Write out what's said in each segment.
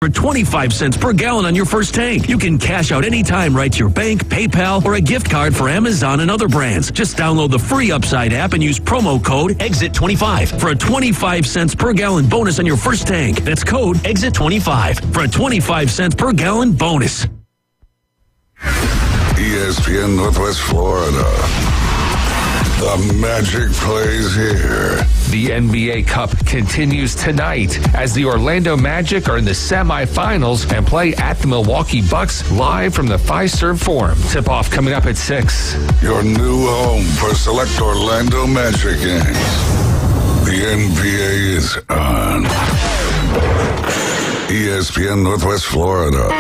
For 25 cents per gallon on your first tank. You can cash out anytime right to your bank, PayPal, or a gift card for Amazon and other brands. Just download the free Upside app and use promo code EXIT25 for a 25 cents per gallon bonus on your first tank. That's code EXIT25 for a 25 cents per gallon bonus. ESPN Northwest Florida. The magic plays here. The NBA Cup continues tonight as the Orlando Magic are in the semifinals and play at the Milwaukee Bucks live from the Fiserv Forum. Tip-off coming up at 6. Your new home for select Orlando Magic games. The NBA is on. ESPN Northwest Florida.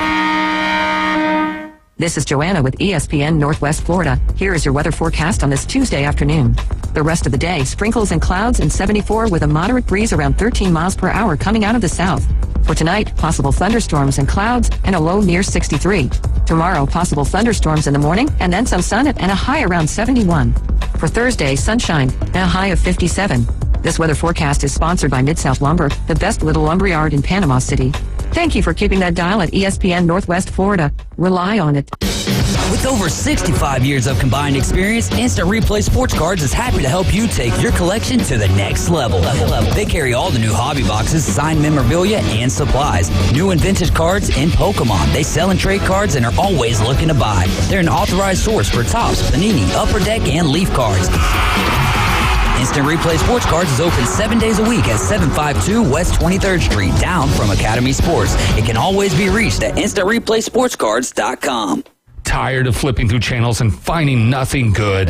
This is Joanna with ESPN Northwest Florida. Here is your weather forecast on this Tuesday afternoon. The rest of the day, sprinkles and clouds and 74 with a moderate breeze around 13 miles per hour coming out of the south. For tonight, possible thunderstorms and clouds and a low near 63. Tomorrow, possible thunderstorms in the morning and then some sun and a high around 71. For Thursday, sunshine and a high of 57. This weather forecast is sponsored by Mid-South Lumber, the best little lumberyard in Panama City. Thank you for keeping that dial at ESPN Northwest Florida. Rely on it. With over 65 years of combined experience, Instant Replay Sports Cards is happy to help you take your collection to the next level. They carry all the new hobby boxes, signed memorabilia, and supplies. New and vintage cards and Pokemon. They sell and trade cards and are always looking to buy. They're an authorized source for Topps, Panini, Upper Deck, and Leaf cards. Instant Replay Sports Cards is open 7 days a week at 752 West 23rd Street, down from Academy Sports. It can always be reached at InstantReplaySportsCards.com. Tired of flipping through channels and finding nothing good?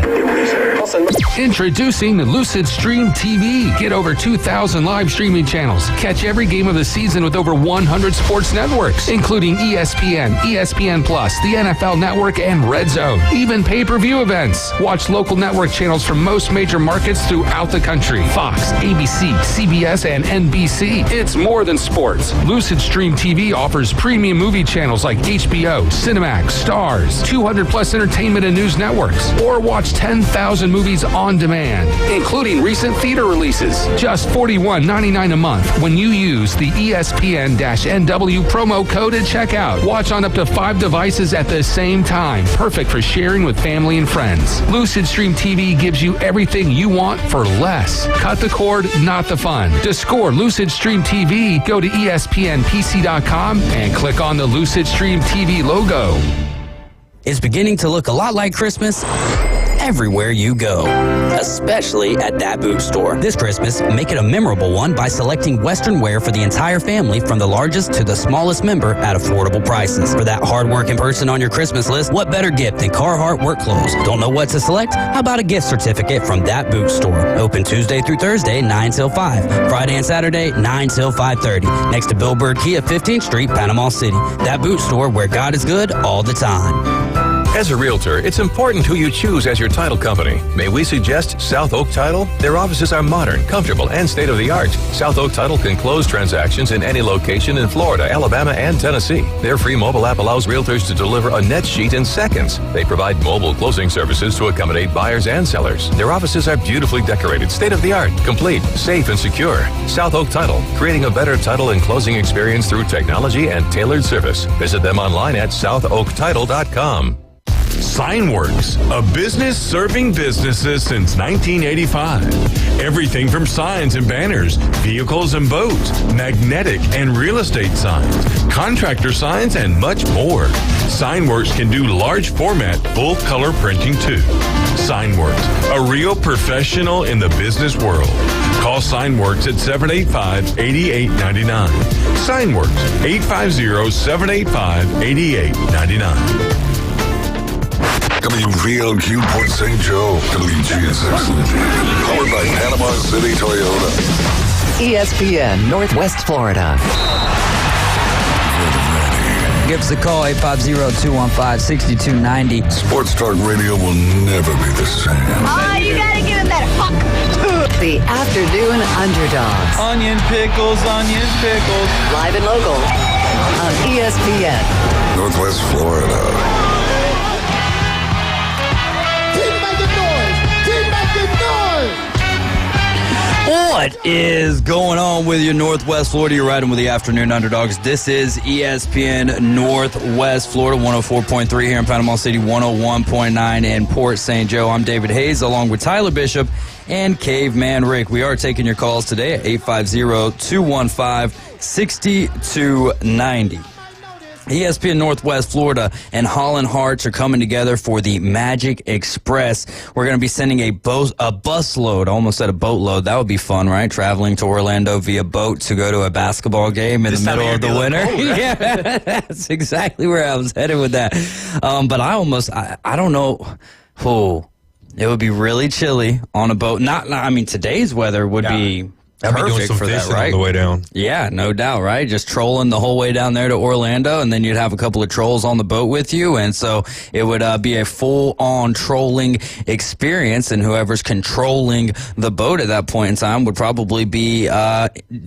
Introducing Lucid Stream TV. Get over 2,000 live streaming channels. Catch every game of the season with over 100 sports networks, including ESPN, ESPN+, the NFL Network, and Red Zone. Even pay-per-view events. Watch local network channels from most major markets throughout the country. Fox, ABC, CBS, and NBC. It's more than sports. Lucid Stream TV offers premium movie channels like HBO, Cinemax, Stars, 200+ entertainment and news networks, or watch 10,000 movies on demand, including recent theater releases. Just $41.99 a month when you use the ESPN-NW promo code at checkout. Watch on up to 5 devices at the same time. Perfect for sharing with family and friends. Lucid Stream TV gives you everything you want for less. Cut the cord, not the fun. To score Lucid Stream TV, go to ESPNPC.com and click on the Lucid Stream TV logo. It's beginning to look a lot like Christmas everywhere you go, especially at that boot store. This Christmas, make it a memorable one by selecting Western wear for the entire family, from the largest to the smallest member, at affordable prices. For that hard-working person on your Christmas list, what better gift than Carhartt work clothes? Don't know what to select? How about a gift certificate from that boot store? Open Tuesday through Thursday, 9 till 5. Friday and Saturday, 9 till 5:30. Next to Billboard Kia, 15th Street, Panama City. That boot store where God is good all the time. As a realtor, it's important who you choose as your title company. May we suggest South Oak Title? Their offices are modern, comfortable, and state-of-the-art. South Oak Title can close transactions in any location in Florida, Alabama, and Tennessee. Their free mobile app allows realtors to deliver a net sheet in seconds. They provide mobile closing services to accommodate buyers and sellers. Their offices are beautifully decorated, state-of-the-art, complete, safe, and secure. South Oak Title, creating a better title and closing experience through technology and tailored service. Visit them online at southoaktitle.com. Signworks, a business serving businesses since 1985. Everything from signs and banners, vehicles and boats, magnetic and real estate signs, contractor signs, and much more. Signworks can do large format, full color printing too. Signworks, a real professional in the business world. Call Signworks at 785-8899. Signworks, 850-785-8899. WVLQ Port St. Joe, WGSX Liberty, powered by Panama City Toyota. ESPN Northwest Florida. Give us a call, 850-215-6290. Sports Talk Radio will never be the same. Oh, you gotta give it that hawk. The Afternoon Underdogs. Onion pickles. Live and local on ESPN. Northwest Florida. Keep making noise. What is going on with your Northwest Florida? You're riding with the Afternoon Underdogs. This is ESPN Northwest Florida, 104.3 here in Panama City, 101.9 in Port St. Joe. I'm David Hayes, along with Tyler Bishop and Caveman Rick. We are taking your calls today at 850-215-6290. ESPN Northwest Florida and Holland Hearts are coming together for the Magic Express. We're going to be sending a bus load, almost said a boatload. That would be fun, right? Traveling to Orlando via boat to go to a basketball game in the middle of the winter. Cold, right? Yeah, that's exactly where I was headed with that. But I don't know. Oh, it would be really chilly on a boat. I mean, today's weather would be perfect for that, right? On the way down. Yeah, no doubt, right? Just trolling the whole way down there to Orlando, and then you'd have a couple of trolls on the boat with you, and so it would be a full-on trolling experience, and whoever's controlling the boat at that point in time would probably be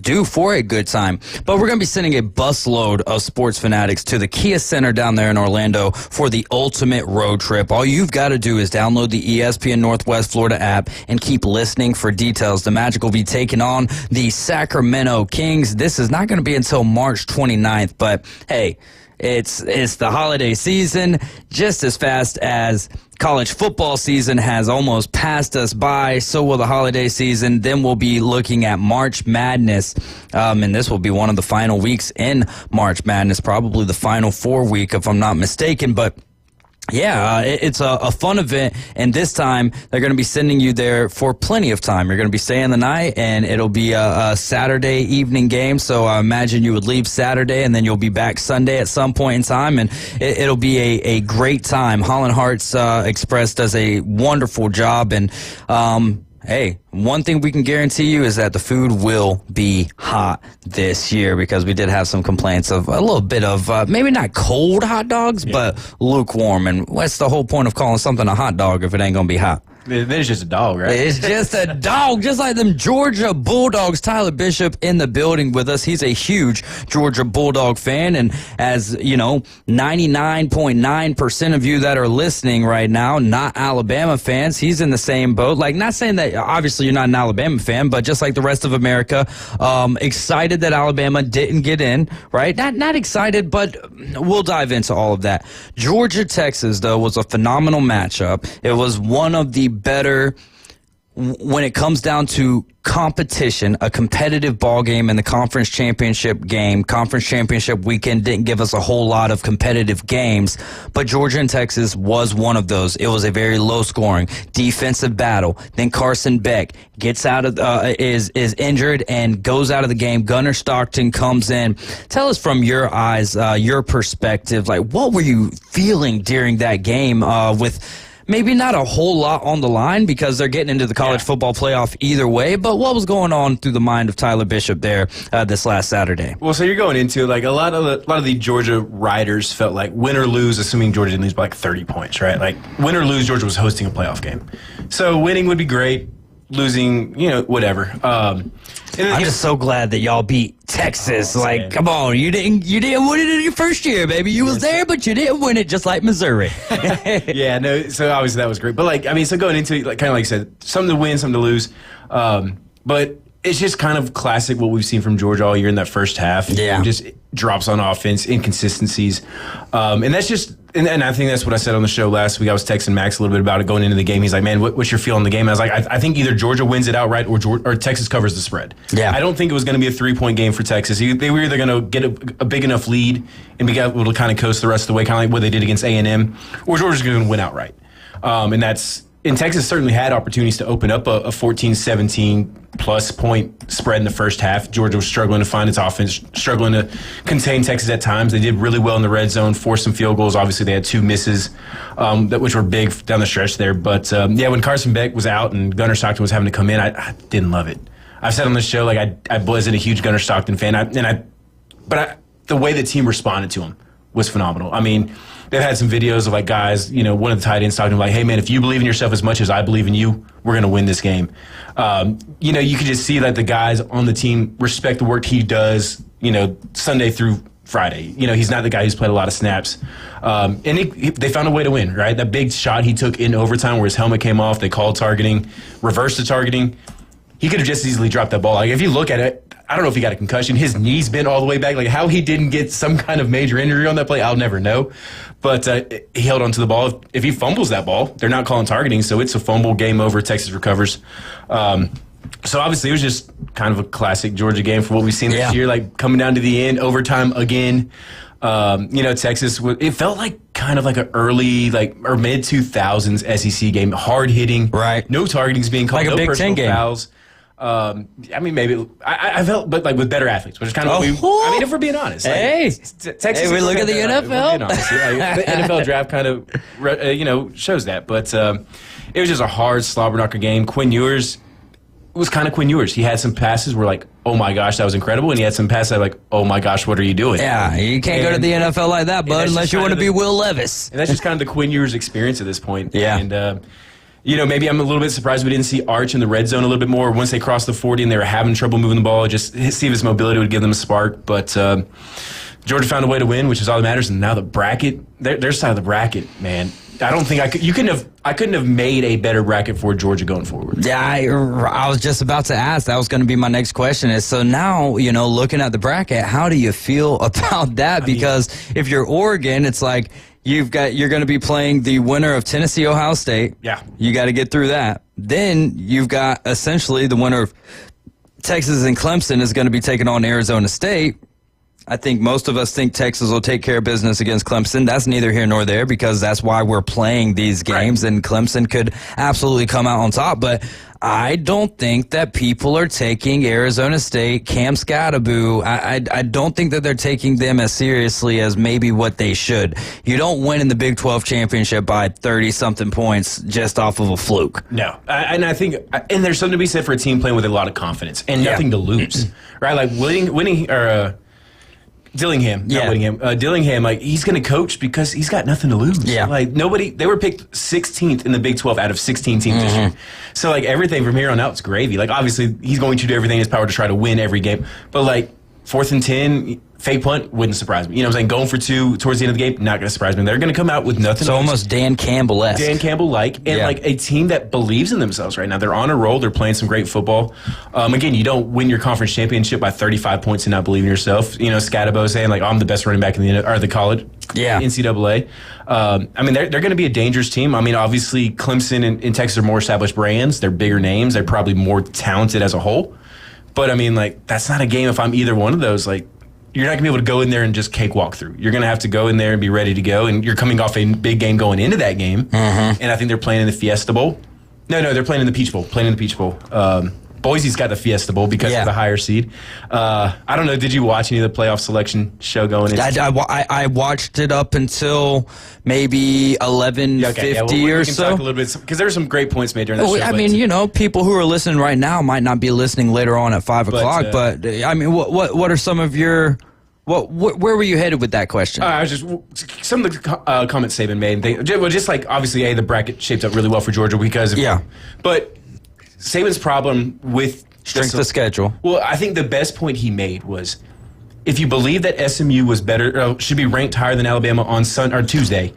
due for a good time. But we're going to be sending a busload of sports fanatics to the Kia Center down there in Orlando for the ultimate road trip. All you've got to do is download the ESPN Northwest Florida app and keep listening for details. The Magic will be taking on the Sacramento Kings. This is not going to be until March 29th, but hey, it's the holiday season. Just as fast as college football season has almost passed us by, so will the holiday season. Then we'll be looking at March Madness, and this will be one of the final weeks in March Madness, probably the final 4 week if I'm not mistaken, but yeah, it's a fun event, and this time they're going to be sending you there for plenty of time. You're going to be staying the night, and it'll be a Saturday evening game, so I imagine you would leave Saturday, and then you'll be back Sunday at some point in time, and it'll be a great time. Holland Hearts Express does a wonderful job, and hey, one thing we can guarantee you is that the food will be hot this year, because we did have some complaints of a little bit of maybe not cold hot dogs, but lukewarm. And what's the whole point of calling something a hot dog if it ain't going to be hot? It's just a dog, right? It's just a dog, just like them Georgia Bulldogs. Tyler Bishop in the building with us. He's a huge Georgia Bulldog fan, and as you know, 99.9% of you that are listening right now, not Alabama fans, he's in the same boat. Like, not saying that obviously you're not an Alabama fan, but just like the rest of America, excited that Alabama didn't get in, right? Not excited, but we'll dive into all of that. Georgia-Texas, though, was a phenomenal matchup. It was one of the better, when it comes down to competition, a competitive ball game in the conference championship game. Conference championship weekend didn't give us a whole lot of competitive games, but Georgia and Texas was one of those. It was a very low scoring defensive battle. Then Carson Beck gets out of is injured and goes out of the game. Gunnar Stockton comes in. Tell us from your eyes, your perspective, like, what were you feeling during that game with maybe not a whole lot on the line, because they're getting into the college football playoff either way, but what was going on through the mind of Tyler Bishop there this last Saturday? Well, so you're going into, like, a lot of the Georgia riders felt like win or lose, assuming Georgia didn't lose by like 30 points, right? Like, win or lose, Georgia was hosting a playoff game. So winning would be great, losing, whatever. I'm just so glad that y'all beat Texas. Like, come on, you didn't win it in your first year, baby. You was there, but you didn't win it, just like Missouri. Yeah, no. So obviously that was great, but so going into it, like, kind of like I said, some to win, some to lose. But it's just kind of classic what we've seen from Georgia all year in that first half. Yeah, just drops on offense, inconsistencies, and that's just. And I think that's what I said on the show last week. I was texting Max a little bit about it going into the game. He's like, man, what's your feel on the game? I was like, I think either Georgia wins it outright or Texas covers the spread. Yeah. I don't think it was going to be a 3-point game for Texas. They were either going to get a big enough lead and be able to kind of coast the rest of the way, kind of like what they did against A&M, or Georgia's going to win outright. And Texas certainly had opportunities to open up a 14-17 plus point spread in the first half. Georgia was struggling to find its offense, struggling to contain Texas at times. They did really well in the red zone, forced some field goals. Obviously, they had 2 misses, which were big down the stretch there. But, when Carson Beck was out and Gunnar Stockton was having to come in, I didn't love it. I've said on this show, like, I wasn't a huge Gunnar Stockton fan. The way the team responded to him was phenomenal. I mean, they've had some videos of, like, guys, one of the tight ends talking to him, like, hey, man, if you believe in yourself as much as I believe in you, we're going to win this game. You can just see that the guys on the team respect the work he does, Sunday through Friday. He's not the guy who's played a lot of snaps. And they found a way to win, right? That big shot he took in overtime where his helmet came off, they called targeting, reversed the targeting. he could have just easily dropped that ball. Like, if you look at it, I don't know if he got a concussion. His knee's bent all the way back. Like, how he didn't get some kind of major injury on that play, I'll never know. But he held onto the ball. If he fumbles that ball, they're not calling targeting, so it's a fumble, game over, Texas recovers. So obviously it was just kind of a classic Georgia game for what we've seen this year, like coming down to the end, overtime again. Texas, it felt like kind of like an early, or mid-2000s SEC game, hard-hitting. Right. No targeting's being called, like no a Big personal Ten game. fouls. Maybe I felt, but like with better athletes, which is kind of what if we're being honest. Texas, we look at the NFL. We're being honest. The NFL draft kind of, shows that. But it was just a hard slobber knocker game. Quinn Ewers was kind of Quinn Ewers. He had some passes where like, oh my gosh, that was incredible. And he had some passes that like, oh my gosh, what are you doing? Yeah, you can't go to the NFL like that, bud, unless you want to be Will Levis. And that's just kind of the Quinn Ewers experience at this point. Yeah. And, maybe I'm a little bit surprised we didn't see Arch in the red zone a little bit more. Once they crossed the 40 and they were having trouble moving the ball, just see if his mobility would give them a spark. But Georgia found a way to win, which is all that matters. And now the bracket, their side of the bracket, man. I don't think I couldn't have made a better bracket for Georgia going forward. Yeah, I was just about to ask. That was going to be my next question. Is so now, looking at the bracket, how do you feel about that? Because if you're Oregon, it's like you're going to be playing the winner of Tennessee, Ohio State. Yeah. You got to get through that. Then you've got essentially the winner of Texas and Clemson is going to be taking on Arizona State. I think most of us think Texas will take care of business against Clemson. That's neither here nor there because that's why we're playing these games, and Clemson could absolutely come out on top. But I don't think that people are taking Arizona State, Cam Scattaboo. I don't think that they're taking them as seriously as maybe what they should. You don't win in the Big 12 championship by 30-something points just off of a fluke. No. And I think and there's something to be said for a team playing with a lot of confidence and nothing to lose. Right? Like winning Dillingham, Dillingham, like he's going to coach because he's got nothing to lose. Yeah. Like they were picked 16th in the Big 12 out of 16 teams this year. So like everything from here on out is gravy. Like obviously he's going to do everything in his power to try to win every game. But like 4th and 10, fake punt wouldn't surprise me. You know what I'm saying? Going for 2 towards the end of the game, not going to surprise me. They're going to come out with nothing. So almost Dan Campbell-esque. Dan Campbell-like. And like a team that believes in themselves right now. They're on a roll. They're playing some great football. Again, you don't win your conference championship by 35 points and not believe in yourself. Scatabo saying like, I'm the best running back in the college. Yeah. NCAA. They're going to be a dangerous team. Obviously Clemson and Texas are more established brands. They're bigger names. They're probably more talented as a whole. But that's not a game if I'm either one of those. Like, you're not going to be able to go in there and just cakewalk through. You're going to have to go in there and be ready to go. And you're coming off a big game going into that game. And I think they're playing in the Fiesta Bowl. No, they're playing in the Peach Bowl. Boise's got the Fiesta Bowl because of the higher seed. I don't know. Did you watch any of the playoff selection show going into I watched it up until maybe 11:50 or we can so. Talk a little bit because there were some great points made during that show. People who are listening right now might not be listening later on at 5 o'clock. But what are some of your where were you headed with that question? I was just some of the comments Saban made. Just like obviously, the bracket shaped up really well for Georgia because but Saban's problem with strength of schedule. Well, I think the best point he made was if you believe that SMU was better, should be ranked higher than Alabama on Tuesday,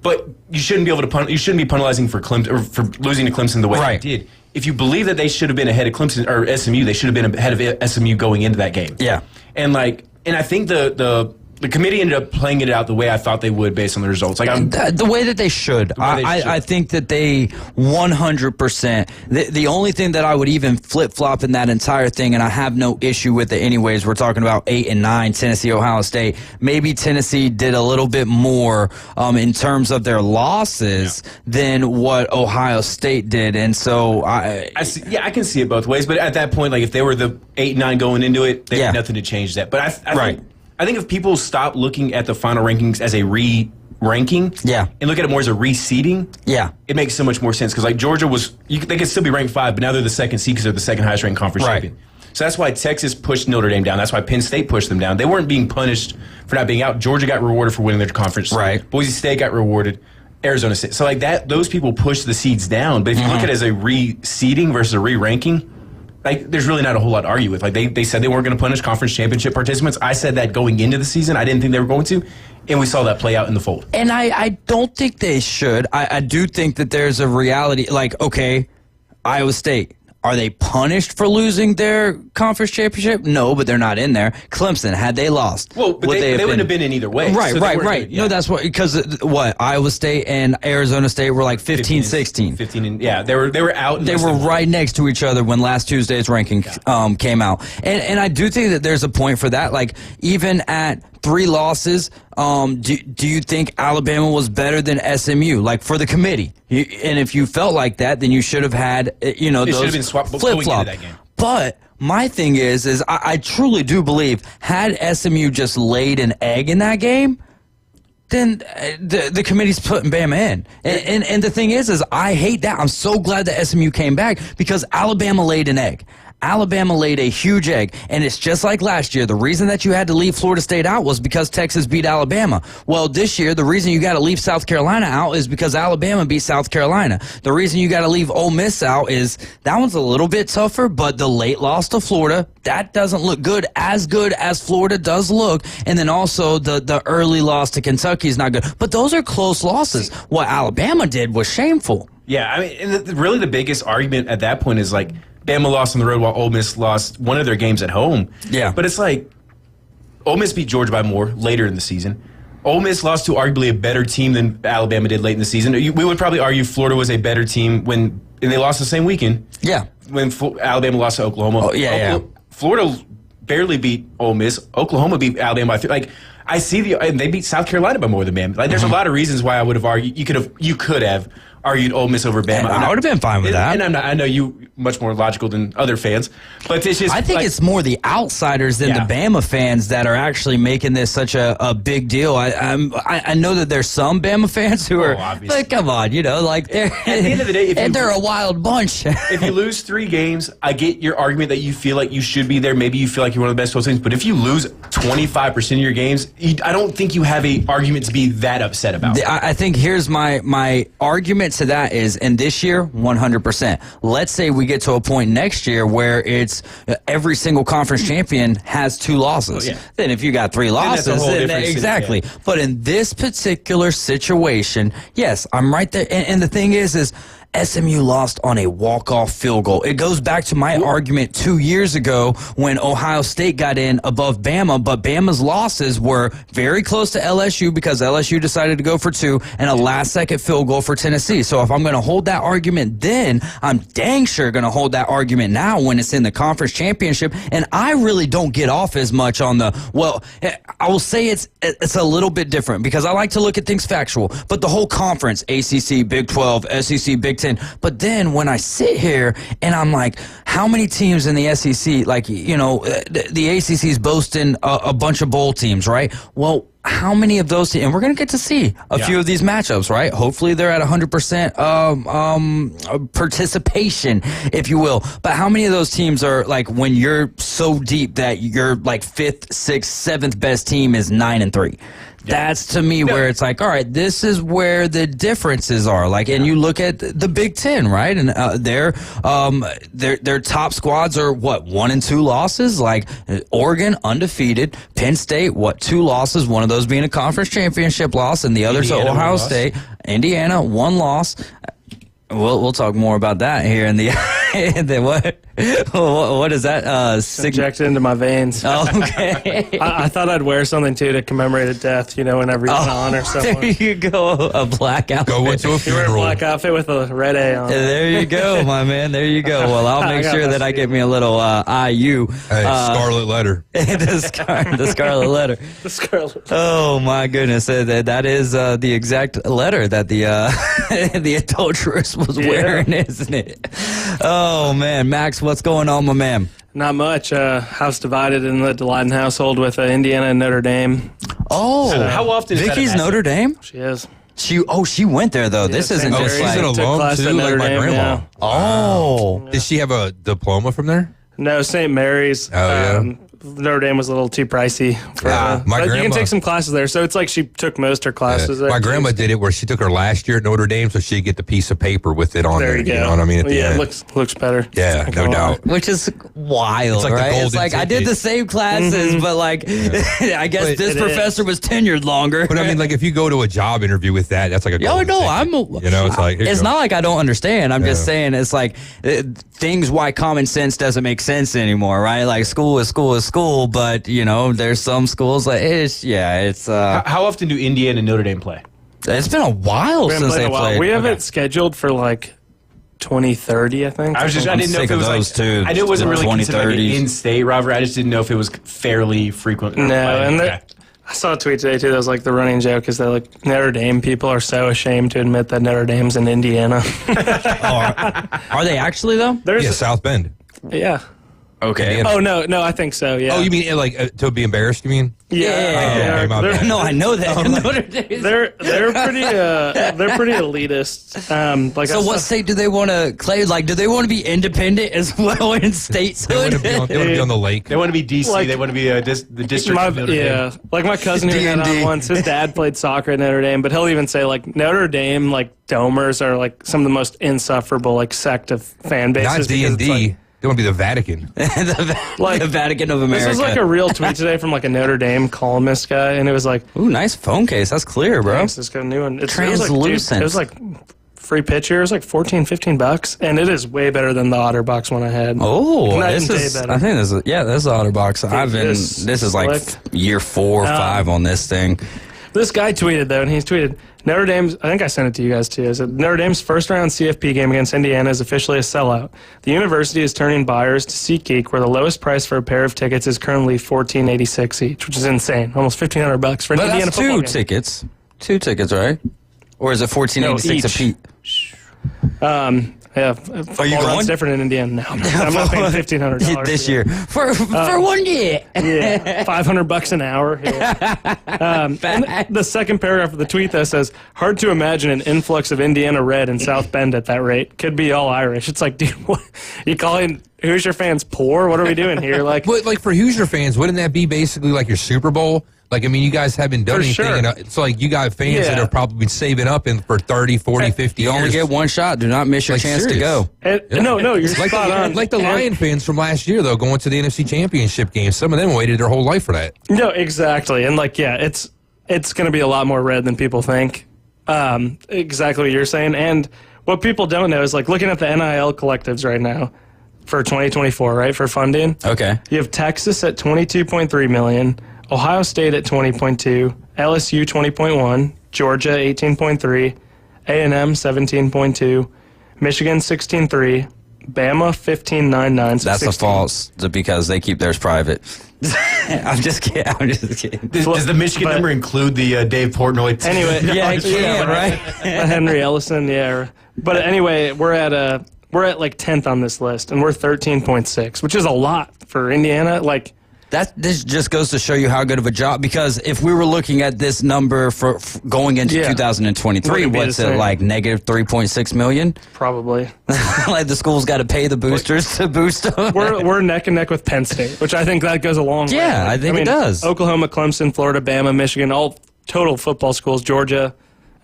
but you shouldn't be able to you shouldn't be penalizing for Clemson or for losing to Clemson the way they did. If you believe that they should have been ahead of Clemson or SMU, they should have been ahead of SMU going into that game. Yeah, and I think the committee ended up playing it out the way I thought they would based on the results. The way that they should. I think that they 100%. The only thing that I would even flip-flop in that entire thing, and I have no issue with it anyways, we're talking about 8 and 9, Tennessee, Ohio State. Maybe Tennessee did a little bit more in terms of their losses than what Ohio State did. And so I can see it both ways. But at that point, if they were the 8 and 9 going into it, they had nothing to change that. But I think if people stop looking at the final rankings as a re-ranking and look at it more as a reseeding, it makes so much more sense. Because Georgia they could still be ranked 5, but now they're the second seed because they're the second highest ranked conference champion. So that's why Texas pushed Notre Dame down. That's why Penn State pushed them down. They weren't being punished for not being out. Georgia got rewarded for winning their conference. Boise State got rewarded. Arizona State. So those people pushed the seeds down. But if you look at it as a reseeding versus a re-ranking, there's really not a whole lot to argue with. They said they weren't going to punish conference championship participants. I said that going into the season. I didn't think they were going to, and we saw that play out in the fold. And I don't think they should. I do think that there's a reality. Iowa State, Are they punished for losing their conference championship? No, but they're not in there. Clemson, had they lost, well, but they wouldn't have been in either way. Right, so right. No, that's what, because Iowa State and Arizona State were like 15, 16. 15, and they were out. They were right next to each other when last Tuesday's ranking came out. And I do think that there's a point for that. Like, even at 3 losses, do you think Alabama was better than SMU? Like, for the committee? And if you felt like that, then you should have had, those flip-flop. But my thing is I truly do believe, had SMU just laid an egg in that game, then the committee's putting Bama in. And the thing is I hate that. I'm so glad that SMU came back, because Alabama laid an egg. Alabama laid a huge egg, and it's just like last year. The reason that you had to leave Florida State out was because Texas beat Alabama. Well, this year, the reason you got to leave South Carolina out is because Alabama beat South Carolina. The reason you got to leave Ole Miss out is that one's a little bit tougher, but the late loss to Florida, that doesn't look good as Florida does look. And then also the early loss to Kentucky is not good. But those are close losses. What Alabama did was shameful. Yeah, I mean, and really the biggest argument at that point is like, Bama lost on the road while Ole Miss lost one of their games at home. Yeah. But it's like, Ole Miss beat Georgia by more later in the season. Ole Miss lost to arguably a better team than Alabama did late in the season. We would probably argue Florida was a better team and they lost the same weekend. Yeah. When Alabama lost to Oklahoma. Oh, yeah. Florida barely beat Ole Miss. Oklahoma beat Alabama by 3. Like, I see and they beat South Carolina by more than Bama. Like, there's a lot of reasons why I would have argued. You could have argued Ole Miss over Bama. I would have been fine with that. And I know you much more logical than other fans, but it's just. I think it's more the outsiders than the Bama fans that are actually making this such a big deal. I know that there's some Bama fans who are like, come on, like they're at the end of the day, they're a wild bunch. If you lose 3 games, I get your argument that you feel like you should be there. Maybe you feel like you're one of the best coach teams, but if you lose 25% of your games, I don't think you have a argument to be that upset about. I think here's my argument to that is, in this year, 100%. Let's say we get to a point next year where it's every single conference champion has 2 losses. Then if you got 3 losses, then exactly. But in this particular situation, yes, I'm right there. And the thing is SMU lost on a walk-off field goal. It goes back to my argument 2 years ago when Ohio State got in above Bama, but Bama's losses were very close to LSU because LSU decided to go for 2 and a last-second field goal for Tennessee. So if I'm going to hold that argument then, I'm dang sure going to hold that argument now when it's in the conference championship. And I really don't get off as much on I will say it's a little bit different because I like to look at things factual, but the whole conference, ACC, Big 12, SEC, Big 10. But then when I sit here and I'm like, how many teams in the SEC, like, the ACC is boasting a bunch of bowl teams, right? Well, how many of those teams, and we're going to get to see a few of these matchups, right? Hopefully they're at 100% participation, if you will. But how many of those teams are like, when you're so deep that your like 5th, 6th, 7th best team is 9-3? That's to me where it's like, all right, this is where the differences are. Like, and you look at the Big Ten, right? And their top squads are 1 and 2 losses. Like Oregon undefeated, Penn State 2 losses, one of those being a conference championship loss, and the other to Ohio State. Indiana 1 loss. We'll talk more about that here in the what is that? Injected into my veins. Oh, okay. I thought I'd wear something too to commemorate a death. Whenever you want to honor someone. There you go, a black outfit. Go into a You wear a funeral. black outfit with a red A on. There you go, my man. There you go. Well, I'll make sure that I get me a little IU. Hey, scarlet letter. the scarlet letter. The scarlet. Oh my goodness, that is the exact letter that the adulteress was wearing, isn't it? Oh man, Max, what's going on, my man? Not much. House divided in the Delighten household with Indiana and Notre Dame. Oh, how often? Vicky's Notre Dame? She is. She went there though. This isn't just she's like an alum too, like my grandma. Yeah. Oh, Did she have a diploma from there? No, St. Mary's. Oh, yeah. Notre Dame was a little too pricey. My but you can grandma- take some classes there. So it's like she took most of her classes there. My grandma did it where she took her last year at Notre Dame, so she'd get the piece of paper with it on There there. you go. You know what I mean? At the Yeah, end. it looks better. Yeah, no doubt. Which is wild, It's like the right? It's golden like I did ticket. the same classes, but like I guess But this it professor was tenured longer. But I mean, like, if you go to a job interview with that, that's like a Oh golden no, ticket. You know, it's like it's not like I don't understand. I'm just Yeah. saying it's like things why common sense doesn't make sense anymore, right? Like school is school is school, but you know, there's some schools like it's How often do Indiana and Notre Dame play? it's been a while We haven't since played they in a while. played. We have it scheduled for like 2030, I think. I didn't know sick if it of was those two. I knew it wasn't really considered like an 2030s. in-state rivalry. I just didn't know if it was fairly frequent. No, and okay. I saw a tweet today too that was like the running joke is that like Notre Dame people are so ashamed to admit that Notre Dame's in Indiana. Are they actually though? There's Yeah, South Bend. yeah. Okay. Oh no, I think so. Yeah. Oh, you mean like to be embarrassed? You mean? Yeah. okay, my bad. No, I know that. Notre Dame's- They're pretty elitist. Like So what state do they want to claim? Like, do they want to be independent as well in They want statehood? to be on the lake. They want to be DC. Like- they want to be the district. of Notre Dame. Like my cousin who had on D&D. once, his dad played soccer at Notre Dame, but he'll even say like Notre Dame like Domers are like some of the most insufferable like sect of fan bases. Not because D and it's, D. like, They want to be the Vatican. the Vatican of America. This was like a real tweet today from like a Notre Dame columnist guy, and it was like, Ooh, nice phone case. That's clear, bro. thanks, this got a new one. Translucent. It was like free pitcher. It was like $14-15, and it is way better than the OtterBox one I had. Oh, Night this and day is. better. I think this is. Yeah, this is OtterBox. I've been. This is like slick. year 4 or 5 on this thing. This guy tweeted though, and he's tweeted Notre Dame's. I think I sent it to you guys too. I said Notre Dame's first round CFP game against Indiana is officially a sellout. The university is turning buyers to SeatGeek, where the lowest price for a pair of tickets is currently $14.86 each, which is insane. Almost $1,500 for an But Indiana that's football 2 game. tickets. 2 tickets, right? Or is it $14.86 No, a piece? Yeah, Are you football going? runs different in Indiana. No, I'm not paying $1,500 this year for 1 year. Yeah, $500 an hour. Yeah. And the second paragraph of the tweet though says, "Hard to imagine an influx of Indiana red in South Bend at that rate. Could be all Irish." It's like, dude, what you calling Hoosier fans poor? What are we doing here? Like, But like for Hoosier fans, wouldn't that be basically like your Super Bowl? Like, I mean, you guys haven't done For anything. sure. It's like you got fans that Yeah. have probably been saving up for 30, 40, 50 You years. only get one shot. Do not miss your Like, chance to serious. go. no, you're like spot on. like the And- Lion fans from last year, though, going to the NFC Championship game. Some of them waited their whole life for that. No, exactly. And like, yeah, it's going to be a lot more red than people think. Exactly what you're saying. And what people don't know is like looking at the NIL collectives right now for 2024, right? For funding. Okay. You have Texas at 22.3 million, Ohio State at 20.2, LSU 20.1, Georgia 18.3, A&M 17.2, Michigan 16.3, Bama 15.99. So That's a 16. false because they keep theirs private. I'm just kidding. I'm just kidding. Does the Michigan But- number include the Dave Portnoy? Anyway, Yeah, it can, right? Henry Ellison, yeah. But anyway, we're at like 10th on this list, and we're 13.6, which is a lot for Indiana. Like, This just goes to show you how good of a job. Because if we were looking at this number for going into Yeah. 2023, Wouldn't be what's the it same. like? Negative 3.6 million. probably Like the school's got to pay the boosters to boost them. we're neck and neck with Penn State, which I think that goes a long way. Yeah, I think it does. Oklahoma, Clemson, Florida, Bama, Michigan, all total football schools. Georgia,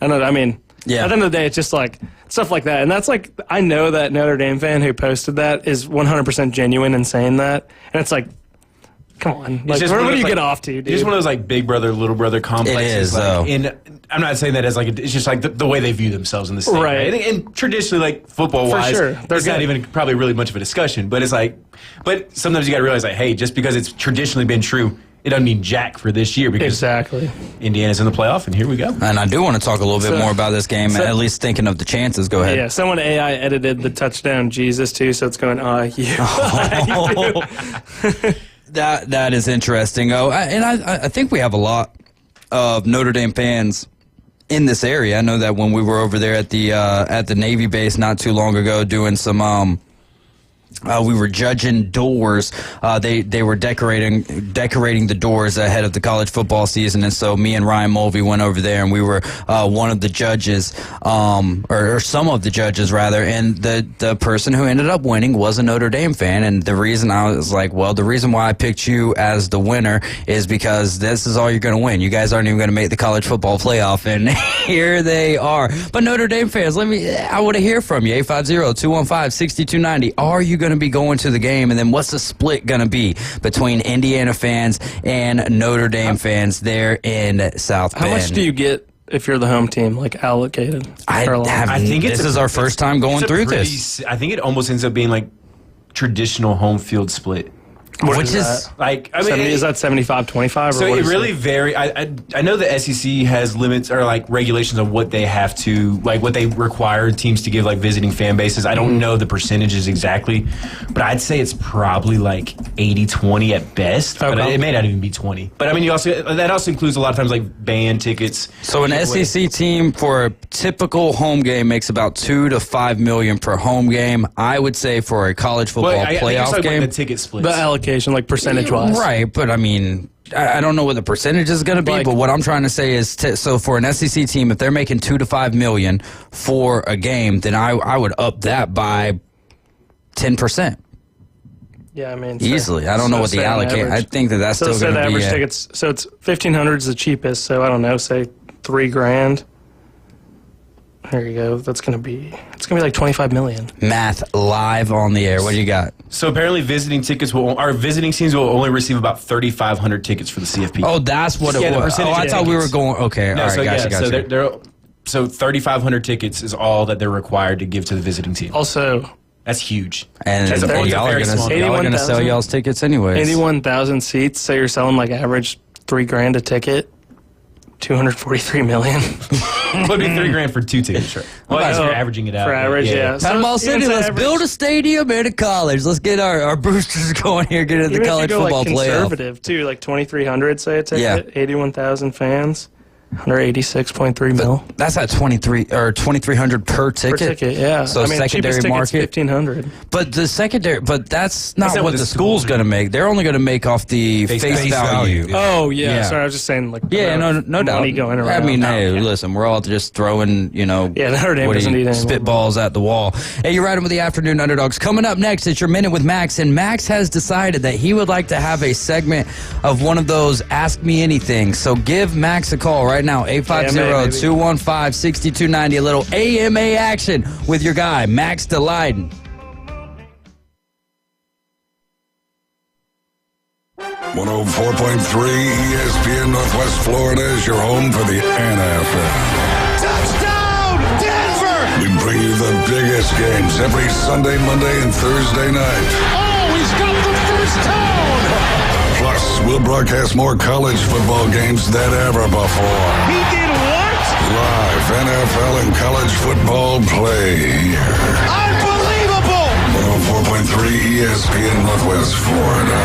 I mean, Yeah. At the end of the day, it's just like stuff like that, and that's like I know that Notre Dame fan who posted that is 100% genuine in saying that, and it's like. Come on. Like, just where one do of you those, get like- off to, dude? It's just one of those like big brother, little brother complexes. It is, like, though. And I'm not saying that as like it's just like the way they view themselves in the state, Right. And traditionally, like football wise, sure. They're it's not good. even probably really much of a discussion. But it's like, but sometimes you got to realize like, hey, just because it's traditionally been true, it doesn't mean jack for this year because Exactly. Indiana's in the playoff, and here we go. And I do want to talk a little bit So- more about this game, so- at least thinking of the chances. Go ahead. Yeah, someone AI edited the touchdown Jesus too, so it's going, you. That is interesting. I think we have a lot of Notre Dame fans in this area. I know that when we were over there at the Navy base not too long ago doing some We were judging doors. They were decorating the doors ahead of the college football season, and so me and Ryan Mulvey went over there, and we were one of the judges, or some of the judges rather. And the person who ended up winning was a Notre Dame fan. And the reason I was like, well, the reason why I picked you as the winner is because this is all you're going to win. You guys aren't even going to make the college football playoff, and here they are. But Notre Dame fans, I want to hear from you. 850-215-6290. Are you going to be going to the game, and then what's the split going to be between Indiana fans and Notre Dame fans there in South Bend? How much do you get if you're the home team, like allocated? I think this is our first time going through this. I think it almost ends up being like traditional home field split. Which is like, I mean, is that 75-25? So it really varies. I know the SEC has limits or like regulations on what they have to, like what they require teams to give like visiting fan bases. I don't know the percentages exactly, but I'd say it's probably like 80-20 at best. Okay. But it may not even be 20. But I mean, that also includes a lot of times like band tickets. So an SEC team for a typical home game makes about $2 to $5 million per home game. I would say for a college football playoff game, the ticket splits. The allocation, like percentage-wise. Right, but I mean, I don't know what the percentage is going to be, but what I'm trying to say is, so for an SEC team, if they're making $2 to $5 million for a game, then I would up that by 10%. Yeah, I mean, easily. I don't know what the allocation. I think that's still going to be. Average tickets. So it's $1,500 is the cheapest. So I don't know, say $3,000. There you go. It's gonna be like $25 million. Math live on the air. What do you got? So apparently, visiting teams will only receive about 3,500 tickets for the CFP. Oh, that's what it was. Oh, I thought we were going. Okay, no, all right, gotcha. So 3,500 tickets is all that they're required to give to the visiting team. Also, that's huge. And y'all are gonna sell y'all's tickets anyways. 81,000 seats. So you're selling like average $3,000 a ticket. $243 million. Would be $3,000 for 2 tickets, right? Well, I guess you're averaging it out. For average, yeah. Panama City, let's build a stadium and a college. Let's get our boosters going here, get into the college football playoff. Conservative, too, like 2,300, say a ticket, 81,000 fans. 186.3 mil. That's at 2,300 per ticket. Per ticket, yeah. So secondary market, 1,500. But the secondary, that's not what the school's going to make. They're only going to make off the face value. Oh yeah. Sorry, I was just saying like no doubt. Money going around. I mean, hey, listen, we're all just throwing Notre Dame doesn't need any spitballs at the wall. Hey, you're riding with the Afternoon Underdogs. Coming up next, it's your Minute with Max, and Max has decided that he would like to have a segment of one of those Ask Me Anything. So give Max a call right now, 850-215-6290. A little AMA action with your guy, Max DeLyden. 104.3 ESPN Northwest Florida is your home for the NFL. Touchdown, Denver! We bring you the biggest games every Sunday, Monday, and Thursday night. Oh, he's got the first down! Plus, we'll broadcast more college football games than ever before. He did what? Live NFL and college football play here. Unbelievable! 104.3 ESPN Northwest Florida.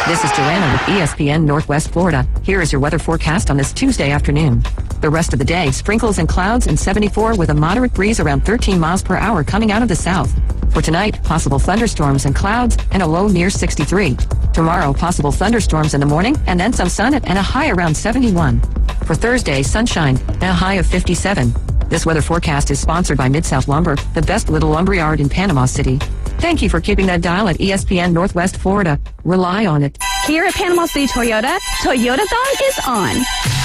This is Joanna with ESPN Northwest Florida. Here is your weather forecast on this Tuesday afternoon. The rest of the day, sprinkles and clouds and 74 with a moderate breeze around 13 miles per hour coming out of the south. For tonight, possible thunderstorms and clouds and a low near 63. Tomorrow, possible thunderstorms in the morning and then some sun and a high around 71. For Thursday, sunshine and a high of 57. This weather forecast is sponsored by Mid-South Lumber, the best little lumberyard in Panama City. Thank you for keeping that dial at ESPN Northwest Florida. Rely on it. Here at Panama City Toyota, Toyotathon is on,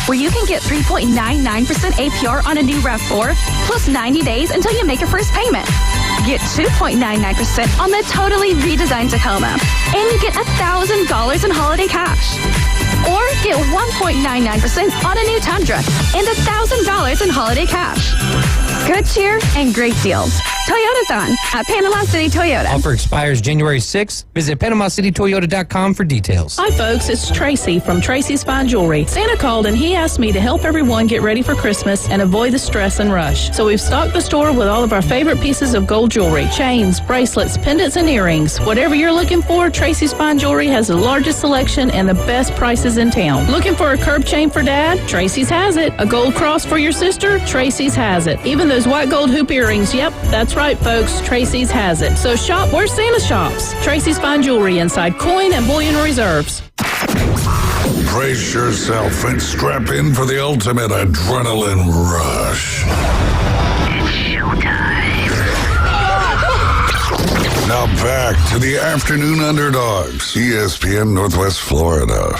where you can get 3.99% APR on a new RAV4, plus 90 days until you make your first payment. Get 2.99% on the totally redesigned Tacoma, and you get $1,000 in holiday cash. Or get 1.99% on a new Tundra and $1,000 in holiday cash. Good cheer and great deals. Toyotathon at Panama City Toyota. Offer expires January 6th. Visit PanamaCityToyota.com for details. Hi, folks. It's Tracy from Tracy's Fine Jewelry. Santa called and he asked me to help everyone get ready for Christmas and avoid the stress and rush. So we've stocked the store with all of our favorite pieces of gold jewelry, chains, bracelets, pendants, and earrings. Whatever you're looking for, Tracy's Fine Jewelry has the largest selection and the best prices in town. Looking for a curb chain for Dad? Tracy's has it. A gold cross for your sister? Tracy's has it. Even those white gold hoop earrings, yep, that's right, folks. Tracy's has it. So shop where Santa shops. Tracy's Fine Jewelry inside Coin and Bullion Reserves. Brace yourself and strap in for the ultimate adrenaline rush. It's showtime. Now back to the Afternoon Underdogs, ESPN Northwest Florida.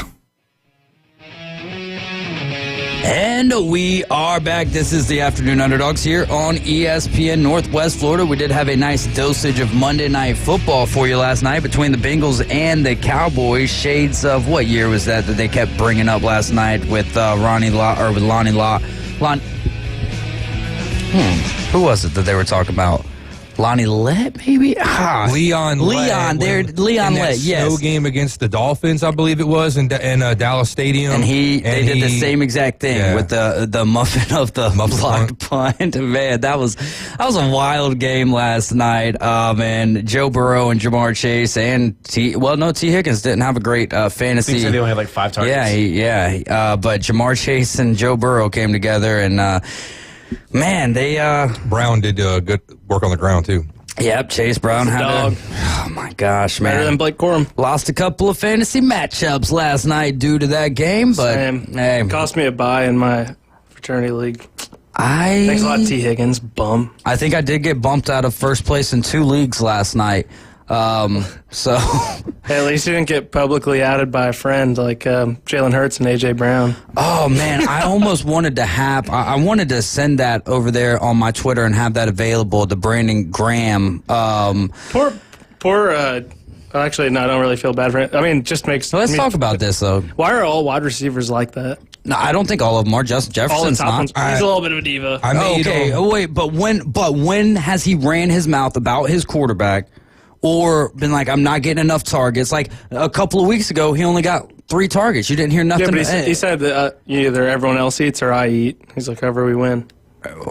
And we are back. This is the Afternoon Underdogs here on ESPN Northwest Florida. We did have a nice dosage of Monday Night Football for you last night between the Bengals and the Cowboys. Shades of what year was that they kept bringing up last night with Lonnie Law? Who was it that they were talking about? Lonnie Lett, maybe? Leon Lett. Leon Lett, yes. Snow game against the Dolphins, I believe it was, in Dallas Stadium. And they did the same exact thing with the muffin of the blocked punt. Man, that was a wild game last night. And Joe Burrow and Jamar Chase and T Higgins didn't have a great fantasy. I think so they only had like 5 targets. Yeah. But Jamar Chase and Joe Burrow came together and. Man, they Brown did good work on the ground too. Yep, Chase Brown had dog. Oh my gosh, man! Better than Blake Corum. Lost a couple of fantasy matchups last night due to that game, but hey, cost me a bye in my fraternity league. Thanks a lot, T. Higgins, bum. I think I did get bumped out of first place in 2 leagues last night. So hey, at least you didn't get publicly outed by a friend like Jalen Hurts and A.J. Brown. Oh man, I almost wanted to have. I wanted to send that over there on my Twitter and have that available to Brandon Graham. Actually, no, I don't really feel bad for it. I mean, it just makes. Let's talk about this though. Why are all wide receivers like that? No, I don't think all of them are. Justin Jefferson's all the top not. ones. He's a little bit of a diva. But when has he ran his mouth about his quarterback? Or been like, I'm not getting enough targets. Like a couple of weeks ago, he only got 3 targets. You didn't hear nothing. Yeah, but he said that either everyone else eats or I eat. He's like, however we win.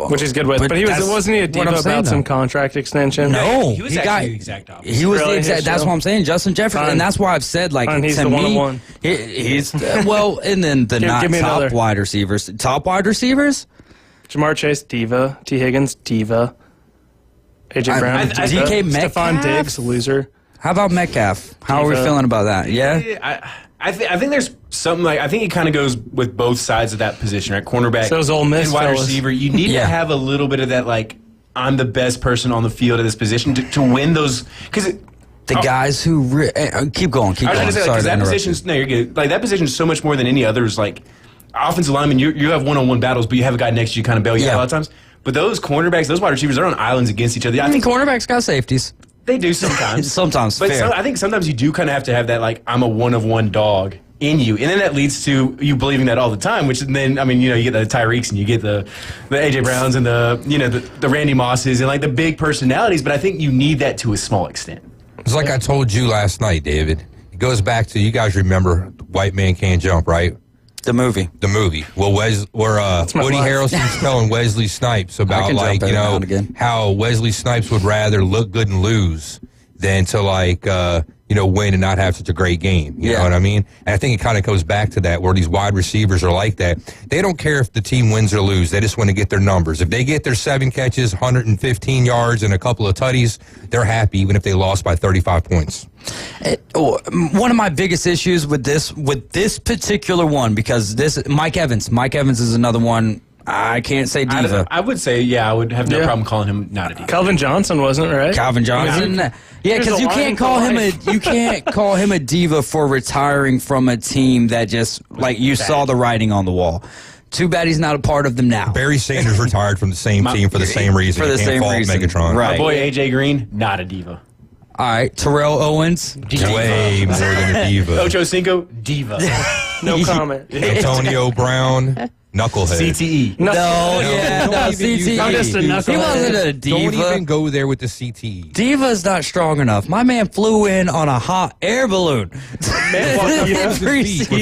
Which he's good with. But wasn't he a diva about some contract extension? No. He was actually the exact opposite. He was the exact. That's what I'm saying. Justin Jefferson. And that's why I've said, like, he's to the me, 1-on-1. He's, and then the give me top another. wide receivers. Top wide receivers? Jamar Chase, diva. T. Higgins, diva. A.J. Brown, diva. DK Metcalf? Stephon Diggs, loser. How about Metcalf? How are we feeling about that? Yeah? I think there's something like, I think it kind of goes with both sides of that position, right? Cornerback Those Ole Miss and wide fellas. receiver. You need to have a little bit of that, like, I'm the best person on the field at this position to win those. Because guys who keep going. I was going to say, that position's, no, you're good. Like, that position is so much more than any others. Like, offensive linemen, you have one-on-one battles, but you have a guy next to you kind of bail you out a lot of times. But those cornerbacks, those wide receivers, they're on islands against each other. I think cornerbacks got safeties. They do sometimes. Sometimes, but fair. I think sometimes you do kind of have to have that, like, I'm a one-of-one dog in you. And then that leads to you believing that all the time, which then, I mean, you get the Tyreeks and you get the A.J. Browns and the Randy Mosses and, like, the big personalities, but I think you need that to a small extent. It's like I told you last night, David. It goes back to, you guys remember White Man Can't Jump, right? The movie. Well, Woody Harrelson's telling Wesley Snipes about, like, how Wesley Snipes would rather look good and lose than to, like, win and not have such a great game. You know what I mean? And I think it kind of goes back to that, where these wide receivers are like that. They don't care if the team wins or lose. They just want to get their numbers. If they get their 7 catches, 115 yards, and a couple of tutties, they're happy, even if they lost by 35 points. One of my biggest issues with this particular one, because Mike Evans is another one. I can't say diva. I would say, I would have no problem calling him not a diva. Calvin Johnson wasn't, right? Calvin Johnson. Yeah, because you can't call him a diva for retiring from a team that just, like, you saw the writing on the wall. Too bad he's not a part of them now. Barry Sanders retired from the same team for the same reason. For the same reason. Megatron. Right. My boy AJ Green, not a diva. All right, Terrell Owens, diva. Way more than a diva. Ocho Cinco, diva. No comment. Antonio Brown, knucklehead. CTE. No, CTE. I'm just a knucklehead. He wasn't a diva. Don't even go there with the CTE. Diva's not strong enough. My man flew in on a hot air balloon. With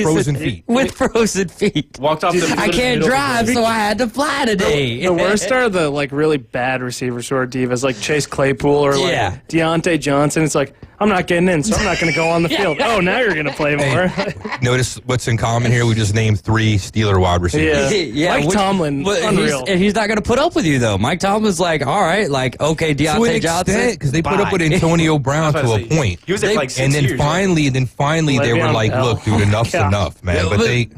frozen feet. With frozen feet. Walked off the I can't drive, so I had to fly today. The worst are the, like, really bad receivers who are divas, like Chase Claypool or like Deontay Johnson. It's like, I'm not getting in, so I'm not going to go on the field. Oh, now you're going to play more. Notice what's in common here? We just named 3 Steeler wide receivers. Mike Tomlin, unreal. He's not going to put up with you, though. Mike Tomlin's like, all right, like, okay, Deontay Johnson. Because they put up with Antonio Brown to a point. He was there for like 6 and then years. Finally, they were like, look, dude, enough's enough, man.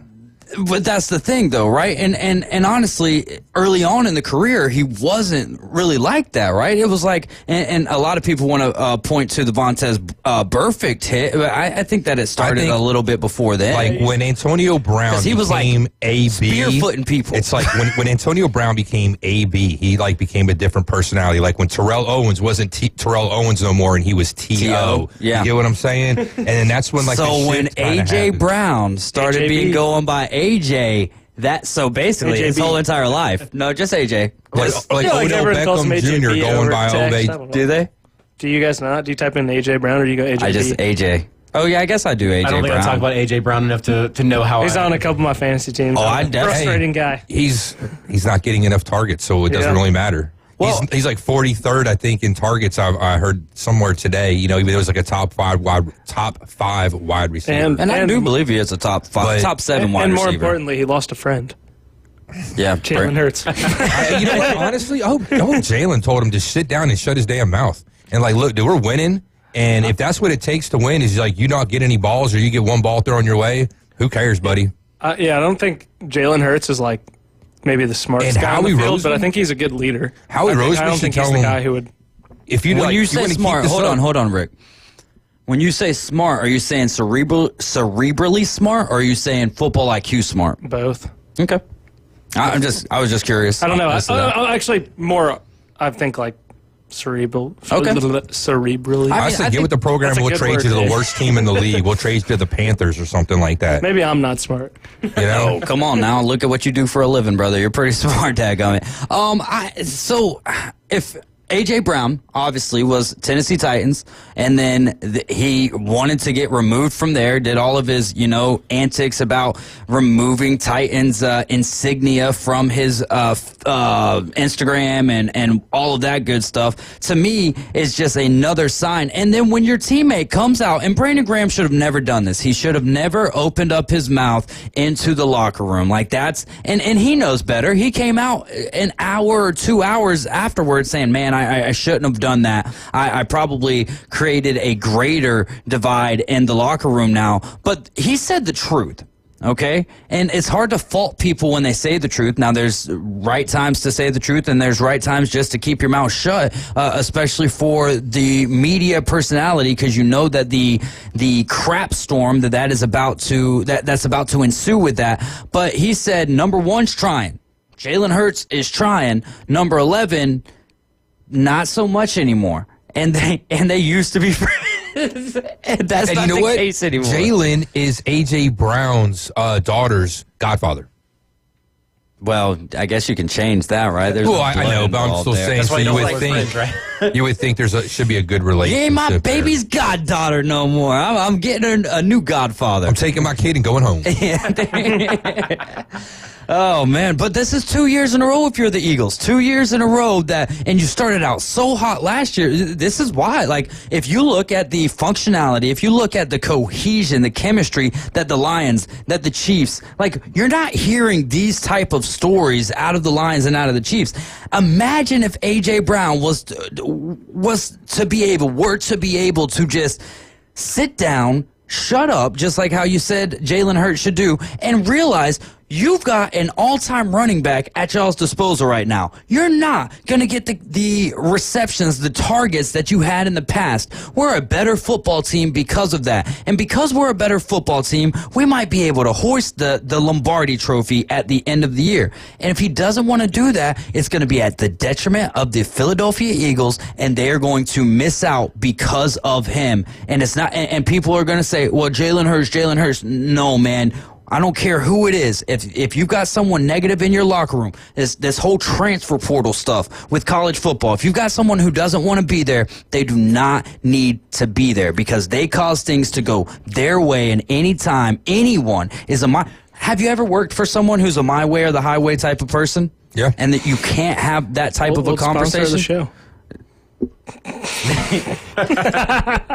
But that's the thing, though, right? And honestly, early on in the career, he wasn't really like that, right? It was like, and a lot of people want to point to the Vontaze Burfict hit. But I think that it started a little bit before then. Like when Antonio Brown he was became like AB, spearfooting people. It's like when Antonio Brown became AB, he like became a different personality. Like when Terrell Owens wasn't Terrell Owens no more, and he was T.O. Yeah, you get what I'm saying? And then that's when like so when AJ Brown started being going by AJ, so basically his whole entire life. No, just AJ. Like Odell Beckham Jr. going by OJ. Do they? Do you guys not? Do you type in AJ Brown or do you go AJ? I just AJ. Oh yeah, I guess I do AJ Brown. I don't think I talk about AJ Brown enough to know how he's on a couple of my fantasy teams. Oh, I definitely. Frustrating guy. He's not getting enough targets, so it doesn't really matter. Well, he's like 43rd, I think, in targets. I heard somewhere today. You know, he was like a top five wide receiver, and I do believe he is a top 7 wide receiver. And more importantly, he lost a friend. Yeah, Jalen Hurts. You know what? Honestly, I hope Jalen told him to sit down and shut his damn mouth and like, look, dude, we're winning, and if that's what it takes to win is like you not get any balls or you get one ball thrown your way, who cares, buddy? I don't think Jalen Hurts is like maybe the smartest guy on the field, but I think he's a good leader. Howie Roseman, I don't think he's the guy who would. If you when you say smart, hold on, Rick. When you say smart, are you saying cerebrally smart, or are you saying football IQ smart? Both. Okay. I was just curious. I don't know. Actually, more. I think like cerebral. Okay. Cerebrally. I said get with the program. We'll trade you to the worst team in the league. We'll trade you to the Panthers or something like that. Maybe I'm not smart. You know? Oh, come on now. Look at what you do for a living, brother. You're pretty smart, daggone it. So if AJ Brown obviously was Tennessee Titans, and then he wanted to get removed from there, did all of his, antics about removing Titans insignia from his Instagram and all of that good stuff. To me, is just another sign. And then when your teammate comes out, and Brandon Graham should have never done this. He should have never opened up his mouth into the locker room. Like that's, and he knows better. He came out an hour or 2 hours afterwards saying, man, I shouldn't have done that. I probably created a greater divide in the locker room now. But he said the truth, okay? And it's hard to fault people when they say the truth. Now, there's right times to say the truth, and there's right times just to keep your mouth shut, especially for the media personality, because you know that the crap storm that's about to ensue with that. But he said, number one's trying. Jalen Hurts is trying. Number 11, not so much anymore. And they used to be friends. And that's not the case anymore. Jalen is AJ Brown's daughter's godfather. Well, I guess you can change that, right? There's I know, but I'm still saying. So you would think, you would think should be a good relationship. You ain't my baby's goddaughter no more. I'm getting a new godfather. I'm taking my kid and going home. Oh, man. But this is 2 years in a row if you're the Eagles. 2 years in a row and you started out so hot last year. This is why. Like, if you look at the functionality, if you look at the cohesion, the chemistry that the Lions, that the Chiefs, like, you're not hearing these type of stories out of the Lions and out of the Chiefs. Imagine if A.J. Brown were to be able to just sit down, shut up, just like how you said Jalen Hurts should do, and realize you've got an all-time running back at y'all's disposal right now. You're not going to get the receptions, the targets that you had in the past. We're a better football team because of that. And because we're a better football team, we might be able to hoist the Lombardi trophy at the end of the year. And if he doesn't want to do that, it's going to be at the detriment of the Philadelphia Eagles, and they're going to miss out because of him. And it's not. And people are going to say, well, Jalen Hurts. No, man. I don't care who it is. If you've got someone negative in your locker room, this whole transfer portal stuff with college football, if you've got someone who doesn't want to be there, they do not need to be there because they cause things to go their way. And anytime anyone is have you ever worked for someone who's a my way or the highway type of person? Yeah. And that you can't have that type of a conversation? The show.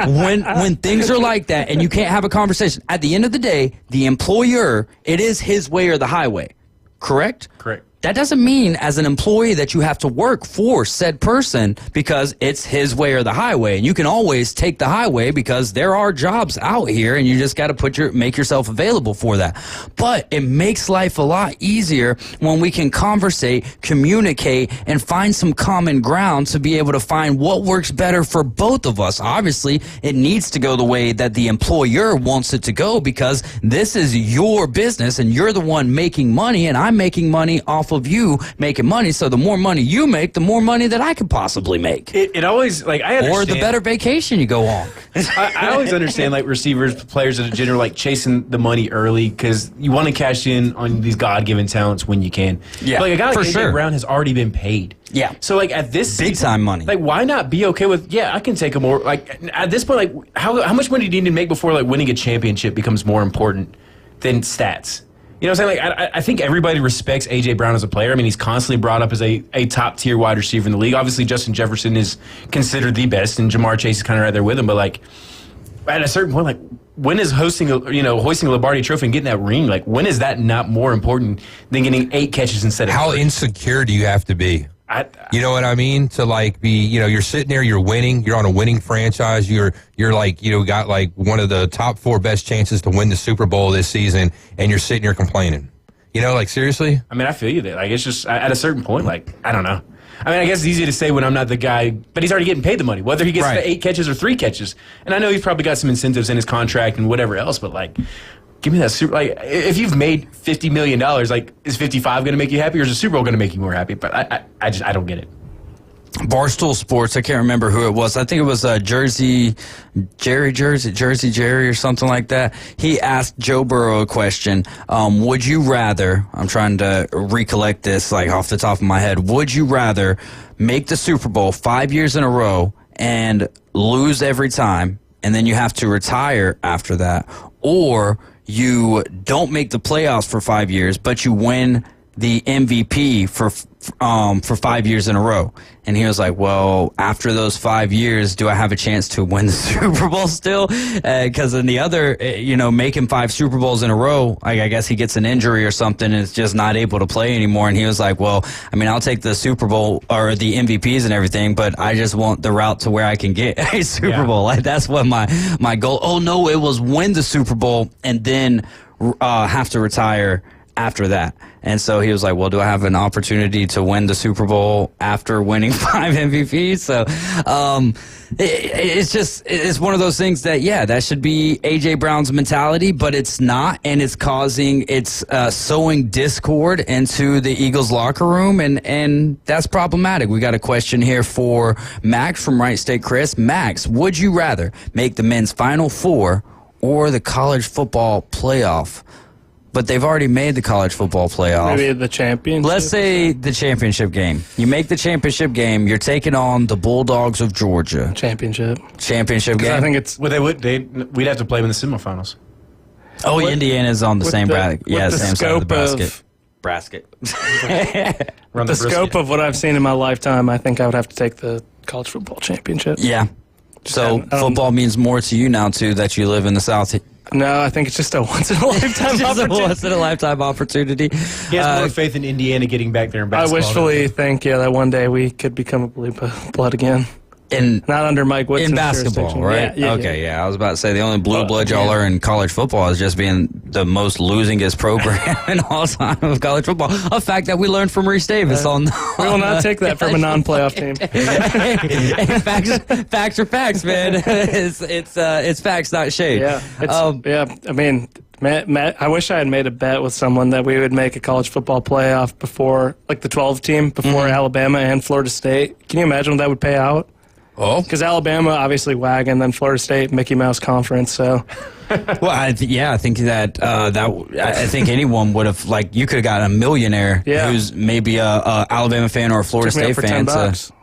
when things are like that and you can't have a conversation, at the end of the day, the employer, it is his way or the highway. correct? Correct. That doesn't mean as an employee that you have to work for said person because it's his way or the highway. And you can always take the highway because there are jobs out here and you just got to make yourself available for that. But it makes life a lot easier when we can conversate, communicate, and find some common ground to be able to find what works better for both of us. Obviously, it needs to go the way that the employer wants it to go because this is your business and you're the one making money and I'm making money off of you making money. So the more money you make, the more money that I could possibly make. It always, like, I understand. Or the better vacation you go on. I always understand, like, receivers, players in general, like, chasing the money early because you want to cash in on these God-given talents when you can. Yeah, but, like, a guy like for A.J. sure. Brown has already been paid. Yeah. So, like, at this big time money. Like, why not be okay with, I can take a more, like, at this point, like, how much money do you need to make before, like, winning a championship becomes more important than stats? You know what I'm saying? Like, I think everybody respects A.J. Brown as a player. I mean, he's constantly brought up as a top-tier wide receiver in the league. Obviously, Justin Jefferson is considered the best, and Jamar Chase is kind of right there with him. But, like, at a certain point, like, when is hoisting a Lombardi Trophy and getting that ring, like, when is that not more important than getting 8 catches instead of 3? How insecure do you have to be? You know what I mean? To, like, be, you're sitting there, you're winning, you're on a winning franchise, you're like, got like one of the top 4 best chances to win the Super Bowl this season, and you're sitting here complaining. Like, seriously? I mean, I feel you there. Like, it's just, at a certain point, like, I don't know. I mean, I guess it's easy to say when I'm not the guy, but he's already getting paid the money, whether he gets the 8 catches or 3 catches. And I know he's probably got some incentives in his contract and whatever else, but, like, give me that Super. Like, if you've made $50 million, like, is 55 going to make you happy, or is the Super Bowl going to make you more happy? But I don't get it. Barstool Sports, I can't remember who it was. I think it was Jersey Jerry or something like that. He asked Joe Burrow a question. Would you rather, I'm trying to recollect this like off the top of my head, would you rather make the Super Bowl 5 years in a row and lose every time, and then you have to retire after that, or you don't make the playoffs for 5 years, but you win the MVP for 5 years in a row? And he was like, well, after those 5 years, do I have a chance to win the Super Bowl still? Because in the other, making 5 Super Bowls in a row, I guess he gets an injury or something and is just not able to play anymore. And he was like, well, I mean, I'll take the Super Bowl or the MVPs and everything, but I just want the route to where I can get a Super Bowl. Like, that's what my goal. Oh, no, it was win the Super Bowl and then have to retire after that. And so he was like, well, do I have an opportunity to win the Super Bowl after winning 5 MVPs? So it's one of those things that, that should be A.J. Brown's mentality, but it's not, and it's sowing discord into the Eagles locker room, and that's problematic. We got a question here for Max from Wright State Chris. Max, would you rather make the men's Final Four or the college football playoff? But they've already made the college football playoff. Maybe the championship. Let's say the championship game. You make the championship game. You're taking on the Bulldogs of Georgia. Championship game. I think it's we'd have to play them in the semifinals. Oh, Indiana's on the same bracket. Yeah, the same side of the basket. The scope of what I've seen in my lifetime, I think I would have to take the college football championship. Yeah. So football means more to you now too that you live in the South. No, I think it's just a once-in-a-lifetime opportunity. A once-in-a-lifetime opportunity. He has more faith in Indiana getting back there in basketball. I wishfully think, that one day we could become a blue blood again. Not under Mike Woodson's in basketball, right? I was about to say the only blue blood y'all are in college football is just being the most losingest program in all time of college football. A fact that we learned from Reese Davis on. We will not take that from a non-playoff team. Facts are facts, man. It's facts, not shade. Yeah, I mean, Matt, I wish I had made a bet with someone that we would make a college football playoff before, like the 12 team, before Alabama and Florida State. Can you imagine what that would pay out? Oh, because Alabama obviously wagon, then Florida State Mickey Mouse Conference. So, well, I think that I think anyone would have, like, you could have got a millionaire who's maybe a Alabama fan or a Florida State fan.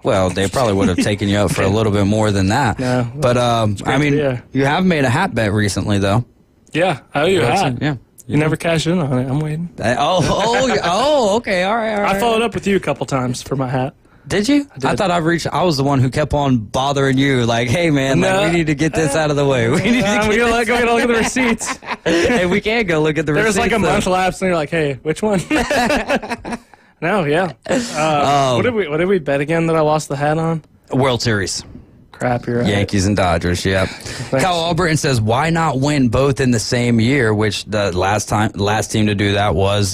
Well, they probably would have taken you up for a little bit more than that. Yeah, but I mean, you have made a hat bet recently, though. Yeah, I owe you a hat. Yeah. You never cashed in on it. I'm waiting. Okay. All right. I followed up with you a couple times for my hat. Did you? I thought I was the one who kept on bothering you. Like, hey, man, we need to get this out of the way. We need to go look at the receipts. Hey, we can't go look at the receipts. There was like a month lapse, and you're like, hey, which one? No, yeah. What did we bet again that I lost the hat on? World Series. Crap, you're right. Yankees and Dodgers, yep. Kyle Albritton says, why not win both in the same year, which the last team to do that was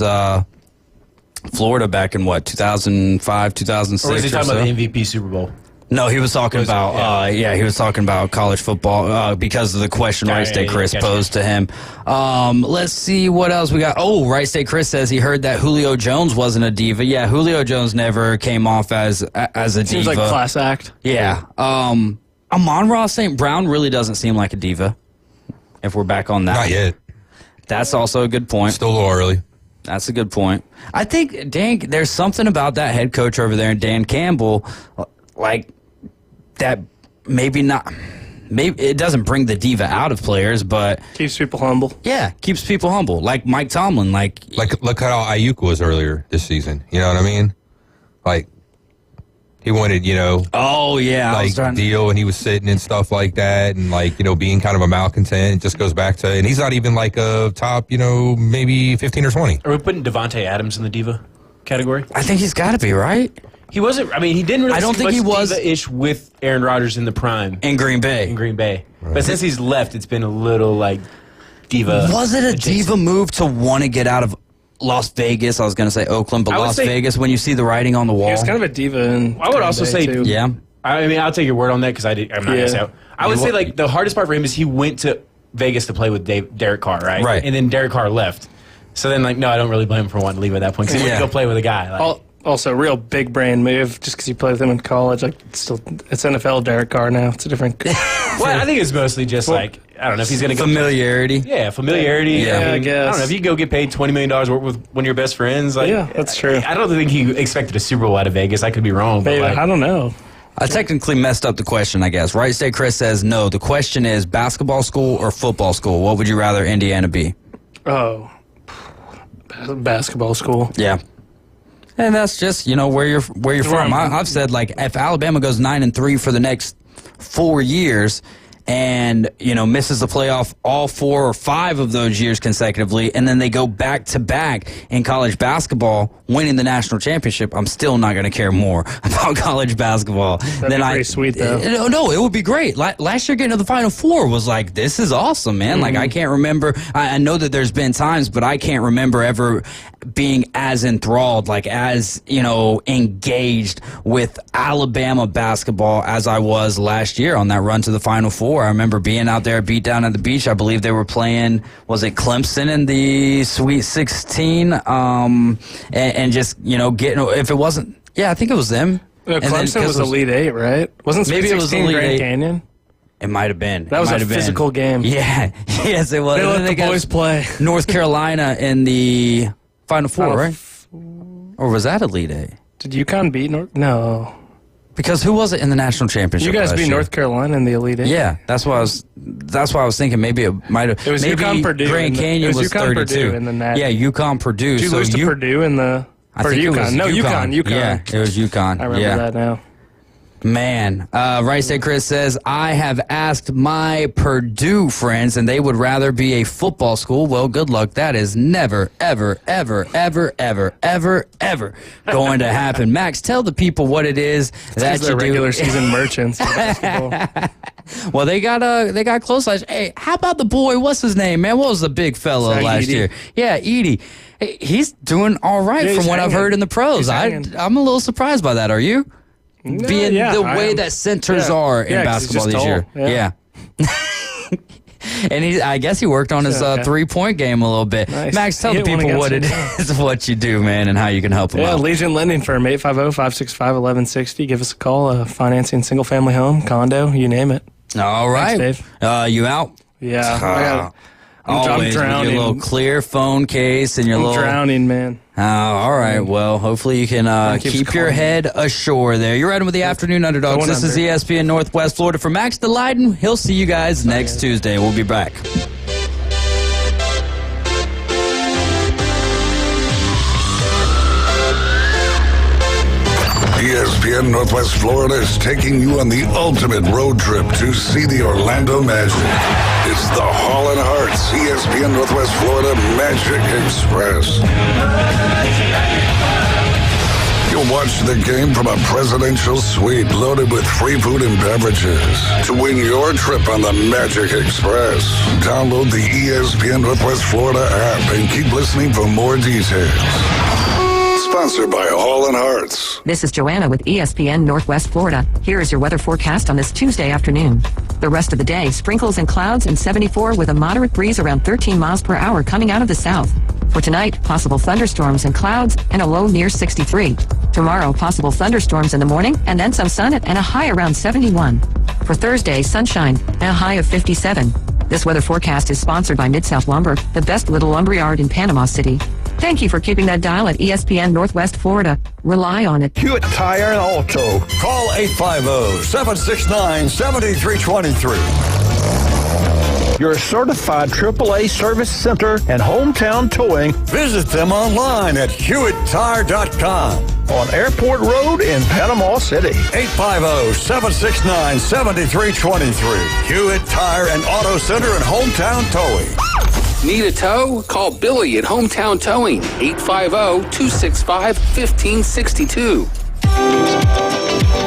Florida back in 2005, 2006 or was he talking so? about the MVP Super Bowl? No, he was talking about he was talking about college football because of the question Wright State Chris posed to him. Let's see what else we got. Oh, Wright State Chris says he heard that Julio Jones wasn't a diva. Yeah, Julio Jones never came off as a diva. Seems like class act. Yeah. Amon-Ra St. Brown really doesn't seem like a diva. If we're back on that. Not yet. That's also a good point. Still a little early. That's a good point. I think, there's something about that head coach over there, Dan Campbell, like that maybe it doesn't bring the diva out of players, but keeps people humble. Yeah, keeps people humble. Like Mike Tomlin, like look how Ayuk was earlier this season. You know what I mean? Like he wanted, oh yeah, like deal, and he was sitting and stuff like that, and like being kind of a malcontent. It just goes back to, and he's not even like a top, maybe 15 or 20. Are we putting Devontae Adams in the diva category? I think he's got to be, right? He wasn't. I mean, he didn't really. I don't think he was diva-ish with Aaron Rodgers in the prime in Green Bay. Right. But since he's left, it's been a little like diva. Was it a diva move to want to get out of Las Vegas? I was going to say Oakland, but Las Vegas. When you see the writing on the wall, he was kind of a diva. I would also say, too. Yeah. I mean, I'll take your word on that because I'm not going to say. I would say like the hardest part for him is he went to Vegas to play with Derek Carr, right? Right. And then Derek Carr left. So then, like, no, I don't really blame him for wanting to leave at that point because he went to go play with a guy. Like, also, real big brain move just because you played with him in college. Like, it's NFL Derek Carr now. It's a different. Well, I think it's mostly just like, I don't know if he's going to go. Familiarity. Yeah, familiarity. Yeah, I guess. I don't know if you go get paid $20 million with one of your best friends. Like, yeah, that's true. I don't think he expected a Super Bowl out of Vegas. I could be wrong. But Maybe, I don't know. I technically messed up the question, I guess. Wright State Chris says no. The question is basketball school or football school. What would you rather Indiana be? Oh, basketball school. Yeah. And that's just, where you're from. I've said, like, if Alabama goes 9-3 for the next 4 years and, misses the playoff all 4 or 5 of those years consecutively, and then they go back-to-back in college basketball, winning the national championship, I'm still not going to care more about college basketball. That'd be pretty sweet, though. No, it would be great. Last year getting to the Final Four was like, this is awesome, man. Mm-hmm. Like, I can't remember. I know that there's been times, but I can't remember ever being as enthralled, like as, engaged with Alabama basketball as I was last year on that run to the Final Four. I remember being out there, beat down at the beach. I believe they were playing, was it Clemson in the Sweet 16? And just, getting, if it wasn't, I think it was them. Clemson was Elite Eight, right? Wasn't Sweet 16 Grand Canyon? It might have been. That was a physical game. Yeah. Yes, it was. They let the boys play. North Carolina in the Final Four, right? Or was that Elite Eight? Did UConn beat No. Because who was it in the national championship? You guys beat North Carolina in the Elite Eight. Yeah, that's why I was thinking maybe it might have. It was UConn Purdue. Grand Canyon was UConn 32. Purdue in the Yeah, UConn Purdue. Did you lose to Purdue in the? I think it was UConn. Yeah, it was UConn. I remember that now. Man, Wright State Chris says, I have asked my Purdue friends and they would rather be a football school. Well, good luck. That is never, ever, ever, ever, ever, ever, ever going to happen. Max, tell the people what it is that you do. Regular season merchants. Well, they got close last. Hey, how about the boy? What's his name, man? What was the big fella last year? Yeah, Edie. Hey, he's doing all right from what I've heard in the pros. I'm a little surprised by that. Are you? Being the way that centers are in basketball this year. Yeah. And I guess he worked on his 3-point game a little bit. Nice. Max, tell the people what it is, what you do, man, and how you can help them out. Legion Lending Firm, 850-565-1160. Give us a call. Financing single-family home, condo, you name it. All right. Thanks, Dave. You out? Yeah. I'm drowning. With your little clear phone case and your I'm drowning, man. All right. Well, hopefully you can keep your head ashore there. You're riding with the Afternoon Underdogs. This is ESPN Northwest Florida. For Max DeLayden, he'll see you guys next Tuesday. We'll be back. ESPN ESPN Northwest Florida is taking you on the ultimate road trip to see the Orlando Magic. It's the Hall and Hearts ESPN Northwest Florida Magic Express. You'll watch the game from a presidential suite loaded with free food and beverages. To win your trip on the Magic Express, download the ESPN Northwest Florida app and keep listening for more details. Sponsored by Hall and Hearts. This is Joanna with ESPN Northwest Florida. Here is your weather forecast on this Tuesday afternoon. The rest of the day, sprinkles and clouds and 74 with a moderate breeze around 13 miles per hour coming out of the south. For tonight, possible thunderstorms and clouds and a low near 63. Tomorrow, possible thunderstorms in the morning and then some sun and a high around 71. For Thursday, sunshine and a high of 57. This weather forecast is sponsored by Mid-South Lumber, the best little lumberyard in Panama City. Thank you for keeping that dial at ESPN Northwest Florida. Rely on it. Hewitt Tire and Auto. Call 850-769-7323. Your certified AAA service center and hometown towing. Visit them online at HewittTire.com. On Airport Road in Panama City. 850-769-7323. Hewitt Tire and Auto Center and hometown towing. Need a tow? Call Billy at Hometown Towing, 850-265-1562.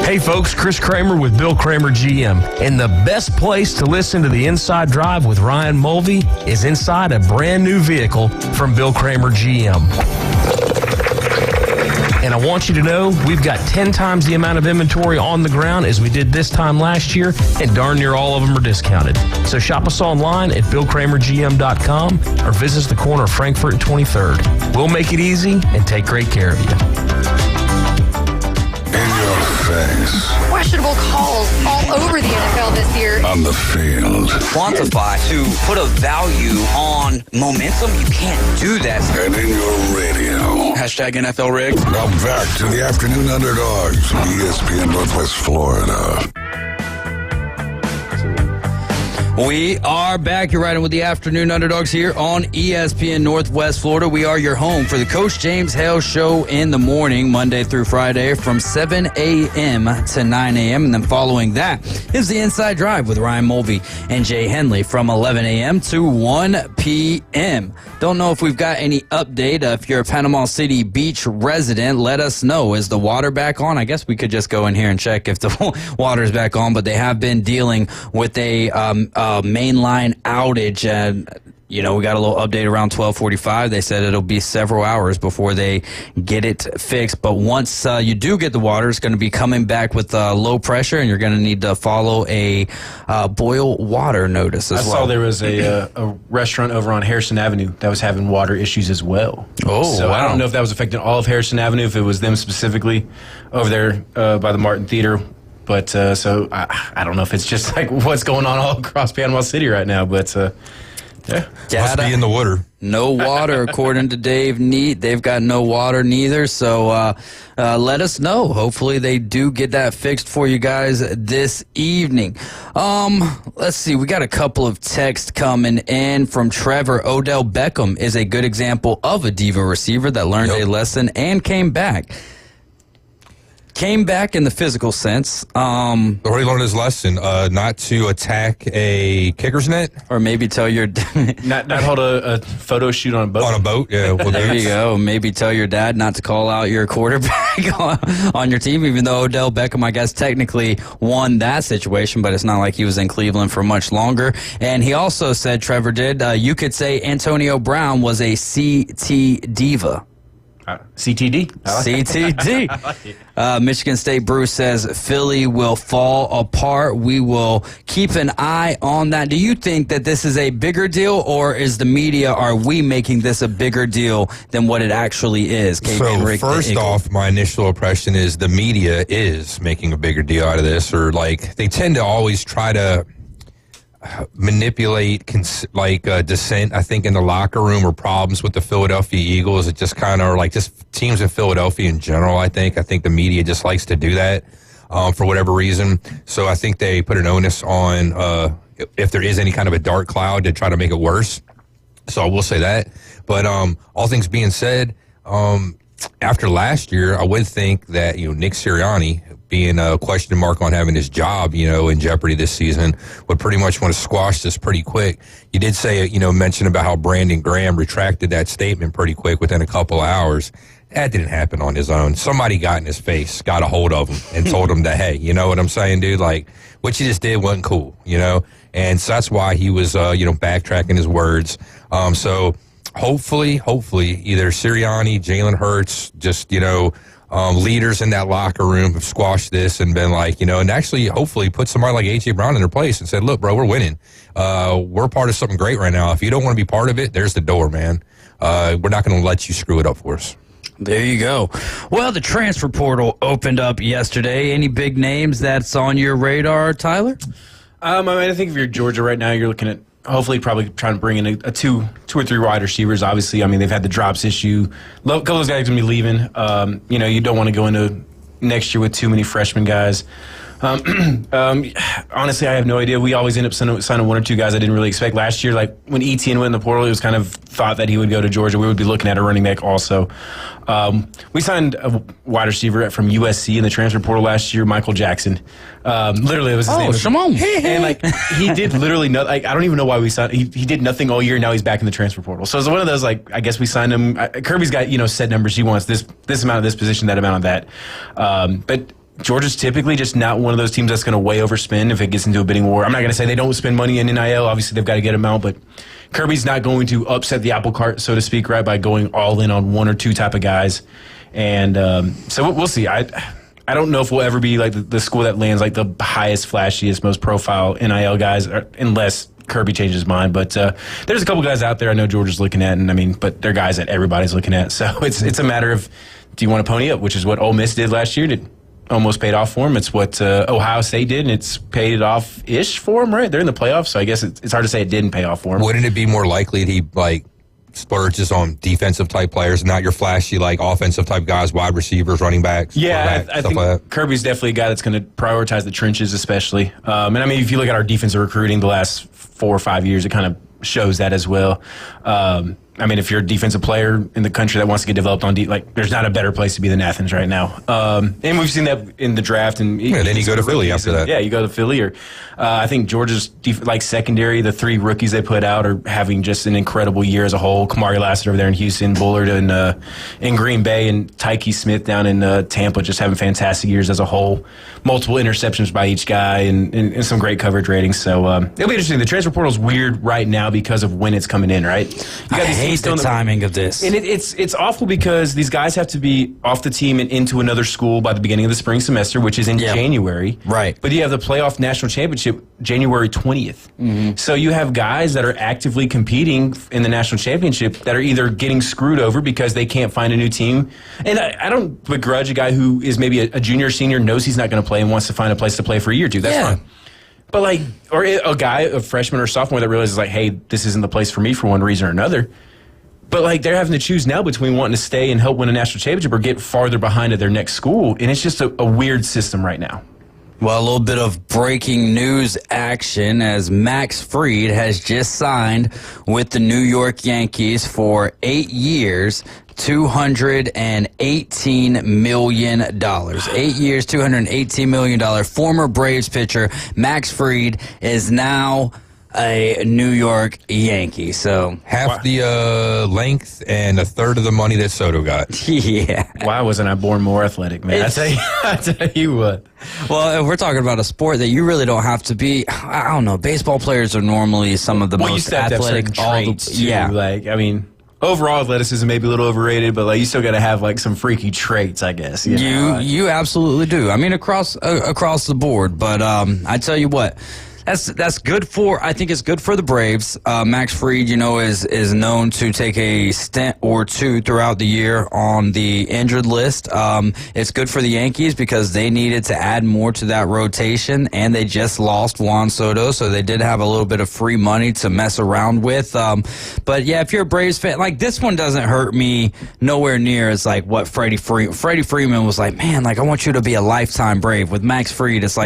Hey folks, Chris Kramer with Bill Kramer GM. And the best place to listen to the Inside Drive with Ryan Mulvey is inside a brand new vehicle from Bill Kramer GM. And I want you to know we've got 10 times the amount of inventory on the ground as we did this time last year, and darn near all of them are discounted. So shop us online at BillKramerGM.com or visit us the corner of Frankfurt and 23rd. We'll make it easy and take great care of you. In your face. Questionable calls all over the NFL this year. On the field. Quantify, to put a value on momentum, you can't do that. And in your radio. Hashtag NFL Rig. Now back to the Afternoon Underdogs, ESPN Northwest Florida. We are back. You're riding with the Afternoon Underdogs here on ESPN Northwest Florida. We are your home for the Coach James Hale Show in the morning, Monday through Friday from 7 a.m. to 9 a.m. And then following that is the Inside Drive with Ryan Mulvey and Jay Henley from 11 a.m. to 1 p.m. Don't know if we've got any update. If you're a Panama City Beach resident, let us know. Is the water back on? I guess we could just go in here and check if the water's back on, but they have been dealing with a mainline outage, and we got a little update around 12:45. They said it'll be several hours before they get it fixed, but once you do get the water, it's going to be coming back with low pressure, and you're going to need to follow a boil water notice as well. I saw there was a restaurant over on Harrison Avenue that was having water issues as well. Oh, so wow. I don't know if that was affecting all of Harrison Avenue, if it was them specifically over there by the Martin Theater. But so I don't know if it's just like what's going on all across Panama City right now. But yeah, must be in the water. No water, according to Dave Neat. They've got no water neither. So let us know. Hopefully they do get that fixed for you guys this evening. Let's see. We got a couple of texts coming in from Trevor. Odell Beckham is a good example of a diva receiver that learned a lesson and came back. Came back in the physical sense. Already learned his lesson, not to attack a kicker's net. Or maybe tell your not hold a photo shoot on a boat. On a boat, yeah. Well, there you go. Maybe tell your dad not to call out your quarterback on your team, even though Odell Beckham, I guess, technically won that situation, but it's not like he was in Cleveland for much longer. And he also said, Trevor did, you could say Antonio Brown was a CT diva. CTD. CTD. Michigan State Bruce says Philly will fall apart. We will keep an eye on that. Do you think that this is a bigger deal, or is the media, are we making this a bigger deal than what it actually is? First off, my initial impression is the media is making a bigger deal out of this, or like they tend to always try to manipulate dissent, I think, in the locker room, or problems with the Philadelphia Eagles. It just kind of like just teams in Philadelphia in general. I think the media just likes to do that for whatever reason. So I think they put an onus on if there is any kind of a dark cloud to try to make it worse. So I will say that. But all things being said, after last year, I would think that, Nick Sirianni, being a question mark on having his job, in jeopardy this season, would pretty much want to squash this pretty quick. You did say, mention about how Brandon Graham retracted that statement pretty quick within a couple of hours. That didn't happen on his own. Somebody got in his face, got a hold of him, and told him that, hey, you know what I'm saying, dude? Like, what you just did wasn't cool, And so that's why he was, backtracking his words. So hopefully, either Sirianni, Jalen Hurts, just, leaders in that locker room have squashed this and been like, and actually hopefully put somebody like A.J. Brown in their place and said, look, bro, we're winning. We're part of something great right now. If you don't want to be part of it, there's the door, man. We're not going to let you screw it up for us. There you go. Well, the transfer portal opened up yesterday. Any big names that's on your radar, Tyler? I think if you're Georgia right now, you're looking at hopefully probably trying to bring in a two or three wide receivers. Obviously, they've had the drops issue. A couple of those guys are going to be leaving. You don't want to go into next year with too many freshman guys. Honestly, I have no idea. We always end up signing one or two guys I didn't really expect. Last year, like when Etienne went in the portal, it was kind of thought that he would go to Georgia. We would be looking at a running back also. We signed a wide receiver from USC in the transfer portal last year, Michael Jackson. Literally, it was his name. Shimon. And he did literally nothing. I don't even know why we signed. He did nothing all year. Now he's back in the transfer portal. So it's one of those. I guess we signed him. Kirby's got set numbers. He wants this amount of this position, that amount of that. But Georgia's typically just not one of those teams that's going to way overspend if it gets into a bidding war. I'm not going to say they don't spend money in NIL. Obviously, they've got to get them out, but Kirby's not going to upset the apple cart, so to speak, right, by going all in on one or two type of guys. And so we'll see. I don't know if we'll ever be like the school that lands like the highest, flashiest, most profile NIL guys, unless Kirby changes his mind. But there's a couple guys out there I know Georgia's looking at, but they're guys that everybody's looking at. So it's a matter of, do you want to pony up, which is what Ole Miss did last year. Almost paid off for him. It's what Ohio State did, and it's paid off-ish for him, right? They're in the playoffs, so I guess it's hard to say it didn't pay off for him. Wouldn't it be more likely that he, splurges on defensive-type players, not your flashy, offensive-type guys, wide receivers, running backs? Yeah, I think Kirby's definitely a guy that's going to prioritize the trenches, especially. If you look at our defensive recruiting the last 4 or 5 years, it kind of shows that as well. If you're a defensive player in the country that wants to get developed on there's not a better place to be than Athens right now. And we've seen that in the draft. And then you go to Philly after that. Yeah, you go to Philly. Or I think Georgia's secondary, the 3 rookies they put out are having just an incredible year as a whole. Kamari Lassiter over there in Houston, Bullard in Green Bay, and Tyke Smith down in Tampa, just having fantastic years as a whole. Multiple interceptions by each guy and some great coverage ratings. So it'll be interesting. The transfer portal's weird right now because of when it's coming in, right? I hate the timing of this. And it's awful because these guys have to be off the team and into another school by the beginning of the spring semester, which is in January. Right. But you have the playoff national championship January 20th. Mm-hmm. So you have guys that are actively competing in the national championship that are either getting screwed over because they can't find a new team. And I don't begrudge a guy who is maybe a junior or senior, knows he's not going to play and wants to find a place to play for a year or two. That's fine. But or a guy, a freshman or sophomore that realizes hey, this isn't the place for me for one reason or another. But they're having to choose now between wanting to stay and help win a national championship or get farther behind at their next school. And it's just a weird system right now. Well, a little bit of breaking news action as Max Fried has just signed with the New York Yankees for 8 years, $218 million. 8 years, $218 million. Former Braves pitcher Max Fried is now a New York Yankee. So half the length and a third of the money that Soto got. Yeah. Why wasn't I born more athletic, man? I tell you what. Well, if we're talking about a sport that you really don't have to be, I don't know, baseball players are normally some of the most athletic. Overall athleticism may be a little overrated, but you still got to have some freaky traits, I guess. You absolutely do. Across the board. But I tell you what. That's good for. I think it's good for the Braves. Max Fried, is known to take a stint or two throughout the year on the injured list. It's good for the Yankees because they needed to add more to that rotation, and they just lost Juan Soto, so they did have a little bit of free money to mess around with. But yeah, if you're a Braves fan, this one doesn't hurt me nowhere near as what Freddie Freeman was like. Man, I want you to be a lifetime Brave. With Max Fried, it's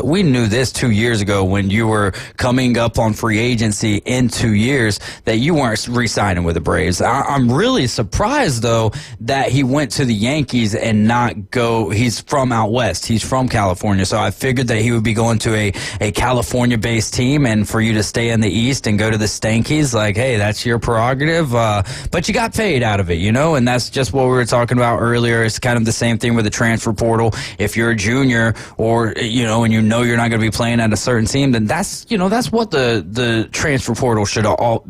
we knew this 2 years ago when when you were coming up on free agency in 2 years that you weren't re-signing with the Braves. I'm really surprised, though, that he went to the Yankees and not go. He's from out west. He's from California. So I figured that he would be going to a California-based team, and for you to stay in the East and go to the Stankies, like, hey, that's your prerogative. But you got paid out of it, and that's just what we were talking about earlier. It's kind of the same thing with the transfer portal. If you're a junior or, and you're not going to be playing at a certain team, then that's what the transfer portal should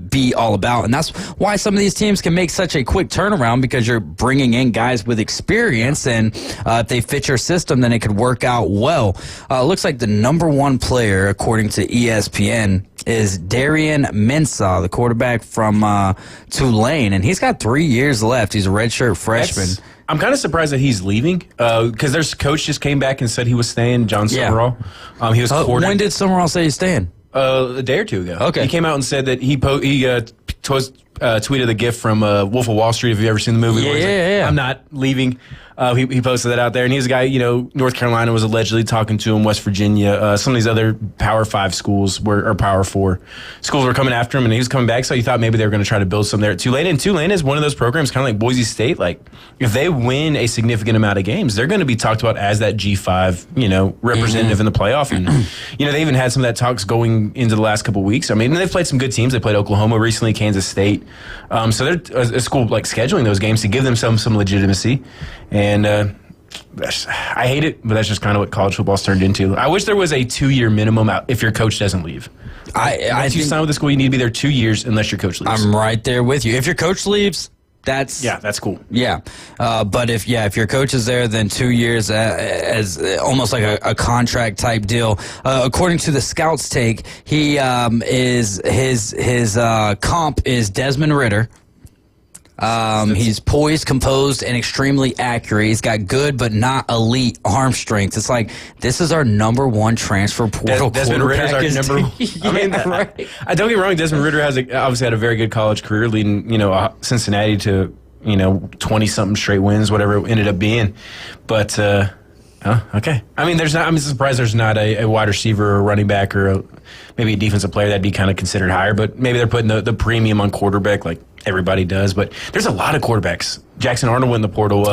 be all about. And that's why some of these teams can make such a quick turnaround, because you're bringing in guys with experience, and if they fit your system, then it could work out well. Looks like the number one player, according to ESPN, is Darian Mensah, the quarterback from Tulane, and he's got 3 years left. He's a redshirt freshman. I'm kind of surprised that he's leaving, because their coach just came back and said he was staying, John Summerall. He was when did Summerall say he's staying? A day or two ago. Okay. He came out and said that he tweeted the gift from Wolf of Wall Street. Have you ever seen the movie? Yeah. I'm not leaving. He posted that out there, and he's a guy, North Carolina was allegedly talking to him, West Virginia, some of these other Power 5 schools or Power 4 schools were coming after him, and he was coming back, so he thought maybe they were going to try to build some there at Tulane. And Tulane is one of those programs, kind of like Boise State, like, if they win a significant amount of games, they're going to be talked about as that G5, representative in the playoff. And, they even had some of that talks going into the last couple of weeks. I mean, they've played some good teams. They played Oklahoma recently, Kansas State. So they're a school, like, scheduling those games to give them some legitimacy. And I hate it, but that's just kind of what college football's turned into. I wish there was a 2-year minimum out if your coach doesn't leave. Once you sign with the school, you need to be there 2 years unless your coach leaves. I'm right there with you. If your coach leaves, that's cool. Yeah, but if your coach is there, then 2 years as almost like a contract type deal. According to the Scouts take, he is his comp is Desmond Ridder. He's poised, composed, and extremely accurate. He's got good but not elite arm strength. It's like, this is our number one transfer portal Desmond Ridder's our number one. I mean, right. I don't get me wrong, Desmond Ridder has obviously had a very good college career, leading Cincinnati to 20-something straight wins, whatever it ended up being. But okay. I mean, I'm surprised there's not a wide receiver or a running back or maybe a defensive player that'd be kind of considered higher. But maybe they're putting the premium on quarterback like everybody does. But there's a lot of quarterbacks. Jackson Arnold went in the portal.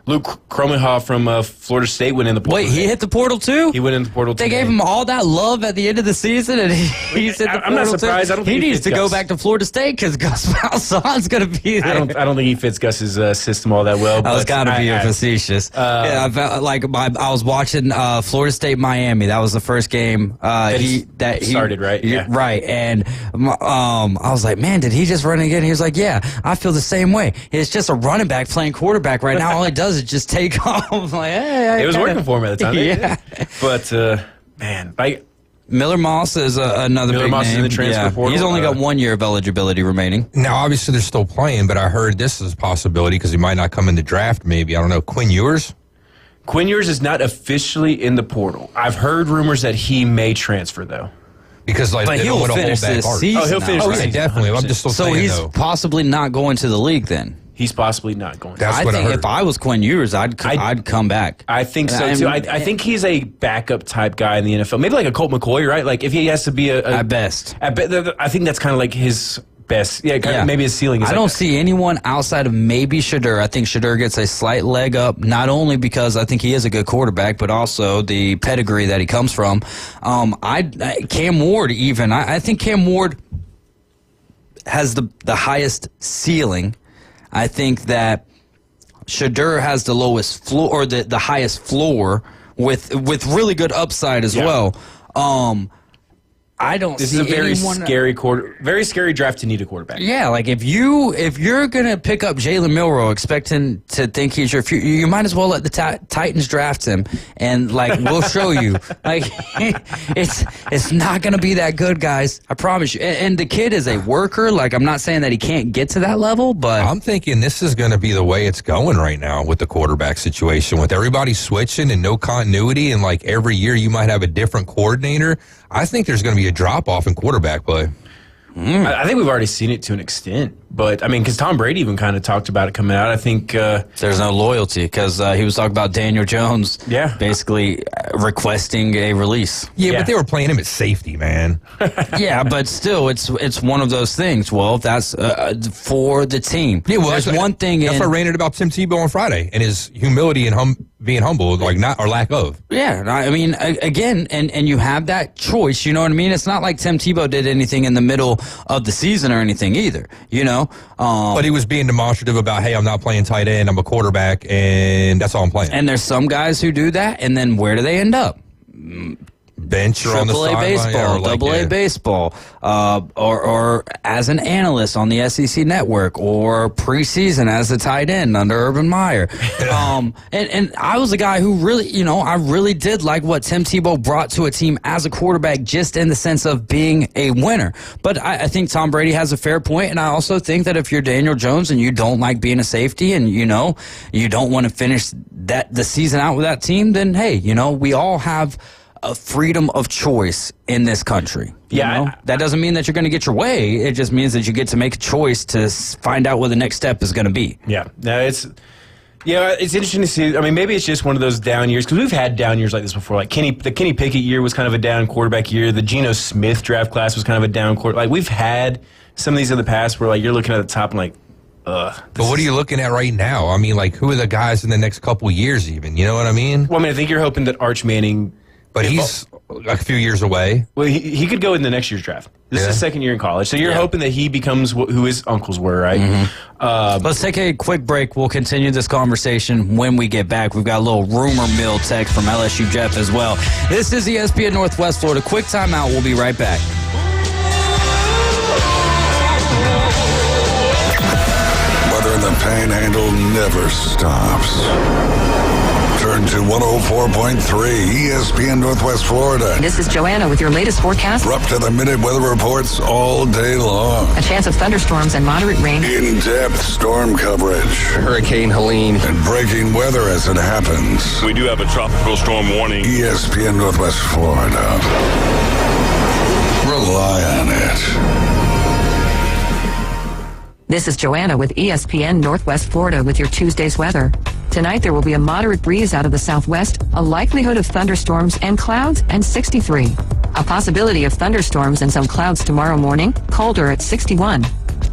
Luke Kromenhoff from Florida State went in the portal. Wait, he hit the portal too? He went in the portal too. They gave him all that love at the end of the season, and he's hit the portal. I'm not surprised. Too. I don't think he needs to go back to Florida State because Gus Malzahn's going to be there. I don't think he fits Gus's system all that well. I was kind of being facetious. I felt like I was watching Florida State Miami. That was the first game he started, right? Yeah. Right. And I was like, man, did he just run again? He was like, yeah, I feel the same way. It's just a running back playing quarterback right now. All he does is just take off. I'm like, hey, it was working for him at the time. Yeah. But, man, Miller Moss is another Miller big Moss name. in the transfer portal. He's only got 1 year of eligibility remaining. Now, obviously, they're still playing, but I heard this is a possibility because he might not come in the draft maybe. I don't know. Quinn Ewers? Quinn Ewers is not officially in the portal. I've heard rumors that he may transfer, though. Because they don't want to hold back art. Season. Oh, he'll finish the season. Definitely. I'm just still saying, he's possibly not going to the league then. He's possibly not going. That's what I heard. If I was Quinn Ewers, I'd come back. I think so too. I think he's a backup type guy in the NFL. Maybe like a Colt McCoy, right? Like if he has to be at best. I think that's kind of like his best. Yeah, maybe his ceiling. I don't see anyone outside of maybe Shedeur. I think Shedeur gets a slight leg up, not only because I think he is a good quarterback, but also the pedigree that he comes from. Cam Ward even. I think Cam Ward has the highest ceiling. I think that Shedeur has the lowest floor or the highest floor with really good upside as well. I don't this see is a very anyone, very scary draft to need a quarterback. Yeah, like if you're gonna pick up Jalen Milroe expecting to think he's your future, you might as well let the Titans draft him, and like we'll show you. Like it's not gonna be that good, guys. I promise you. And the kid is a worker. Like I'm not saying that he can't get to that level, but I'm thinking this is gonna be the way it's going right now with the quarterback situation, with everybody switching and no continuity, and like every year you might have a different coordinator. I think there's going to be a drop-off in quarterback play. I think we've already seen it to an extent. But, I mean, because Tom Brady even kind of talked about it coming out. I think there's no loyalty because he was talking about Daniel Jones basically requesting a release. Yeah, but they were playing him at safety, man. Yeah, but still, it's one of those things. Well, that's for the team. Yeah, well, there's one thing. That's what I ranted about Tim Tebow on Friday and his humility and being humble, like not or lack of. Yeah, I mean, again, and you have that choice. You know what I mean? It's not like Tim Tebow did anything in the middle of the season or anything either. You know, but he was being demonstrative about, hey, I'm not playing tight end, I'm a quarterback, and that's all I'm playing. And there's some guys who do that, and then where do they end up? Bench or on the sideline, baseball, double A baseball, or as an analyst on the SEC network, or preseason as a tight end under Urban Meyer. And I was a guy who really, I really did like what Tim Tebow brought to a team as a quarterback, just in the sense of being a winner. But I think Tom Brady has a fair point, and I also think that if you're Daniel Jones and you don't like being a safety, and you don't want to finish the season out with that team, then hey, we all have a freedom of choice in this country. That doesn't mean that you're going to get your way. It just means that you get to make a choice to find out what the next step is going to be. Yeah. It's interesting to see. I mean, maybe it's just one of those down years, because we've had down years like this before. Like the Kenny Pickett year was kind of a down quarterback year. The Geno Smith draft class was kind of a down quarterback. Like, we've had some of these in the past where, like, you're looking at the top and like, but what are you looking at right now? I mean, like, who are the guys in the next couple years even? You know what I mean? Well, I mean, I think you're hoping that Arch Manning... But he's a few years away. Well, he could go in the next year's draft. This is his second year in college. So you're hoping that he becomes who his uncles were, right? Mm-hmm. Let's take a quick break. We'll continue this conversation when we get back. We've got a little rumor mill text from LSU Jeff as well. This is ESPN Northwest Florida. Quick timeout. We'll be right back. Weather in the Panhandle never stops. Turn to 104.3 ESPN Northwest Florida. This is Joanna with your latest forecast. We're up to the minute weather reports all day long. A chance of thunderstorms and moderate rain. In-depth storm coverage. Hurricane Helene. And breaking weather as it happens. We do have a tropical storm warning. ESPN Northwest Florida. Rely on it. This is Joanna with ESPN Northwest Florida with your Tuesday's weather. Tonight there will be a moderate breeze out of the southwest, a likelihood of thunderstorms and clouds, and 63. A possibility of thunderstorms and some clouds tomorrow morning, colder at 61.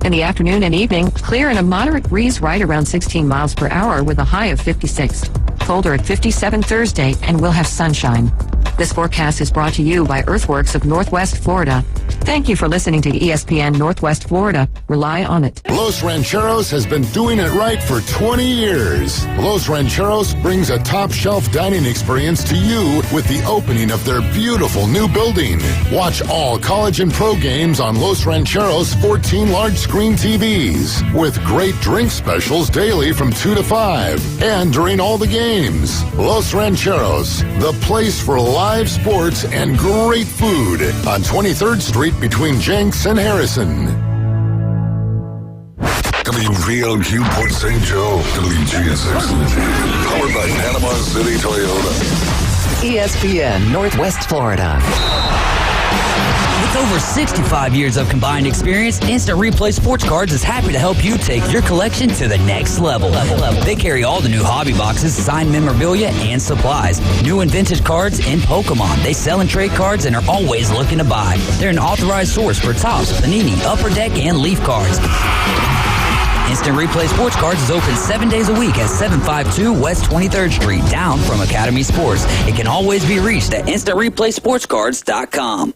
In the afternoon and evening, clear and a moderate breeze right around 16 miles per hour with a high of 56. Colder at 57 Thursday, and we'll have sunshine. This forecast is brought to you by Earthworks of Northwest Florida. Thank you for listening to ESPN Northwest Florida. Rely on it. Los Rancheros has been doing it right for 20 years. Los Rancheros brings a top-shelf dining experience to you with the opening of their beautiful new building. Watch all college and pro games on Los Rancheros' 14 large-screen TVs with great drink specials daily from 2 to 5 and during all the games. Los Rancheros, the place for live sports and great food on 23rd Street between Jenks and Harrison. WVLQ Port St. Joe, WGSX, powered by Panama City Toyota. ESPN Northwest Florida. With over 65 years of combined experience, Instant Replay Sports Cards is happy to help you take your collection to the next level. They carry all the new hobby boxes, signed memorabilia, and supplies. New and vintage cards in Pokemon. They sell and trade cards and are always looking to buy. They're an authorized source for Topps, Panini, Upper Deck, and Leaf cards. Instant Replay Sports Cards is open 7 days a week at 752 West 23rd Street, down from Academy Sports. It can always be reached at InstantReplaySportsCards.com.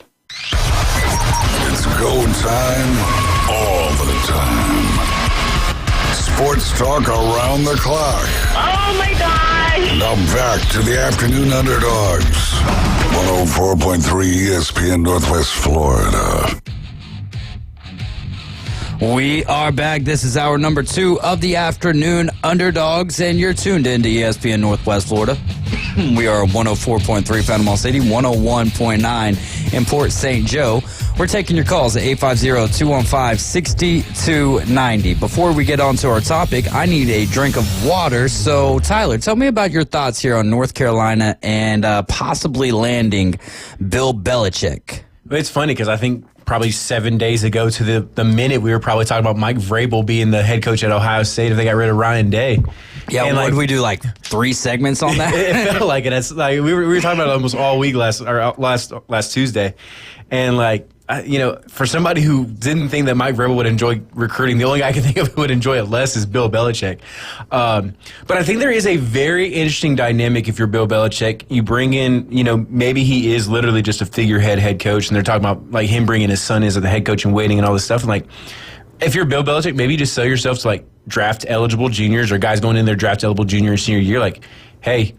It's go time all the time. Sports talk around the clock. Oh my gosh! Now back to the Afternoon Underdogs. 104.3 ESPN Northwest Florida. We are back. This is hour number 2 of the Afternoon Underdogs, and you're tuned into ESPN Northwest Florida. We are 104.3 Panama City, 101.9 in Port St. Joe. We're taking your calls at 850-215-6290. Before we get on to our topic, I need a drink of water. So, Tyler, tell me about your thoughts here on North Carolina and possibly landing Bill Belichick. It's funny because I think probably 7 days ago to the minute, we were probably talking about Mike Vrabel being the head coach at Ohio State if they got rid of Ryan Day. Yeah, and would we do like 3 segments on that? It felt like it. It's like we were talking about it almost all week last Tuesday, and like. For somebody who didn't think that Mike Vrabel would enjoy recruiting, the only guy I can think of who would enjoy it less is Bill Belichick. But I think there is a very interesting dynamic if you're Bill Belichick. You bring in, maybe he is literally just a figurehead head coach, and they're talking about like him bringing his son as the head coach and waiting and all this stuff. And like, if you're Bill Belichick, maybe you just sell yourself to like draft eligible juniors or guys going in there draft eligible junior and senior year. Like, hey,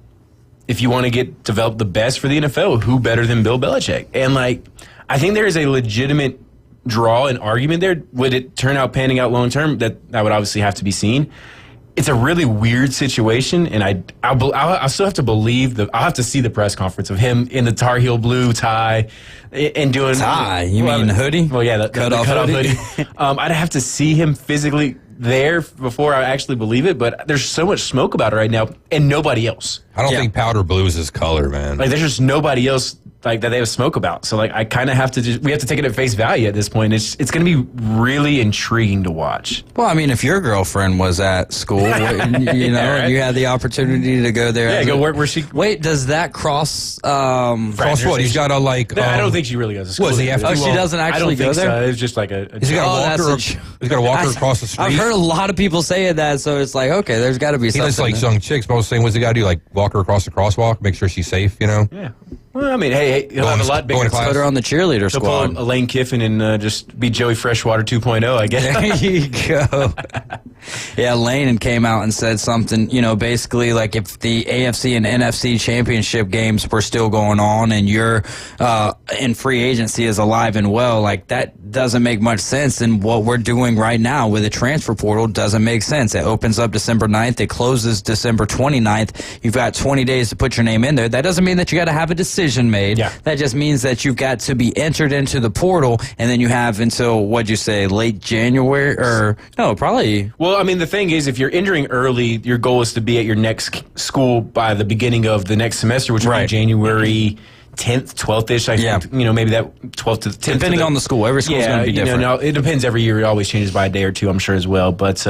if you want to develop the best for the NFL, who better than Bill Belichick? And like, I think there is a legitimate draw and argument there. Would it turn out panning out long term? That would obviously have to be seen. It's a really weird situation, and I'll still have to believe I'll have to see the press conference of him in the Tar Heel blue tie and doing tie. You mean hoodie? Well, yeah, the cutoff hoodie. I'd have to see him physically there before I actually believe it. But there's so much smoke about it right now, and nobody else. I don't think powder blue is his color, man. Like, there's just nobody else like that they have smoke about. So like, I kind of have to we have to take it at face value at this point. It's going to be really intriguing to watch. Well, I mean, if your girlfriend was at school, and you had the opportunity to go there. Yeah, go where she. Wait, does that cross? Cross what? He's got a like. I don't think she really goes to school. What, does he have to? Oh, she doesn't actually go there. So. It's just like a. He's got a walker. He's got a walker across the street. I've heard a lot of people saying that, so it's like, okay, there's got to be something. He looks like young chicks. But I was saying, what's he got to do? Like walk her across the crosswalk, make sure she's safe. Yeah. Well, I mean, hey, he'll have a lot bigger. Put her on the cheerleader squad. He'll pull a Lane Kiffin and just be Joey Freshwater 2.0, I guess. There you go. Yeah, Lane came out and said something, basically like if the AFC and NFC championship games were still going on and you're in free agency is alive and well, like that doesn't make much sense. And what we're doing right now with the transfer portal doesn't make sense. It opens up December 9th. It closes December 29th. You've got 20 days to put your name in there. That doesn't mean that you got to have a decision made. Yeah. That just means that you've got to be entered into the portal, and then you have until, what'd you say, late January? Or, no, probably. Well, I mean, the thing is, if you're entering early, your goal is to be at your next school by the beginning of the next semester, which would be January 10th, 12th-ish, I think. Maybe that 12th to 10th. Depending on the school. Every school's going to be different. No, it depends every year. It always changes by a day or two, I'm sure, as well. But...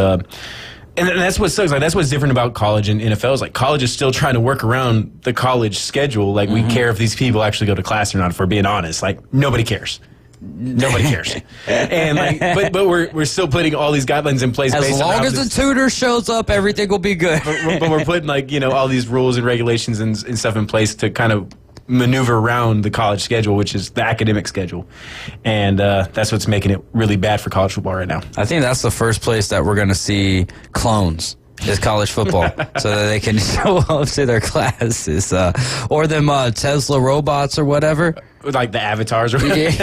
And that's what sucks. Like, that's what's different about college and NFL is like college is still trying to work around the college schedule. Like, we care if these people actually go to class or not, if we're being honest. Like, nobody cares. Nobody cares. And like, but we're still putting all these guidelines in place. As long as the tutor shows up, everything will be good. But we're putting like, all these rules and regulations and stuff in place to kind of maneuver around the college schedule, which is the academic schedule. And that's what's making it really bad for college football right now. I think that's the first place that we're going to see clones is college football so that they can show up to their classes. Or them Tesla robots or whatever. Like the avatars. Yeah.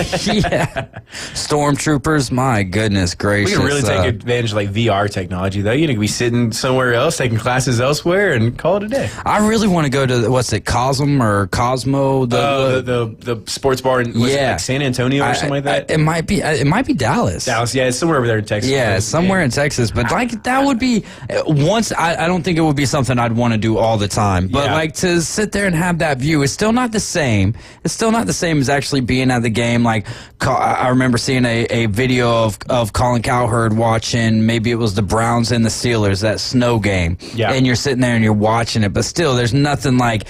Stormtroopers, my goodness gracious. We can really take advantage of like VR technology, though. You can be sitting somewhere else, taking classes elsewhere, and call it a day. I really want to go to, Cosmo or Cosmo? The sports bar in like San Antonio or something like that? It might be Dallas. Dallas, yeah. It's somewhere over there in Texas. Yeah, it's somewhere in Texas. But like that would be, I don't think it would be something I'd want to do all the time. But like to sit there and have that view, it's still not the same. It's still not the same as actually being at the game. Like I remember seeing a video of Colin Cowherd watching, maybe it was the Browns and the Steelers, that snow game. Yeah. And you're sitting there and you're watching it, but still there's nothing like,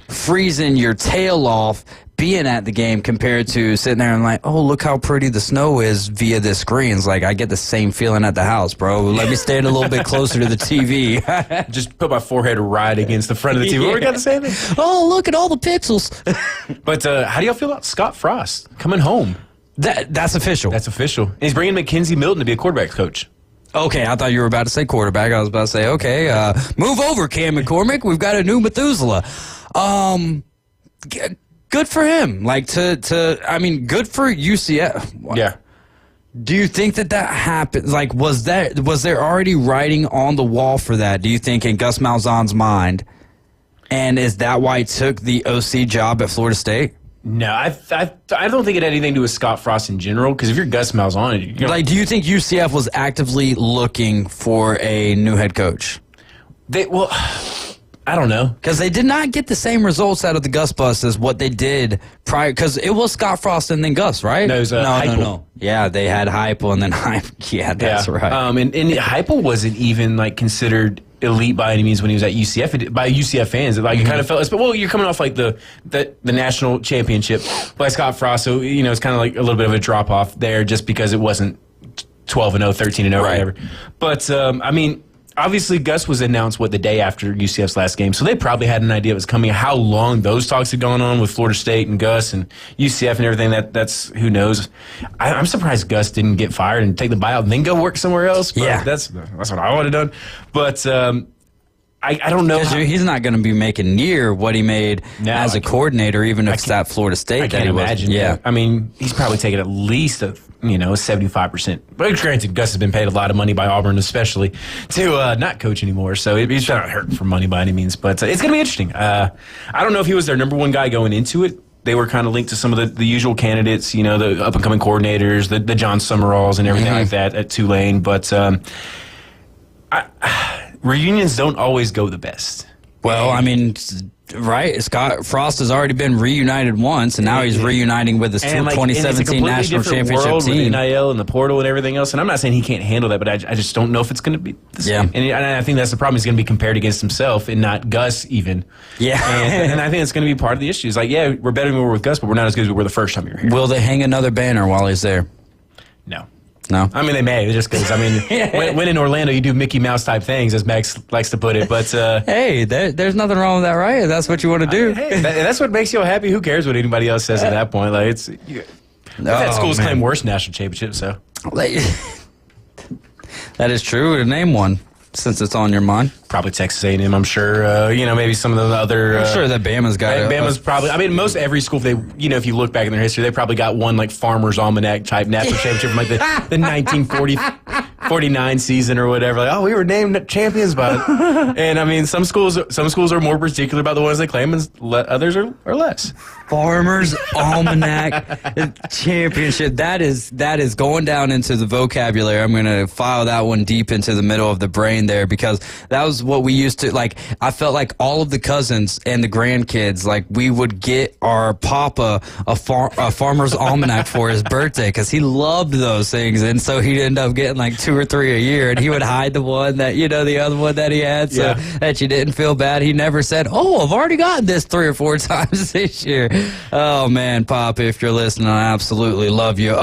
freezing your tail off being at the game compared to sitting there and like, oh, look how pretty the snow is via the screens. Like, I get the same feeling at the house, bro. Let me stand a little bit closer to the TV. Just put my forehead right against the front of the TV. We got the same thing. Oh, look at all the pixels. But how do y'all feel about Scott Frost coming home? That's official. That's official. And he's bringing Mackenzie Milton to be a quarterback coach. Okay, I thought you were about to say quarterback. I was about to say, okay, move over, Cam McCormick. We've got a new Methuselah. Good for him. Like good for UCF. Yeah. Do you think that happened? Like, was there already writing on the wall for that? Do you think in Gus Malzahn's mind? And is that why he took the OC job at Florida State? No, I don't think it had anything to do with Scott Frost in general. Because if you're Gus Malzahn, do you think UCF was actively looking for a new head coach? I don't know. Because they did not get the same results out of the Gus bus as what they did prior. Because it was Scott Frost and then Gus, right? No, it was no. Yeah, they had Heupel and then Heupel. Yeah, that's right. And Heupel wasn't even like considered elite by any means when he was at UCF. By UCF fans, like it kind of felt. Well, you're coming off like the national championship by Scott Frost, so it's kind of like a little bit of a drop off there, just because it wasn't 12-0, 13-0, or whatever. But I mean. Obviously, Gus was announced, the day after UCF's last game, so they probably had an idea it was coming. How long those talks had gone on with Florida State and Gus and UCF and everything, that's who knows. I'm surprised Gus didn't get fired and take the buyout and then go work somewhere else. But yeah. That's what I would have done. But I don't know. He's not going to be making near what he made as a coordinator, even if it's at Florida State. I can't imagine. Yeah. I mean, he's probably taken at least 75%. But granted, Gus has been paid a lot of money by Auburn, especially, to not coach anymore. So he's not hurting for money by any means. But it's going to be interesting. I don't know if he was their number one guy going into it. They were kind of linked to some of the usual candidates, the up-and-coming coordinators, the John Summeralls and everything like that at Tulane. But reunions don't always go the best. Well, I mean, right? Scott Frost has already been reunited once, and now he's reuniting with his 2017 national championship world team. With NIL and the portal and everything else. And I'm not saying he can't handle that, but I just don't know if it's going to be the same. And I think that's the problem. He's going to be compared against himself and not Gus even. Yeah. And I think it's going to be part of the issue. It's like, yeah, we're better than we were with Gus, but we're not as good as we were the first time you were here. Will they hang another banner while he's there? No. No, I mean they may just because when in Orlando you do Mickey Mouse type things, as Max likes to put it. But hey, there's nothing wrong with that, right? If that's what you want to do. Hey, that's what makes you happy. Who cares what anybody else says at that point? Like we've had schools claim worse national championships. So that is true. Name one. Since it's on your mind, probably Texas A&M. I'm sure. Maybe some of the other. I'm sure that Bama's got it. Bama's probably. I mean, most every school, if you look back in their history, they probably got one like Farmer's Almanac type national championship from like the 1949 season or whatever. Like, we were named champions by it. And I mean, some schools are more particular about the ones they claim, and others are less. Farmer's Almanac championship. That is going down into the vocabulary. I'm going to file that one deep into the middle of the brain there, because that was what we used to like. I felt like all of the cousins and the grandkids, like we would get our papa a Farmer's Almanac for his birthday because he loved those things, and so he'd end up getting like 2 or 3 a year, and he would hide the one that the other one that he had, so that you didn't feel bad. He never said, I've already gotten this 3 or 4 times this year. Oh man, Pop, if you're listening, I absolutely love you.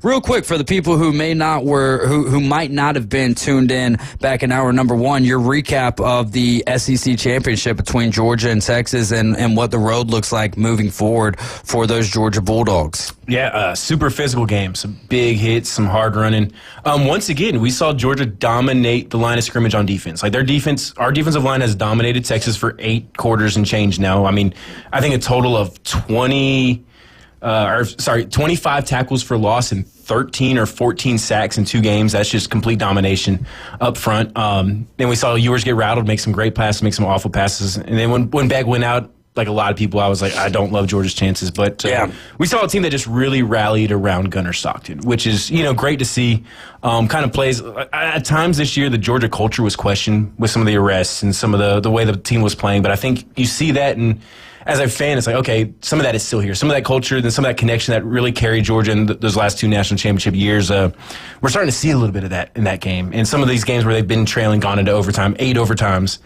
Real quick, for the people who might not have been tuned in back in hour number 1, your recap of the SEC championship between Georgia and Texas, and what the road looks like moving forward for those Georgia Bulldogs. Yeah, super physical game. Some big hits, some hard running. Once again, we saw Georgia dominate the line of scrimmage on defense. Like our defensive line has dominated Texas for 8 quarters and change now. I mean, I think a total of 25 tackles for loss and 13 or 14 sacks in 2 games. That's just complete domination up front. Then we saw Ewers get rattled, make some great passes, make some awful passes. And then when Beck went out, like a lot of people, I was like, I don't love Georgia's chances. But we saw a team that just really rallied around Gunnar Stockton, which is, great to see. Kind of plays at times this year, the Georgia culture was questioned with some of the arrests and some of the way the team was playing. But I think you see that, and as a fan, it's like, okay, some of that is still here. Some of that culture, and some of that connection that really carried Georgia in those last 2 national championship years. We're starting to see a little bit of that in that game. And some of these games where they've been trailing, gone into overtime, 8 overtimes.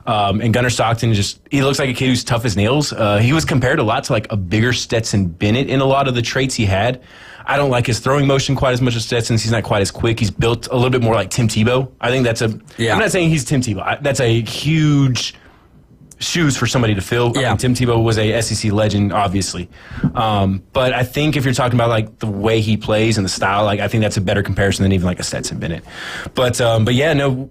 And Gunnar Stockton he looks like a kid who's tough as nails. He was compared a lot to like a bigger Stetson Bennett in a lot of the traits he had. I don't like his throwing motion quite as much as Stetson's. He's not quite as quick. He's built a little bit more like Tim Tebow. I think I'm not saying he's Tim Tebow. That's a huge shoes for somebody to fill. Yeah. I mean, Tim Tebow was a SEC legend, obviously. But I think if you're talking about like the way he plays and the style, like I think that's a better comparison than even like a Stetson Bennett. But yeah, no.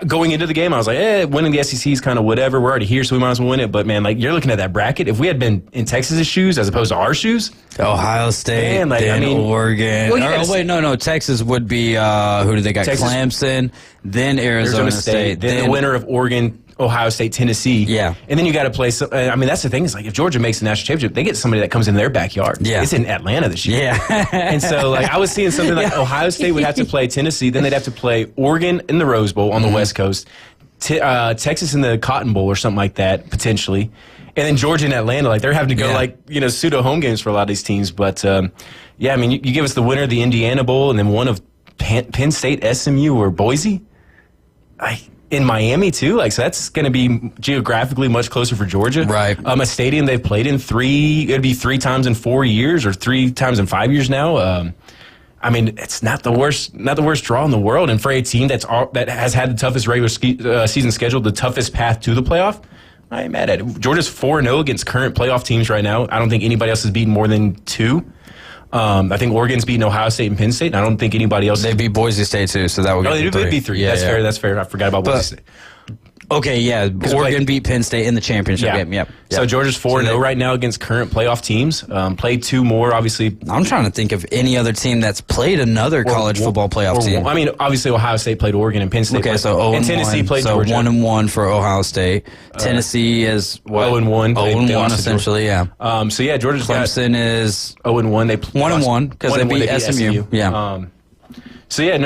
Going into the game, I was like, winning the SEC is kind of whatever. We're already here, so we might as well win it. But man, like you're looking at that bracket. If we had been in Texas's shoes as opposed to our shoes, Ohio State, Oregon. Well, no. Texas would be who do they got? Texas, Clemson, then Arizona State, then the winner of Oregon, Ohio State, Tennessee. Yeah. And then you got to play. I mean, that's the thing. Is like if Georgia makes the national championship, they get somebody that comes in their backyard. Yeah. It's in Atlanta this year. Yeah. And so, like, I was seeing something like Ohio State would have to play Tennessee, then they'd have to play Oregon in the Rose Bowl on the West Coast. Texas in the Cotton Bowl or something like that, potentially. And then Georgia and Atlanta, like they're having to go pseudo home games for a lot of these teams. But I mean, you give us the winner of the Indiana Bowl and then one of Penn State, SMU, or Boise. In Miami too, so that's going to be geographically much closer for Georgia. Right. A stadium they've played in it'd be 3 times in 4 years or 3 times in 5 years now. I mean, it's not the worst draw in the world. And for a team that has had the toughest regular season schedule, the toughest path to the playoff, I ain't mad at it. Georgia's 4-0 against current playoff teams right now. I don't think anybody else has beaten more than 2. I think Oregon's beaten Ohio State and Penn State, and I don't think anybody else. They beat Boise State too, so that would they did beat 3. Yeah, fair. That's fair. I forgot about Boise State. Okay, yeah. Oregon beat Penn State in the championship game. Yep. So Georgia's 4-0 right now against current playoff teams. Played 2 more, obviously. I'm trying to think of any other team that's played another college football playoff team. I mean, obviously Ohio State played Oregon and Penn State. Okay, so 0-1. And Tennessee played Georgia. 1-1 for Ohio State. Tennessee is what? 0-1. 0-1 essentially, yeah. Georgia's Clemson is 0-1. They 1-1 because they beat SMU. Yeah.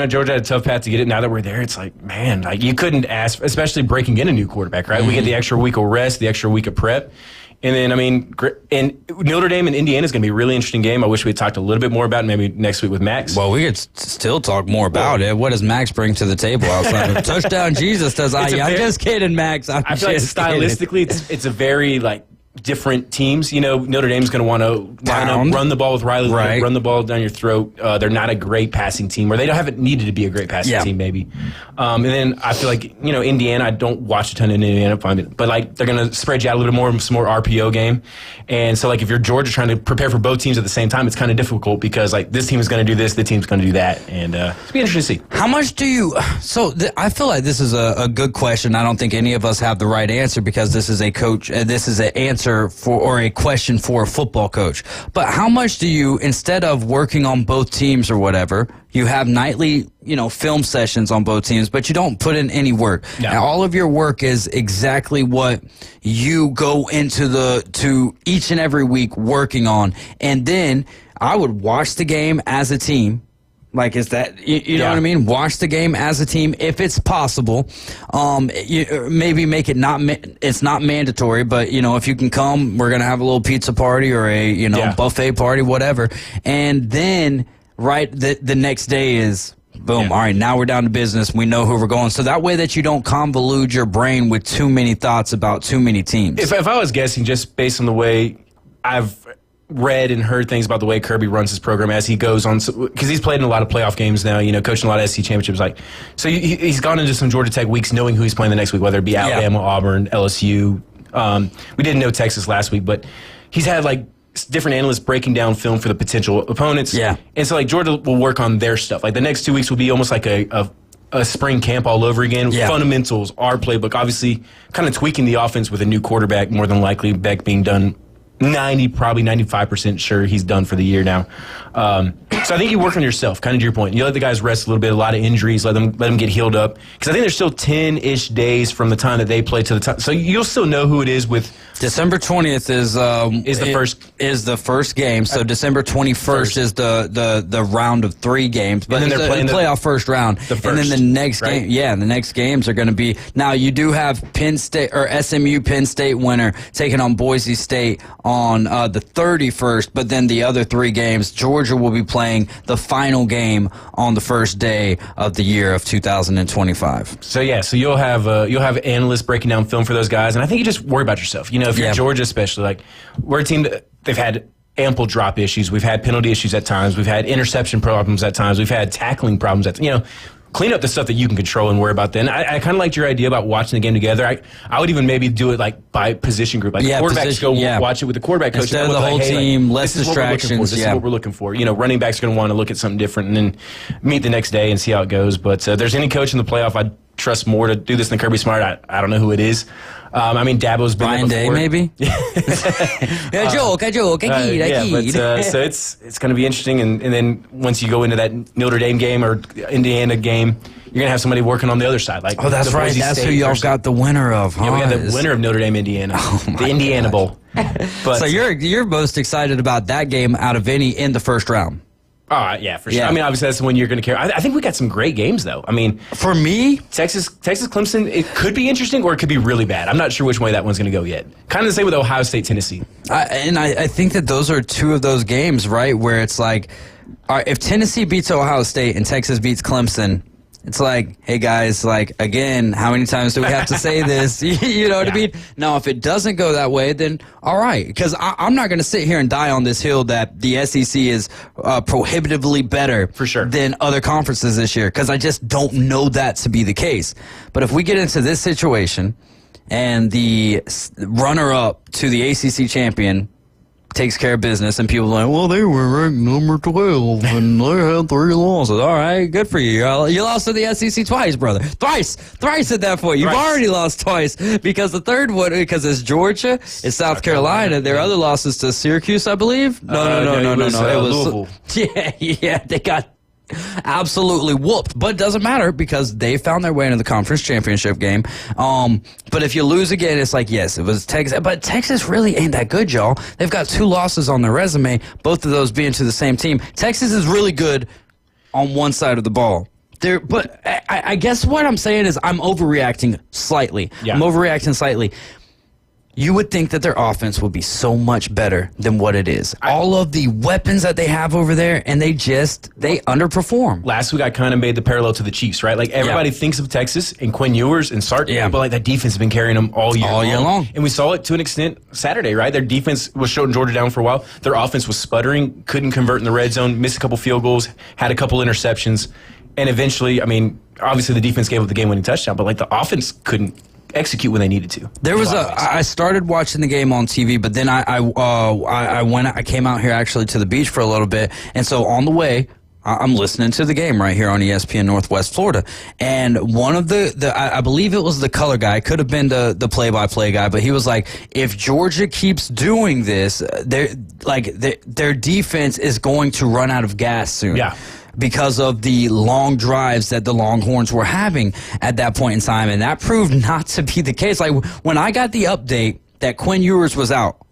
Georgia had a tough path to get it. Now that we're there, it's like, man, you couldn't ask, especially breaking in a new quarterback, right? We get the extra week of rest, the extra week of prep. And then, and Notre Dame and Indiana is going to be a really interesting game. I wish we had talked a little bit more about it maybe next week with Max. Well, we could still talk more about it. What does Max bring to the table outside of touchdown Jesus does I'm just kidding, Max. I feel like stylistically, it's a very, different teams. Notre Dame's going to want to line up, run the ball with Riley, run the ball down your throat. They're not a great passing team, or they haven't needed to be a great passing team, maybe. And then I feel like, Indiana, I don't watch a ton of Indiana, but they're going to spread you out a little more, some more RPO game. And so, if you're Georgia trying to prepare for both teams at the same time, it's kind of difficult because, this team is going to do this, the team's going to do that. And it's be interesting to see. How much do you... I feel like this is a good question. I don't think any of us have the right answer because this is a coach... this is an answer or a question for a football coach. But how much do you, instead of working on both teams or whatever, you have nightly, film sessions on both teams, but you don't put in any work. No. And all of your work is exactly what you go to each and every week working on. And then I would watch the game as a team. Is that, you know what I mean? Watch the game as a team if it's possible. Maybe make it it's not mandatory, but, if you can come, we're going to have a little pizza party or a, buffet party, whatever. And then, the next day is, boom, all right, now we're down to business. We know who we're going. So that way that you don't convolute your brain with too many thoughts about too many teams. If I was guessing, just based on the way I've read and heard things about the way Kirby runs his program as he goes on, because he's played in a lot of playoff games now, coaching a lot of SEC championships. So he's gone into some Georgia Tech weeks knowing who he's playing the next week, whether it be Alabama, Auburn, LSU. We didn't know Texas last week, but he's had different analysts breaking down film for the potential opponents. Yeah. And so Georgia will work on their stuff. The next 2 weeks will be almost like a spring camp all over again. Yeah. Fundamentals, our playbook, obviously kind of tweaking the offense with a new quarterback, more than likely Beck being done probably 95% sure he's done for the year now. So I think you work on yourself, kind of to your point. You let the guys rest a little bit, a lot of injuries, let them get healed up. Because I think there's still 10-ish days from the time that they play to the time. So you'll still know who it is with... December 20th is the first game. So December 21st is the round of 3 games. But and then they're playing the playoff first round. The first, and then the next game, the next games are going to be... Now, you do have Penn State or SMU Penn State winner taking on Boise State on the 31st, but then the other 3 games, Georgia will be playing the final game on the first day of the year of 2025. So you'll have analysts breaking down film for those guys, and I think you just worry about yourself. If you're Georgia, especially, we're a team that they've had ample drop issues. We've had penalty issues at times. We've had interception problems at times. We've had tackling problems at clean up the stuff that you can control and worry about then. I kind of liked your idea about watching the game together. I would even maybe do it by position group. Quarterbacks watch it with the quarterback coach. Instead of the whole team, less distractions. This is what we're looking for. Running backs are going to want to look at something different and then meet the next day and see how it goes. But if there's any coach in the playoff I'd trust more to do this than Kirby Smart, I don't know who it is. Dabo's been Brian there before. Day, maybe? So it's going to be interesting. And then once you go into that Notre Dame game or Indiana game, you're going to have somebody working on the other side. That's right. That's who y'all got the winner of, huh? Yeah, we got the winner of Notre Dame, Indiana. The Indiana Bowl. So you're most excited about that game out of any in the first round? Yeah, for sure. I mean, obviously that's the one you're going to care. I think we got some great games, though. I mean, for me, Texas, Clemson, it could be interesting or it could be really bad. I'm not sure which way that one's going to go yet. Kind of the same with Ohio State, Tennessee. I think that those are two of those games, right, where it's like, all right, if Tennessee beats Ohio State and Texas beats Clemson, it's like, hey guys, like, again, how many times do we have to say this? You know what I mean? Now, if it doesn't go that way, then all right. Because I'm not going to sit here and die on this hill that the SEC is prohibitively better for sure than other conferences this year, because I just don't know that to be the case. But if we get into this situation and the runner-up to the ACC champion takes care of business, and people are like, well, they were ranked number 12 and they had 3 losses. All right, good for you. You lost to the SEC twice, brother. Thrice at that point. You've already lost twice, because the third one, because it's Georgia, it's South Carolina. Their other losses to Syracuse, I believe. No. It was Louisville. Yeah, they got absolutely whooped, but it doesn't matter because they found their way into the conference championship game. But if you lose again, it's like, yes, it was Texas, but Texas really ain't that good, y'all. They've got 2 losses on their resume, both of those being to the same team. Texas is really good on one side of the ball. But I guess what I'm saying is I'm overreacting slightly. I'm overreacting slightly. You would think that their offense would be so much better than what it is. All of the weapons that they have over there, and they underperform. Last week, I kind of made the parallel to the Chiefs, right? Like, everybody thinks of Texas and Quinn Ewers and Sark, but like that defense has been carrying them all year long. And we saw it to an extent Saturday, right? Their defense was shutting Georgia down for a while. Their offense was sputtering, couldn't convert in the red zone, missed a couple field goals, had a couple interceptions, and eventually, I mean, obviously the defense gave up the game-winning touchdown, but like the offense couldn't execute when they needed to. I started watching the game on TV, but then I came out here actually to the beach for a little bit, and so on the way, I'm listening to the game right here on ESPN Northwest Florida, and one of I believe it was the color guy, could have been the play-by-play guy, but he was like, if Georgia keeps doing this, their defense is going to run out of gas soon. Yeah. Because of the long drives that the Longhorns were having at that point in time. And that proved not to be the case. Like, when I got the update that Quinn Ewers was out,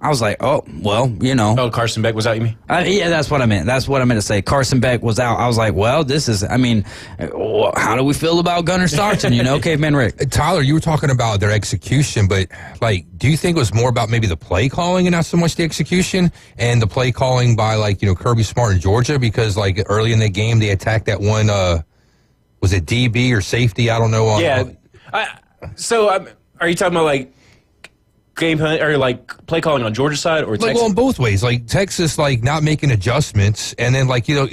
I was like, oh, well, you know. Oh, Carson Beck was out, you mean? Yeah, that's what I meant. That's what I meant to say. Carson Beck was out. I was like, well, how do we feel about Gunnar Stockton, Caveman Rick? Tyler, you were talking about their execution, but, like, do you think it was more about maybe the play calling and not so much the execution, and the play calling by, like, Kirby Smart in Georgia? Because, like, early in the game, they attacked that one, was it DB or safety? I don't know. Are you talking about, like, game plan or like play calling on Georgia's side or Texas? Going both ways, like Texas like not making adjustments, and then like so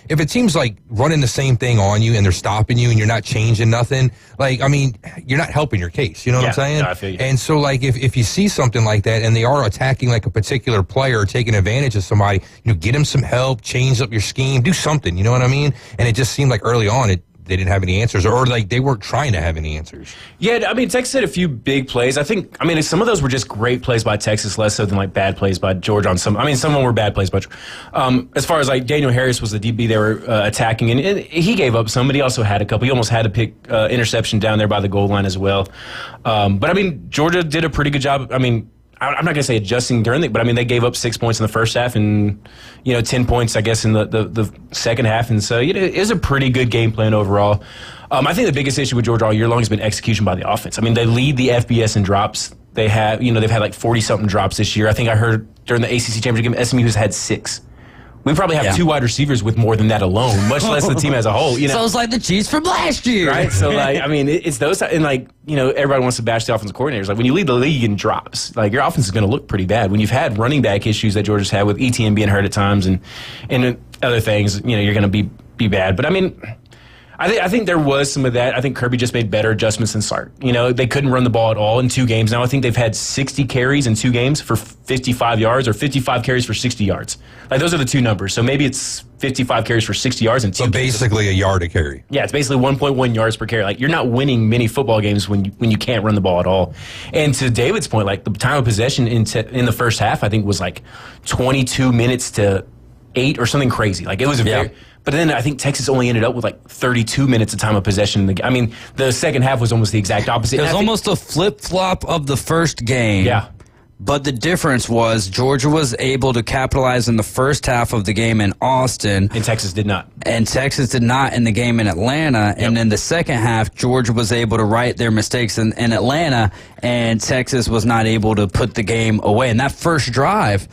if it seems like running the same thing on you and they're stopping you and you're not changing nothing, like I mean you're not helping your case, you know what I'm saying? No, I feel you. And so like if you see something like that and they are attacking like a particular player or taking advantage of somebody, get them some help, change up your scheme, do something, you know what I mean? And it just seemed like early on they didn't have any answers, or like they weren't trying to have any answers. Yeah, I mean, Texas had a few big plays. I mean, some of those were just great plays by Texas, less so than like bad plays by Georgia on some. I mean, some of them were bad plays by as far as like Daniel Harris was the DB they were attacking, and he gave up some, but he also had a couple. He almost had to pick interception down there by the goal line as well. But I mean, Georgia did a pretty good job. I mean, I'm not going to say adjusting during the, but I mean, they gave up 6 points in the first half and, 10 points, I guess, in the second half. And so it is a pretty good game plan overall. I think the biggest issue with Georgia all year long has been execution by the offense. I mean, they lead the FBS in drops. They have, they've had like 40-something drops this year. I think I heard during the ACC championship game, SMU has had 6. We probably have 2 wide receivers with more than that alone, much less the team as a whole. Sounds like the Chiefs from last year. Right? So, like, I mean, it's those, and like, everybody wants to bash the offensive coordinators. Like, when you lead the league in drops, like, your offense is going to look pretty bad. When you've had running back issues that Georgia's had with ETN being hurt at times and other things, you're going to be bad. But, I mean, I think there was some of that. I think Kirby just made better adjustments than Sark. They couldn't run the ball at all in 2 games. Now I think they've had 60 carries in 2 games for 55 yards or 55 carries for 60 yards. Like, those are the 2 numbers. So maybe it's 55 carries for 60 yards in 2 games. Basically a yard a carry. Yeah, it's basically 1.1 yards per carry. Like, you're not winning many football games when you can't run the ball at all. And to David's point, like, the time of possession in the first half, I think was like 22 minutes to 8 or something crazy. Like, it was very... But then I think Texas only ended up with like 32 minutes of time of possession. I mean, the second half was almost the exact opposite. It was almost a flip-flop of the first game. Yeah. But the difference was Georgia was able to capitalize in the first half of the game in Austin. And Texas did not. And Texas did not in the game in Atlanta. Yep. And in the second half, Georgia was able to right their mistakes in Atlanta, and Texas was not able to put the game away. And that first drive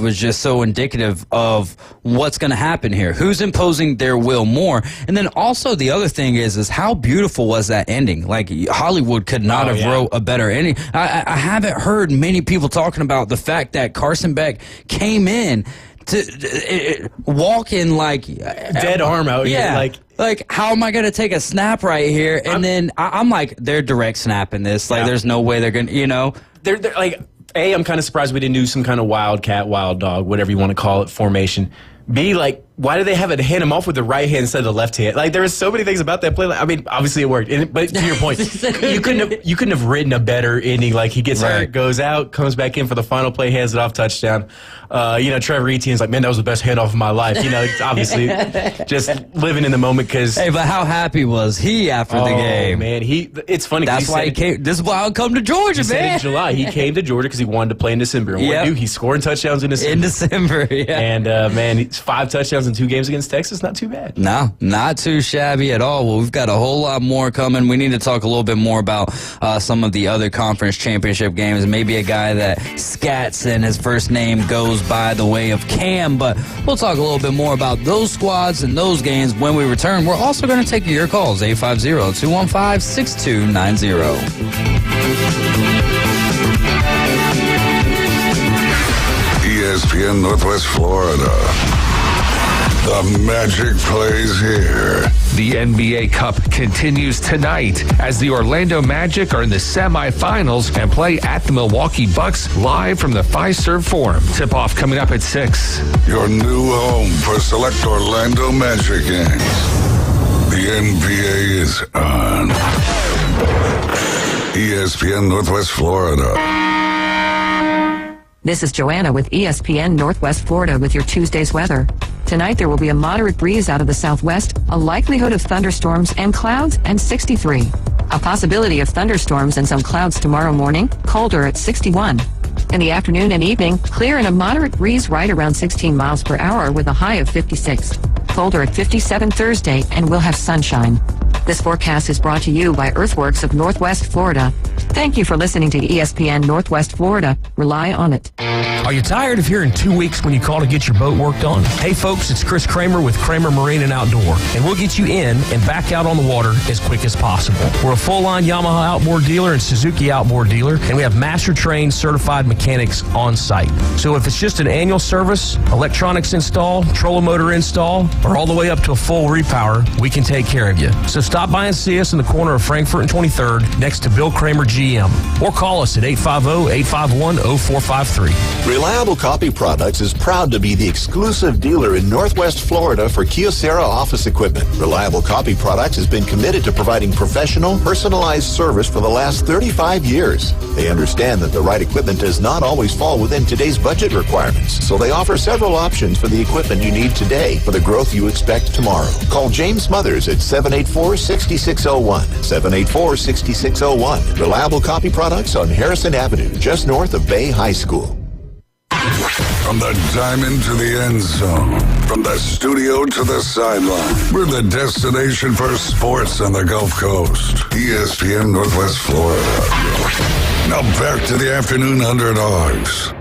was just so indicative of what's going to happen here. Who's imposing their will more? And then also the other thing is how beautiful was that ending? Like, Hollywood could not have wrote a better ending. I haven't heard many people talking about the fact that Carson Beck came in to walking like dead arm out here. Like, how am I going to take a snap right here? And then I'm like, they're direct snapping this. Like, there's no way they're going to, They're like, I'm kind of surprised we didn't do some kind of wildcat, wild dog, whatever you want to call it, formation. B, like, why do they have it hand him off with the right hand instead of the left hand? Like, there were so many things about that play. I mean, obviously it worked. But to your point, you couldn't have written a better ending. Like, he gets hurt, goes out, comes back in for the final play, hands it off, touchdown. Trevor Etienne's like, man, that was the best handoff of my life. It's obviously just living in the moment because. Hey, but how happy was he after the game? Man, it's funny. That's why he came. This is why I'll come to Georgia, man. In July, he came to Georgia because he wanted to play in December. And what do? He's scoring touchdowns in December. And man, it's 5 touchdowns in 2 games against Texas. Not too bad. No, not too shabby at all. Well, we've got a whole lot more coming. We need to talk a little bit more about some of the other conference championship games. Maybe a guy that scats and his first name goes by the way of Cam. But we'll talk a little bit more about those squads and those games when we return. We're also going to take your calls, 850-215-6290. ESPN Northwest Florida. The Magic plays here. The NBA Cup continues tonight as the Orlando Magic are in the semifinals and play at the Milwaukee Bucks live from the Fiserv Forum. Tip-off coming up at 6. Your new home for select Orlando Magic games. The NBA is on. ESPN Northwest Florida. This is Joanna with ESPN Northwest Florida with your Tuesday's weather. Tonight there will be a moderate breeze out of the southwest, a likelihood of thunderstorms and clouds, and 63. A possibility of thunderstorms and some clouds tomorrow morning, colder at 61. In the afternoon and evening, clear and a moderate breeze right around 16 miles per hour with a high of 56. Colder at 57 Thursday, and we'll have sunshine. This forecast is brought to you by Earthworks of Northwest Florida. Thank you for listening to ESPN Northwest Florida. Rely on it. Are you tired of hearing 2 weeks when you call to get your boat worked on? Hey folks, it's Chris Kramer with Kramer Marine and Outdoor, and we'll get you in and back out on the water as quick as possible. We're a full-line Yamaha outboard dealer and Suzuki outboard dealer, and we have master-trained certified mechanics on site. So if it's just an annual service, electronics install, trolling motor install, or all the way up to a full repower, we can take care of you. So stop by and see us in the corner of Frankfurt and 23rd next to Bill Kramer GM, or call us at 850-851-0453. Reliable Copy Products is proud to be the exclusive dealer in Northwest Florida for Kyocera office equipment. Reliable Copy Products has been committed to providing professional, personalized service for the last 35 years. They understand that the right equipment does not always fall within today's budget requirements, so they offer several options for the equipment you need today for the growth you expect tomorrow. Call James Smothers at 784-6601. 784-6601. Reliable Copy Products on Harrison Avenue, just north of Bay High School. From the diamond to the end zone, from the studio to the sideline, we're the destination for sports on the Gulf Coast. ESPN Northwest Florida. Now back to the Afternoon Underdogs.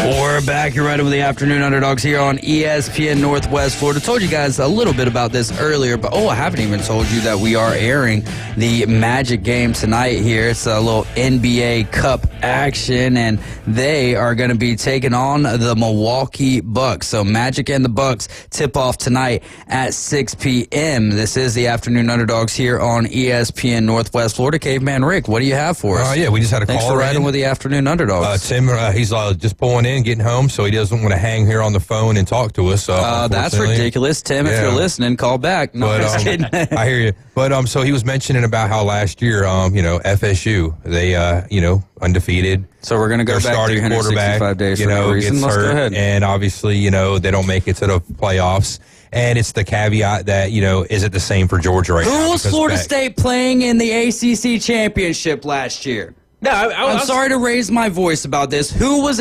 We're back. You're right over the Afternoon Underdogs here on ESPN Northwest Florida. Told you guys a little bit about this earlier, but I haven't even told you that we are airing the Magic game tonight here. It's a little NBA Cup action, and they are going to be taking on the Milwaukee Bucks. So Magic and the Bucks tip off tonight at 6 p.m. This is the Afternoon Underdogs here on ESPN Northwest Florida. Caveman Rick, what do you have for us? Yeah, we just had a Thanks call for riding with the Afternoon Underdogs. Tim, he's just pulling in, getting home, so he doesn't want to hang here on the phone and talk to us. That's ridiculous. Tim, if you're listening, call back. No, I'm just kidding. I hear you. But so he was mentioning about how last year, FSU, they, undefeated. So we're going to go back 365 days for no reason. Gets Let's hurt, go ahead. And obviously, they don't make it to the playoffs. And it's the caveat that, is it the same for Georgia right now? Who was Florida State playing in the ACC championship last year? No, I'm sorry to raise my voice about this. Who was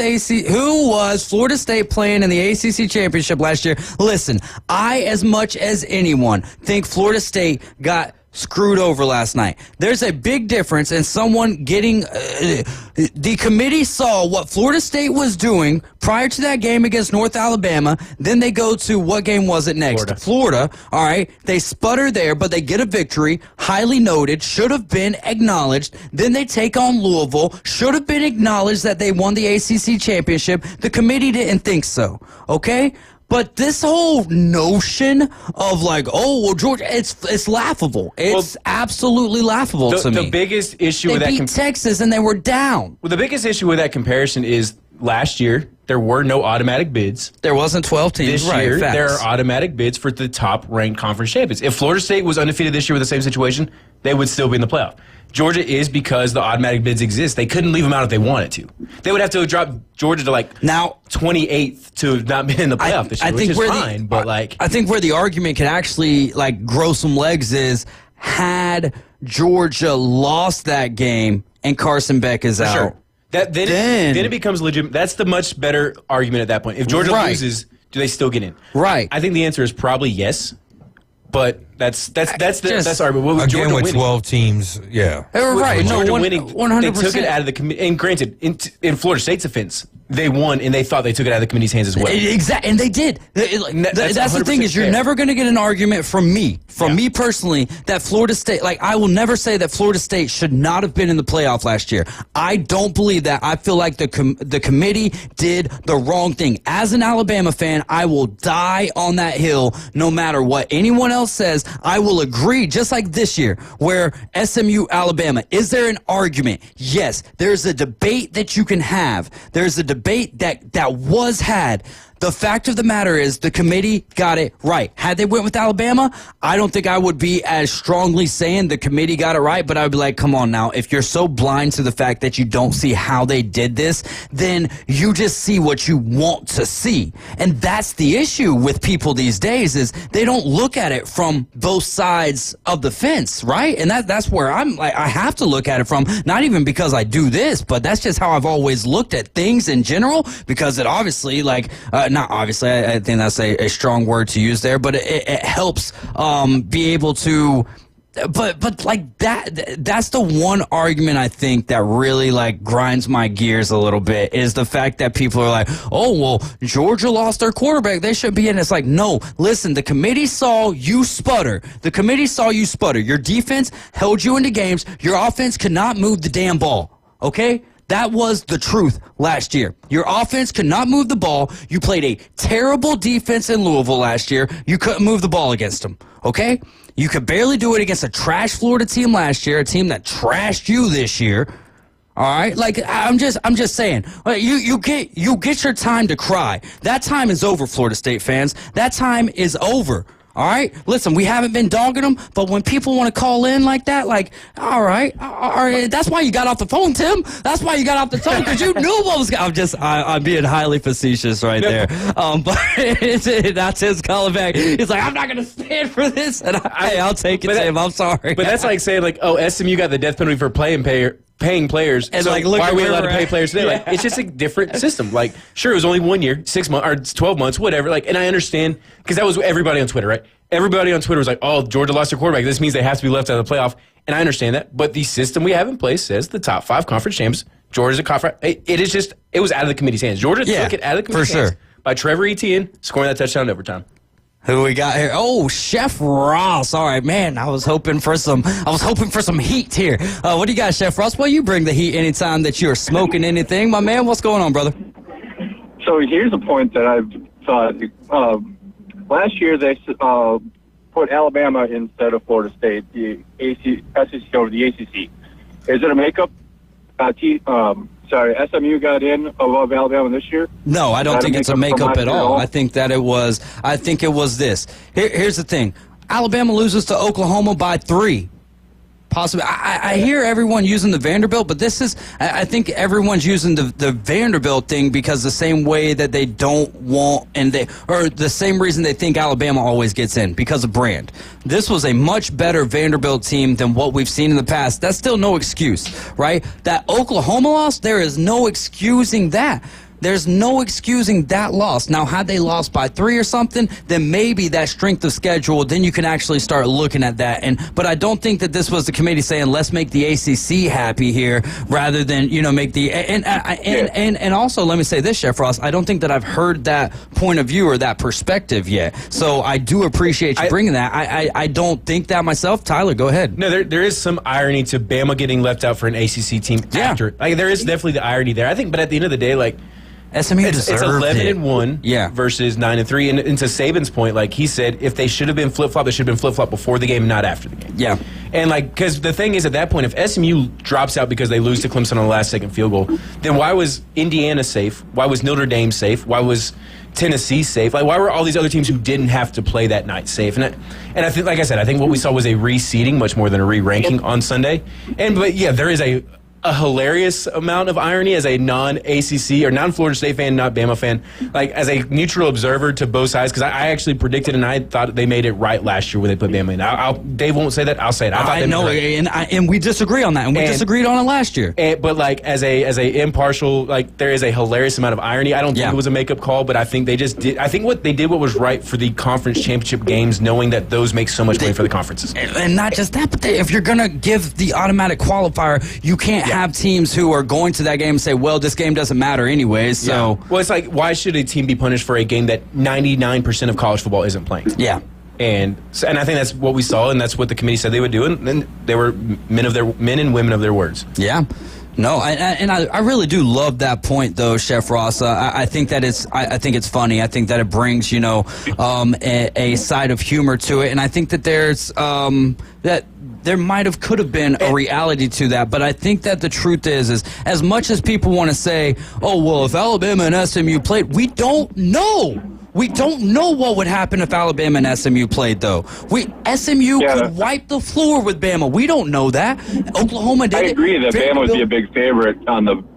Florida State playing in the ACC championship last year? Listen, I, as much as anyone, think Florida State got screwed over last night. There's a big difference in someone getting... the committee saw what Florida State was doing prior to that game against North Alabama. Then they go to, what game was it next? Florida. All right. They sputter there, but they get a victory. Highly noted. Should have been acknowledged. Then they take on Louisville. Should have been acknowledged that they won the ACC championship. The committee didn't think so. Okay? But this whole notion of Georgia, it's laughable. It's absolutely laughable to me. The biggest issue with that... They beat Texas and they were down. Well, the biggest issue with that comparison is last year, there were no automatic bids. There wasn't 12 teams. This year, there are automatic bids for the top-ranked conference champions. If Florida State was undefeated this year with the same situation, they would still be in the playoff. Georgia is because the automatic bids exist. They couldn't leave them out if they wanted to. They would have to drop Georgia to 28th to not be in the playoff this year, which is fine. I think where the argument could actually grow some legs is had Georgia lost that game and Carson Beck is out. Sure. Then it becomes legitimate. That's the much better argument at that point. If Georgia loses, do they still get in? Right. I think the answer is probably yes. But that's the argument. Again, Georgia with 12 teams, yeah. Right. With Georgia winning, 100%. they took it out of the committee. And granted, in Florida State's offense, they won, and they thought they took it out of the committee's hands as well. Exactly, and they did. That's the thing is, you're never going to get an argument from me personally, that Florida State, I will never say that Florida State should not have been in the playoff last year. I don't believe that. I feel like the committee did the wrong thing. As an Alabama fan, I will die on that hill no matter what anyone else says. I will agree, just like this year, where SMU, Alabama, is there an argument? Yes, there's a debate that you can have. There's a debate that was had. The fact of the matter is the committee got it right. Had they went with Alabama, I don't think I would be as strongly saying the committee got it right, but I'd be like, come on now. If you're so blind to the fact that you don't see how they did this, then you just see what you want to see. And that's the issue with people these days is they don't look at it from both sides of the fence, right? And that's where I'm like, I have to look at it from, not even because I do this, but that's just how I've always looked at things in general, because it obviously not obviously, I think that's a strong word to use there, but it helps be able to. But that's the one argument I think that really grinds my gears a little bit is the fact that people are like, oh, well, Georgia lost their quarterback. They should be in. It's like, no, listen, the committee saw you sputter. The committee saw you sputter. Your defense held you into games. Your offense could not move the damn ball. Okay? That was the truth last year. Your offense could not move the ball. You played a terrible defense in Louisville last year. You couldn't move the ball against them, okay? You could barely do it against a trash Florida team last year, a team that trashed you this year. All right? I'm just saying. You get your time to cry. That time is over, Florida State fans. That time is over. All right? Listen, we haven't been dogging them, but when people want to call in like that, all right. That's why you got off the phone, Tim. That's why you got off the phone, because you knew what was going on. I'm being highly facetious right there. But that's his calling back. He's like, I'm not going to stand for this. And I'll take it, Tim. I'm sorry. But that's like saying, SMU got the death penalty for paying players. And so why are we allowed to pay players today? Yeah. It's just a different system. Sure, it was only 1 year, 6 months, or 12 months, whatever. And I understand, because that was everybody on Twitter, right? Everybody on Twitter was like, oh, Georgia lost their quarterback. This means they have to be left out of the playoff. And I understand that. But the system we have in place says the top 5 conference champs, Georgia's a conference. It was out of the committee's hands. Georgia took it out of the committee's hands by Trevor Etienne scoring that touchdown in overtime. Who we got here? Oh, Chef Ross. All right, man. I was hoping for some heat here. What do you got, Chef Ross? Well, you bring the heat anytime that you're smoking anything, my man. What's going on, brother? So here's a point that I've thought. Last year they put Alabama instead of Florida State, the SEC over the ACC. Is it a makeup? SMU got in above Alabama this year? No, I don't think it's a makeup at all. I think it was this. Here's the thing. Alabama loses to Oklahoma by 3. Possibly. I hear everyone using the Vanderbilt, but this is, I think everyone's using the Vanderbilt thing because the same way that they don't want, or the same reason they think Alabama always gets in, because of brand. This was a much better Vanderbilt team than what we've seen in the past. That's still no excuse, right? That Oklahoma loss, there is no excusing that. There's no excusing that loss. Now, had they lost by 3 or something, then maybe that strength of schedule, then you can actually start looking at that. But I don't think that this was the committee saying, let's make the ACC happy here, rather than, make the and also let me say this, Chef Ross, I don't think that I've heard that point of view or that perspective yet. So I do appreciate you bringing that. I don't think that myself. Tyler, go ahead. No, there is some irony to Bama getting left out for an ACC team after. Like, there is definitely the irony there. I think, but at the end of the day, like, SMU it's 11-1 versus 9-3, and to Saban's point, like he said, if they should have been flip flop, they should have been flip flop before the game, and not after the game. Yeah, and because the thing is, at that point, if SMU drops out because they lose to Clemson on the last second field goal, then why was Indiana safe? Why was Notre Dame safe? Why was Tennessee safe? Like, why were all these other teams who didn't have to play that night safe? And I think, like I said, I think what we saw was a reseeding much more than a re-ranking on Sunday. But yeah, there is a hilarious amount of irony as a non-ACC or non-Florida State fan, not Bama fan, like as a neutral observer to both sides, because I actually predicted and I thought they made it right last year when they put Bama in. Dave won't say that. I'll say it. I know, and we disagree on that, and we disagreed on it last year. But like as a impartial, like there is a hilarious amount of irony. I don't think it was a makeup call, but I think they just did. I think what they did what was right for the conference championship games, knowing that those make so much money for the conferences. And not just that, but if you're gonna give the automatic qualifier, you can't have teams who are going to that game and say, well, this game doesn't matter anyways. So well, it's like, why should a team be punished for a game that 99% of college football isn't playing? Yeah. And I think that's what we saw, and that's what the committee said they would do, and they were men and women of their words. Yeah. No, I really do love that point, though, Chef Ross. I think that I think it's funny. I think that it brings, a side of humor to it, and I think that there's that there could have been a reality to that. But I think that the truth is as much as people want to say, oh, well, if Alabama and SMU played, we don't know. We don't know what would happen if Alabama and SMU played, though. SMU could wipe the floor with Bama. We don't know that. Oklahoma did. I agree that Bama would be a big favorite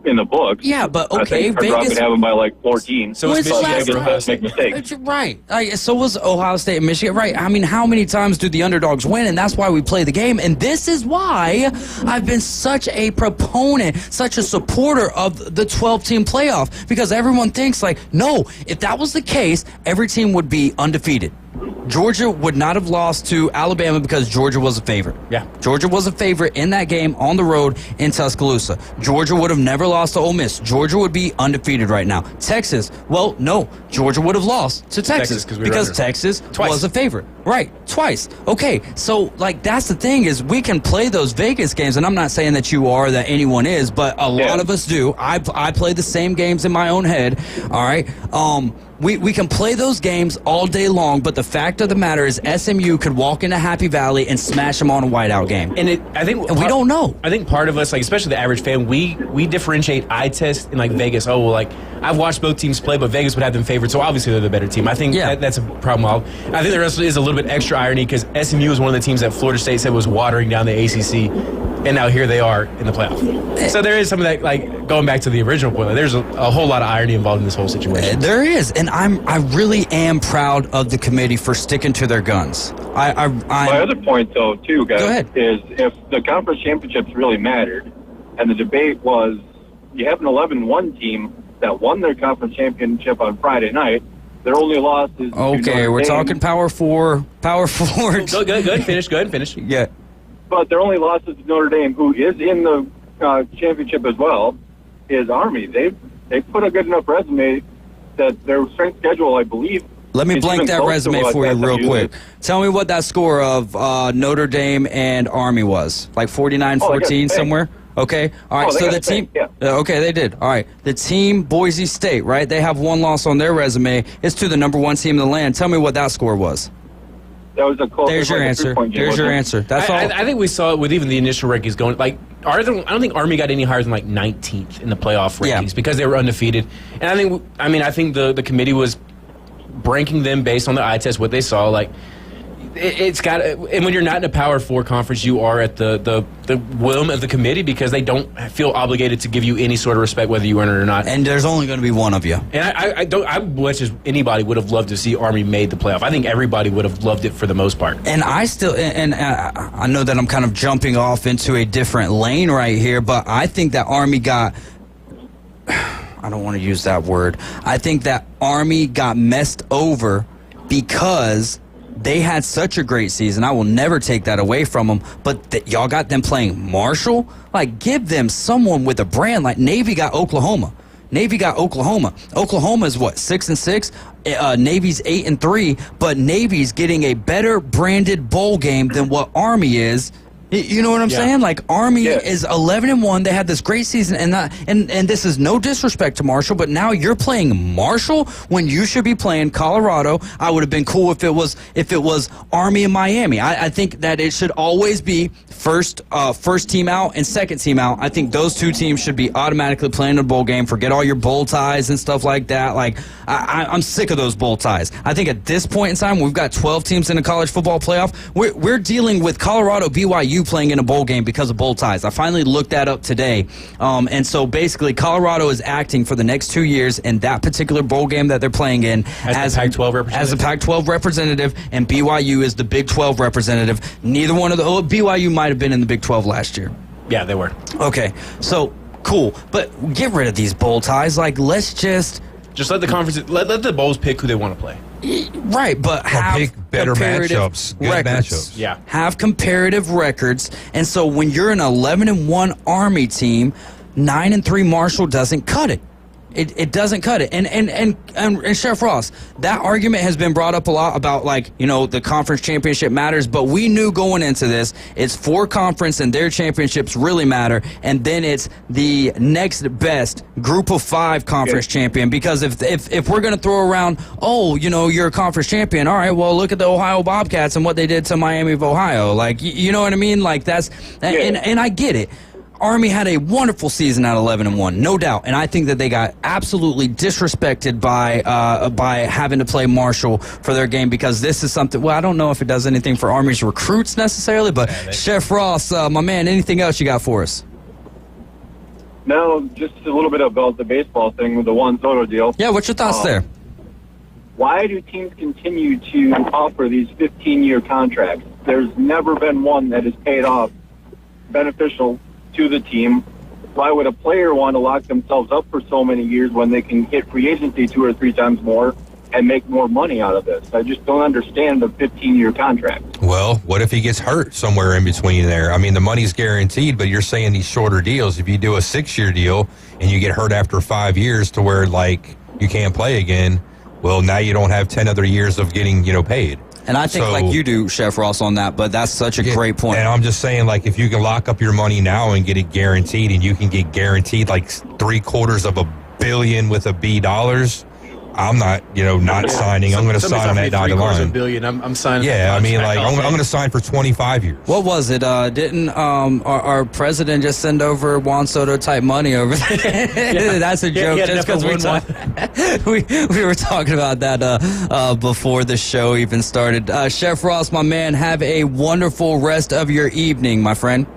in the books. Yeah, but okay, I think Vegas could have them by like 14. So it's Vegas make mistakes. Right. So was Ohio State and Michigan. Right. I mean, how many times do the underdogs win? And that's why we play the game. And this is why I've been such a proponent, such a supporter of the 12-team playoff, because everyone thinks like, no, if that was the case, every team would be undefeated. Georgia would not have lost to Alabama because Georgia was a favorite. Yeah. Georgia was a favorite in that game on the road in Tuscaloosa. Georgia would have never lost to Ole Miss. Georgia would be undefeated right now. Texas, well, no. Georgia would have lost to Texas because Texas was a favorite. Right, twice. Okay, so, like, that's the thing is we can play those Vegas games, and I'm not saying that you are, that anyone is, but a lot of us do. I play the same games in my own head, all right? We can play those games all day long, but the fact of the matter is SMU could walk into Happy Valley and smash them on a whiteout game. And we don't know. I think part of us, like especially the average fan, we differentiate eye test and like Vegas. Oh, well, like I've watched both teams play, but Vegas would have them favored, so obviously they're the better team. I think that's a problem. I think there also is a little bit extra irony because SMU is one of the teams that Florida State said was watering down the ACC, and now here they are in the playoff. So there is some of that, like going back to the original point, like, there's a whole lot of irony involved in this whole situation. There is, and I really am proud of the committee for sticking to their guns. My other point, though, too, guys, is if the conference championships really mattered, and the debate was you have an 11-1 team that won their conference championship on Friday night, their only loss is okay. We're talking Power Four. Power Four. Go ahead and finish. Go ahead and finish. Yeah. But their only loss is Notre Dame, who is in the championship as well, is Army. They put a good enough resume that their strength schedule, I believe. Let me blank that resume for you real quick. Tell me what that score of Notre Dame and Army was. Like 49-14 somewhere? Okay. All right. So the team. Okay, they did. All right. The team, Boise State, right? They have one loss on their resume. It's to the number one team in the land. Tell me what that score was. That was a close. There's your answer. There's your answer. That's all. I think we saw it with even the initial rankings going. Like, I don't think Army got any higher than like 19th in the playoff rankings because they were undefeated. And I think the committee was ranking them based on the eye test, what they saw. Like, it's got, and when you're not in a Power 4 conference, you are at the whim of the committee because they don't feel obligated to give you any sort of respect whether you earn it or not. And there's only going to be one of you. And I much as anybody would have loved to see Army made the playoff. I think everybody would have loved it for the most part. And I still, and I know that I'm kind of jumping off into a different lane right here, but I think that Army got, I don't want to use that word. I think that Army got messed over because they had such a great season. I will never take that away from them. But y'all got them playing Marshall? Like, give them someone with a brand. Like, Navy got Oklahoma. Oklahoma is what, 6-6? Navy's 8-3. But Navy's getting a better branded bowl game than what Army is. You know what I'm saying? Like, Army is 11-1. They had this great season, and this is no disrespect to Marshall, but now you're playing Marshall when you should be playing Colorado. I would have been cool if it was Army and Miami. I think that it should always be first team out and second team out. I think those two teams should be automatically playing a bowl game. Forget all your bowl ties and stuff like that. Like, I'm sick of those bowl ties. I think at this point in time, we've got 12 teams in the college football playoff. We're dealing with Colorado, BYU playing in a bowl game because of bowl ties. I finally looked that up today. And so basically Colorado is acting for the next 2 years in that particular bowl game that they're playing in as the Pac-12 representative. As the Pac-12 representative, and BYU is the Big 12 representative. Neither one of BYU might have been in the Big 12 last year. Yeah, they were. Okay, so cool. But get rid of these bowl ties. Like, let's just let the conference, let the bowls pick who they want to play. Right, but have better matchups, good matchups. Yeah, have comparative records, and so when you're an 11-1 Army team, 9-3 Marshall doesn't cut it. It doesn't cut it. And Chef Ross, that argument has been brought up a lot about, like, you know, the conference championship matters, but we knew going into this, it's 4 conference and their championships really matter, and then it's the next best group of 5 conference champion, because if we're going to throw around, oh, you know, you're a conference champion, all right, well, look at the Ohio Bobcats and what they did to Miami of Ohio. Like, you know what I mean? Like, that's, and I get it. Army had a wonderful season at 11-1, no doubt, and I think that they got absolutely disrespected by having to play Marshall for their game, because this is something. Well, I don't know if it does anything for Army's recruits necessarily, but Chef Ross, my man, anything else you got for us? No, just a little bit about the baseball thing with the Juan Soto deal. Yeah, what's your thoughts there? Why do teams continue to offer these 15-year contracts? There's never been one that is paid off beneficial to the team. Why would a player want to lock themselves up for so many years when they can hit free agency 2 or 3 times more and make more money out of this? I just don't understand the 15-year contract. Well, what if he gets hurt somewhere in between there? I mean, the money's guaranteed, but you're saying these shorter deals. If you do a 6-year deal and you get hurt after 5 years to where, like, you can't play again, well, now you don't have 10 other years of getting, paid. And I think like you do, Chef Ross, on that, but that's such a great point. And I'm just saying, like, if you can lock up your money now and get it guaranteed, and you can get guaranteed like $750 million with a B dollars, I'm not, not signing. I'm going to sign on that dotted line. $750 million. I'm signing. Yeah, I mean, like, I'm going to sign for 25 years. What was it? Didn't our president just send over Juan Soto type money over there? That's a joke. Just because we were talking about that before the show even started. Chef Ross, my man, have a wonderful rest of your evening, my friend.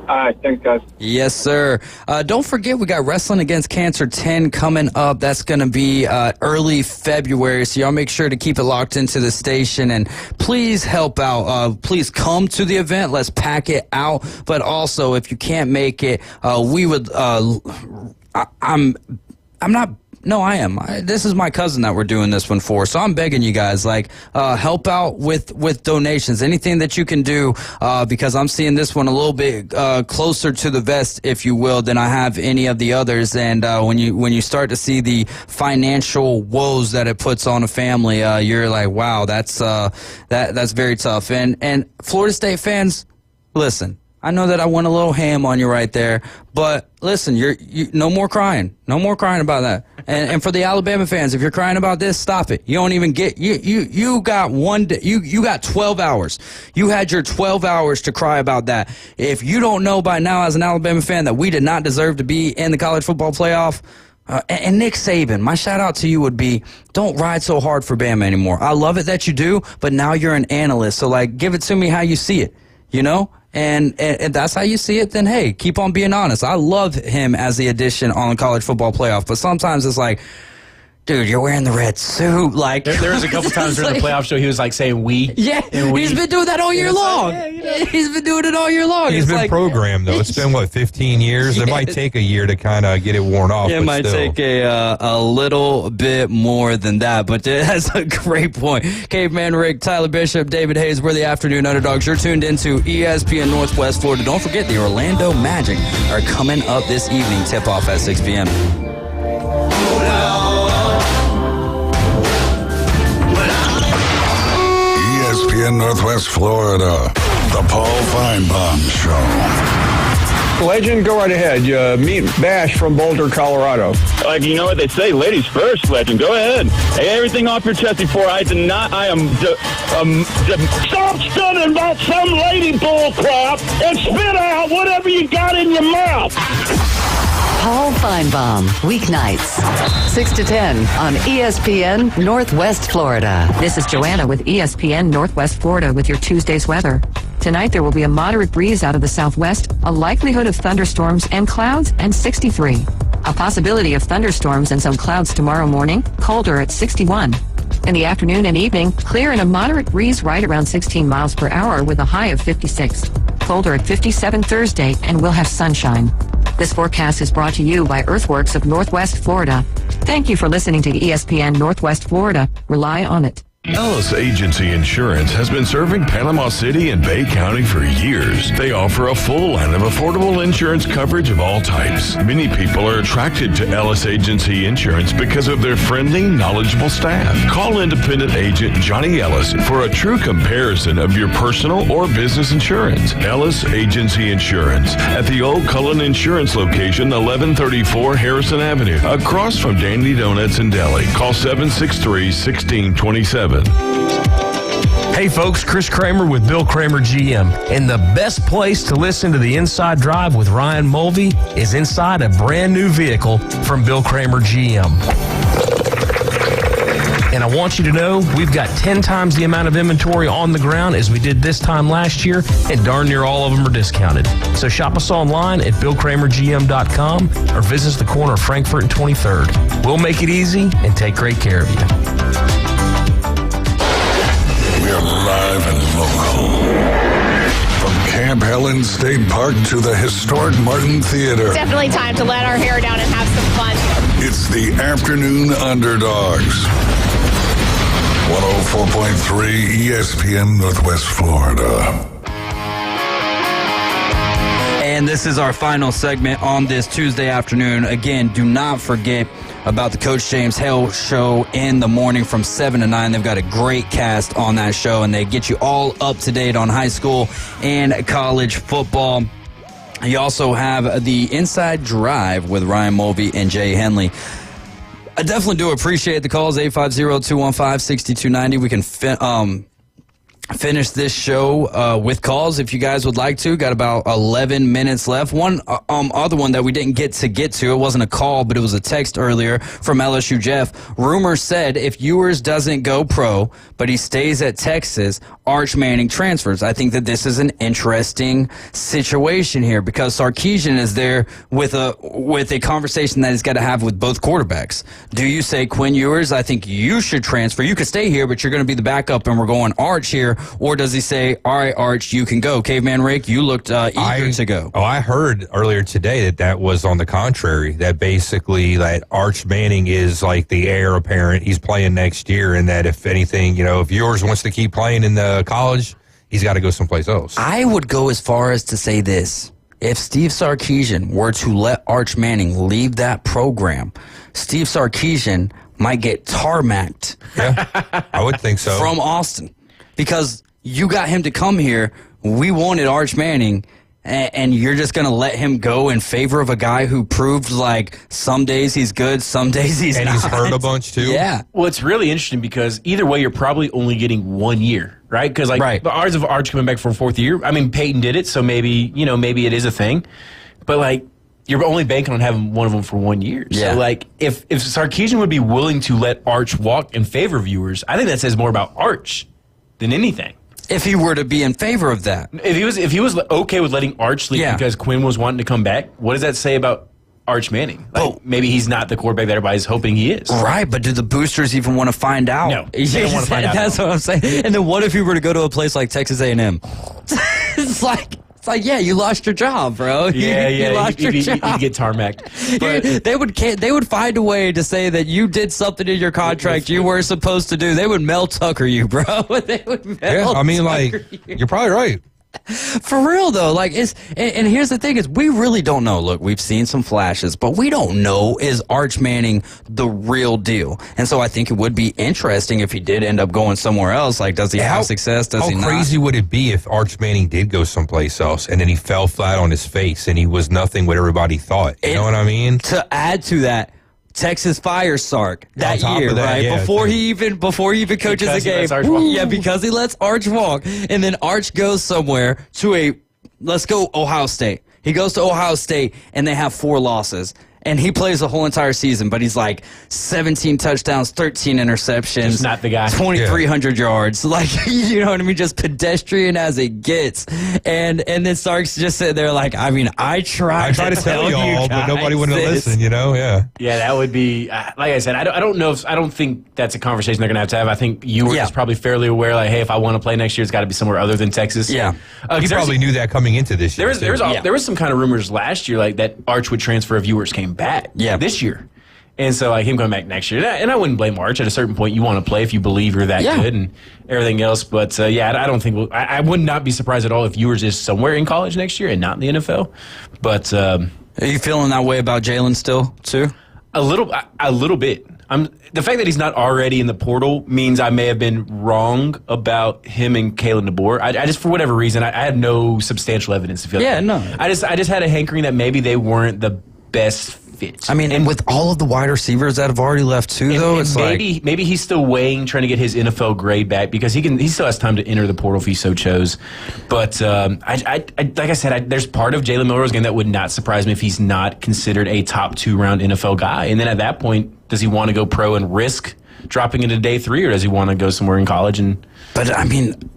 All right, thanks, guys. Yes, sir. Don't forget, we got Wrestling Against Cancer 10 coming up. That's going to be early February, so y'all make sure to keep it locked into the station, and please help out. Please come to the event. Let's pack it out. But also, if you can't make it, we would. I'm not. No, I am. This is my cousin that we're doing this one for, so I'm begging you guys, like, help out with donations, anything that you can do, because I'm seeing this one a little bit closer to the vest, if you will, than I have any of the others. And when you start to see the financial woes that it puts on a family, you're like, wow, that's very tough. And Florida State fans, listen. I know that I went a little ham on you right there, but listen, you no more crying. No more crying about that. And for the Alabama fans, if you're crying about this, stop it. You don't even get you got one day, you got 12 hours. You had your 12 hours to cry about that. If you don't know by now as an Alabama fan that we did not deserve to be in the college football playoff, And Nick Saban, my shout out to you would be, don't ride so hard for Bama anymore. I love it that you do, but now you're an analyst. So, like, give it to me how you see it, you know? And that's how you see it, then, hey, keep on being honest. I love him as the addition on college football playoff, but sometimes it's like, dude, you're wearing the red suit. Like, there was a couple times during the playoff show he was like saying we. Yeah, he's been doing that all year long. He's been doing it all year long. He's been programmed, though. It's been, 15 years? It might take a year to kind of get it worn off. It might take a little bit more than that, but that's a great point. Caveman Rick, Tyler Bishop, David Hayes, we're the Afternoon Underdogs. You're tuned into ESPN Northwest Florida. Don't forget, the Orlando Magic are coming up this evening. Tip-off at 6 p.m. ESPN Northwest Florida, the Paul Feinbaum Show. Legend, go right ahead. Meet Bash from Boulder, Colorado. Like, you know what they say, ladies first, Legend. Go ahead. Hey, everything off your chest before I am stop stuttering about some lady bull crap and spit out whatever you got in your mouth. Paul Feinbaum, weeknights, 6 to 10 on ESPN Northwest Florida. This is Joanna with ESPN Northwest Florida with your Tuesday's weather. Tonight there will be a moderate breeze out of the southwest, a likelihood of thunderstorms and clouds, and 63. A possibility of thunderstorms and some clouds tomorrow morning, colder at 61. In the afternoon and evening, clear and a moderate breeze right around 16 miles per hour with a high of 56. Colder at 57 Thursday, and we'll have sunshine. This forecast is brought to you by Earthworks of Northwest Florida. Thank you for listening to ESPN Northwest Florida. Rely on it. Ellis Agency Insurance has been serving Panama City and Bay County for years. They offer a full line of affordable insurance coverage of all types. Many people are attracted to Ellis Agency Insurance because of their friendly, knowledgeable staff. Call independent agent Johnny Ellis for a true comparison of your personal or business insurance. Ellis Agency Insurance at the Old Cullen Insurance location, 1134 Harrison Avenue, across from Dandy Donuts and Deli. Call 763-1627. Hey folks, Chris Kramer with Bill Kramer GM. And the best place to listen to the Inside Drive with Ryan Mulvey is inside a brand new vehicle from Bill Kramer GM. And I want you to know we've got 10 times the amount of inventory on the ground as we did this time last year, and darn near all of them are discounted. So shop us online at BillKramerGM.com or visit us the corner of Frankfurt and 23rd. We'll make it easy and take great care of you. We're live and local. From Camp Helen State Park to the historic Martin Theater. Definitely time to let our hair down and have some fun. It's the Afternoon Underdogs. 104.3 ESPN Northwest Florida. And this is our final segment on this Tuesday afternoon. Again, do not forget about the Coach James Hale show in the morning from 7 to 9. They've got a great cast on that show, and they get you all up to date on high school and college football. You also have the Inside Drive with Ryan Mulvey and Jay Henley. I definitely do appreciate the calls, 850-215-6290. We can finish this show with calls if you guys would like to. Got about 11 minutes left. One other one that we didn't get to. It wasn't a call, but it was a text earlier from LSU Jeff. Rumor said if Ewers doesn't go pro, but he stays at Texas, Arch Manning transfers. I think that this is an interesting situation here because Sarkisian is there with a conversation that he's got to have with both quarterbacks. Do you say, Quinn Ewers, I think you should transfer. You could stay here, but you're going to be the backup and we're going Arch here. Or does he say, all right, Arch, you can go? Caveman Rick, you looked eager to go. Oh, I heard earlier today that was on the contrary, that basically that Arch Manning is like the heir apparent. He's playing next year, and that if anything, if Ewers wants to keep playing in the college, he's got to go someplace else. I would go as far as to say this. If Steve Sarkisian were to let Arch Manning leave that program, Steve Sarkisian might get tarmacked. Yeah, I would think so. From Austin. Because you got him to come here. We wanted Arch Manning, and you're just going to let him go in favor of a guy who proved like some days he's good, some days he's not. And he's hurt a bunch too. Yeah. Well, it's really interesting because either way, you're probably only getting 1 year, right? Because the odds of Arch coming back for a fourth year, I mean, Peyton did it, so maybe it is a thing. But you're only banking on having one of them for 1 year. Yeah. So, like, if Sarkisian would be willing to let Arch walk in favor of viewers, I think that says more about Arch than anything. If he were to be in favor of that. If he was okay with letting Arch leave because Quinn was wanting to come back, what does that say about Arch Manning? Like, maybe he's not the quarterback that everybody's hoping he is. Right, but do the boosters even want to find out? No, they don't want to find out. That's what I'm saying. And then what if he were to go to a place like Texas A&M? It's like, yeah, you lost your job, bro. You lost your job. You get tarmacked. But they would find a way to say that you did something in your contract you were supposed to do. They would Mel Tucker you, bro. They would Mel Tucker you. You're probably right. For real though, like and here's the thing is we really don't know. Look, we've seen some flashes, but we don't know is Arch Manning the real deal. And so I think it would be interesting if he did end up going somewhere else. Like, does he have success? Does he not? How crazy would it be if Arch Manning did go someplace else and then he fell flat on his face and he was nothing what everybody thought? You know what I mean? To add to that, Texas fires Sark that year, right? Yeah, before he even coaches the game. Because he lets Arch walk. And then Arch goes somewhere to let's go Ohio State. He goes to Ohio State and they have 4 losses. And he plays the whole entire season, but he's like 17 touchdowns, 13 interceptions. Just not the guy. 2,300 yards. Like, you know what I mean? Just pedestrian as it gets. And then Sark's just sitting there like, I mean, I tried to tell y'all, but nobody wouldn't listen, you know? Yeah. Yeah, that would be, like I said, I don't think that's a conversation they're going to have. I think Ewers is probably fairly aware, like, hey, if I want to play next year, it's got to be somewhere other than Texas. Yeah. He probably knew that coming into this year. There was some kind of rumors last year, like, that Arch would transfer if Ewers came back this year. And so, like, him coming back next year. And I wouldn't blame Arch. At a certain point, you want to play if you believe you're that good and everything else. But, I don't think I would not be surprised at all if Ewers is somewhere in college next year and not in the NFL. But are you feeling that way about Jalen still, too? A little bit. The fact that he's not already in the portal means I may have been wrong about him and Kalen DeBoer. I just, for whatever reason, I had no substantial evidence to feel I just had a hankering that maybe they weren't the best fit. I mean, and with all of the wide receivers that have already left too, though, it's maybe he's still weighing, trying to get his NFL grade back because he still has time to enter the portal if he so chose. But like I said, there's part of Jalen Milroe's game that would not surprise me if he's not considered a top 2-round NFL guy. And then at that point, does he want to go pro and risk dropping into day 3, or does he want to go somewhere in college? But I mean,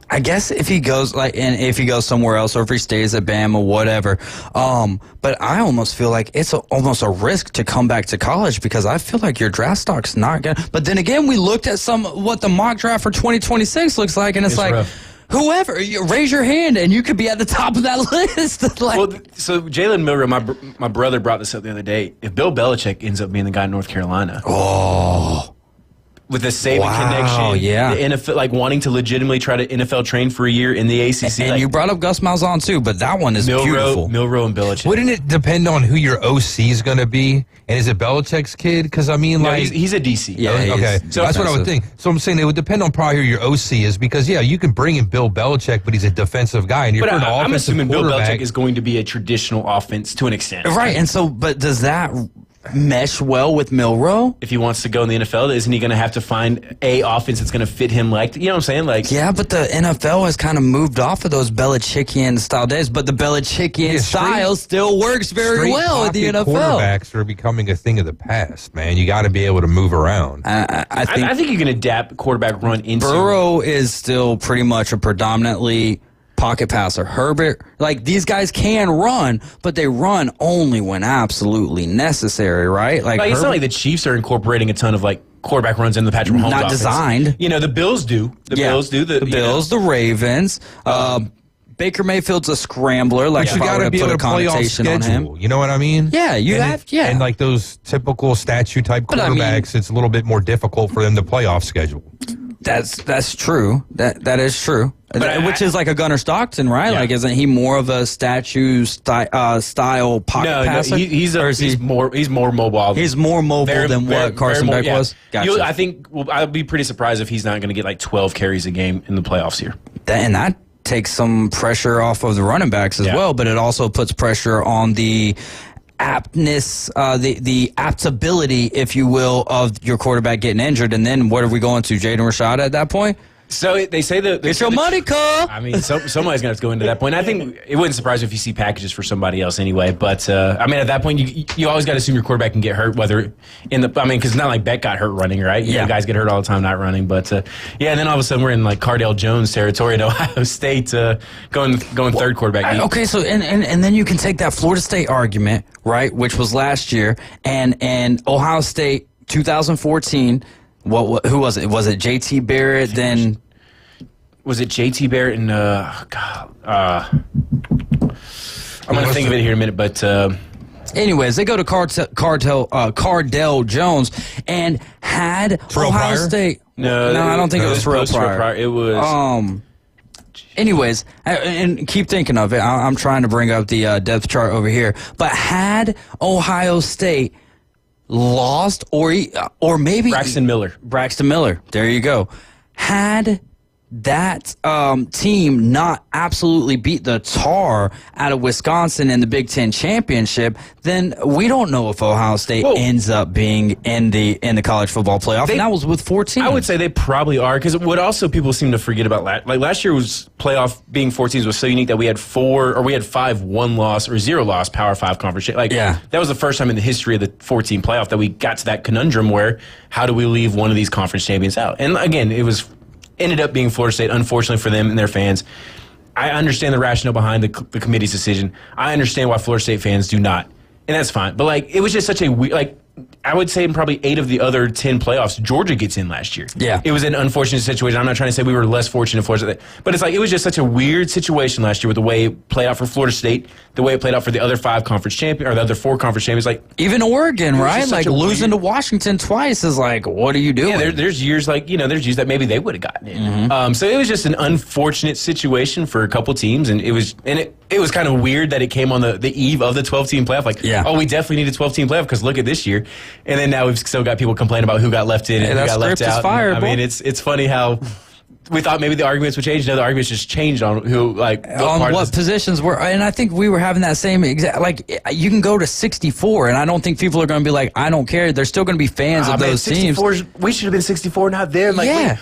I guess if he goes if he goes somewhere else, or if he stays at Bama, whatever. But I almost feel like it's almost a risk to come back to college because I feel like your draft stock's not gonna. But then again, we looked at what the mock draft for 2026 looks like, and it's like. Rough. Whoever, raise your hand, and you could be at the top of that list. So Jalen Milroe, my brother brought this up the other day. If Bill Belichick ends up being the guy in North Carolina, with the Saban connection, the NFL, like wanting to legitimately try to NFL train for a year in the ACC. And you brought up Gus Malzahn too, but that one is beautiful. Milroe and Belichick. Wouldn't it depend on who your OC is going to be? And is it Belichick's kid? Because I mean, he's a DC. Yeah, okay. So that's what I would think. So I'm saying it would depend on probably who your OC is, because you can bring in Bill Belichick, but he's a defensive guy, and I'm assuming Bill Belichick is going to be a traditional offense to an extent, right? And so, but does that mesh well with Milroe? If he wants to go in the NFL, isn't he going to have to find a offense that's going to fit him? Like, you know what I'm saying? Like, yeah, but the NFL has kind of moved off of those Belichickian style days, but the Belichickian style still works very well in the NFL. Quarterbacks are becoming a thing of the past, man. You got to be able to move around. I think you can adapt quarterback run into. Burrow is still pretty much a predominantly pocket passer. Herbert, like, these guys can run, but they run only when absolutely necessary, right? Like it's not like the Chiefs are incorporating a ton of like quarterback runs in the Patrick Mahomes offense. Designed. You know, the Bills do. The Bills do. The Bills, the Ravens. Baker Mayfield's a scrambler. Like, you got to be able to play off schedule. You know what I mean? Yeah, And like those typical statue type quarterbacks, it's a little bit more difficult for them to play off schedule. That's true. That is true. Which is like a Gunnar Stockton, right? Yeah. Like, isn't he more of a statue style pocket passer? No, he's more mobile. He's more mobile than what Carson Beck was. Gotcha. I think I'd be pretty surprised if he's not going to get like 12 carries a game in the playoffs here. That takes some pressure off of the running backs as well, but it also puts pressure on the aptness, the aptability, if you will, of your quarterback getting injured. And then what are we going to, Jaden Rashad at that point? So they say that get your money, Cub. I mean, somebody's gonna have to go into that point. I think it wouldn't surprise me if you see packages for somebody else anyway. But I mean, at that point, you always got to assume your quarterback can get hurt. Whether because it's not like Beck got hurt running, right? You know, guys get hurt all the time not running. But and then all of a sudden we're in like Cardale Jones territory at Ohio State, going third quarterback. Okay, so and then you can take that Florida State argument, right, which was last year, and Ohio State 2014. Who was it? Was it J.T. Barrett? Then was it J.T. Barrett and I'm gonna think of it here in a minute, but anyways, they go to Cardale Jones and had Terrell Ohio Pryor? State. No, I don't think it was Terrell Pryor. It was. Anyways, and keep thinking of it. I'm trying to bring up the depth chart over here, but had Ohio State lost or maybe Braxton Miller. There you go. Had that team not absolutely beat the tar out of Wisconsin in the Big Ten championship, then we don't know if Ohio State ends up being in the college football playoff. And that was with 14. I would say they probably are, because what also people seem to forget about last year was playoff being 4 teams was so unique that we had 5 1-loss or 0-loss Power 5 conference. That was the first time in the history of the 14 playoff that we got to that conundrum where how do we leave one of these conference champions out? And again, ended up being Florida State, unfortunately for them and their fans. I understand the rationale behind the committee's decision. I understand why Florida State fans do not, and that's fine. But it was just such a weird, I would say in probably 8 of the other 10 playoffs, Georgia gets in last year. Yeah. It was an unfortunate situation. I'm not trying to say we were less fortunate in Florida State, but it was just such a weird situation last year with the way it played out for Florida State, the way it played out for the other 5 conference champions, or the other 4 conference champions. Even Oregon, right? Losing to Washington twice is what are you doing? Yeah, there's years there's years that maybe they would have gotten in. Mm-hmm. So it was just an unfortunate situation for a couple teams, and it was kind of weird that it came on the eve of the 12-team playoff. We definitely need a 12-team playoff because look at this year. And then now we've still got people complaining about who got left in and who got left out. I mean, it's funny how we thought maybe the arguments would change. No, the arguments just changed on who, what positions were. And I think we were having that same exact, you can go to 64, and I don't think people are going to be like, I don't care. They're still going to be fans of those teams. We should have been 64, not them.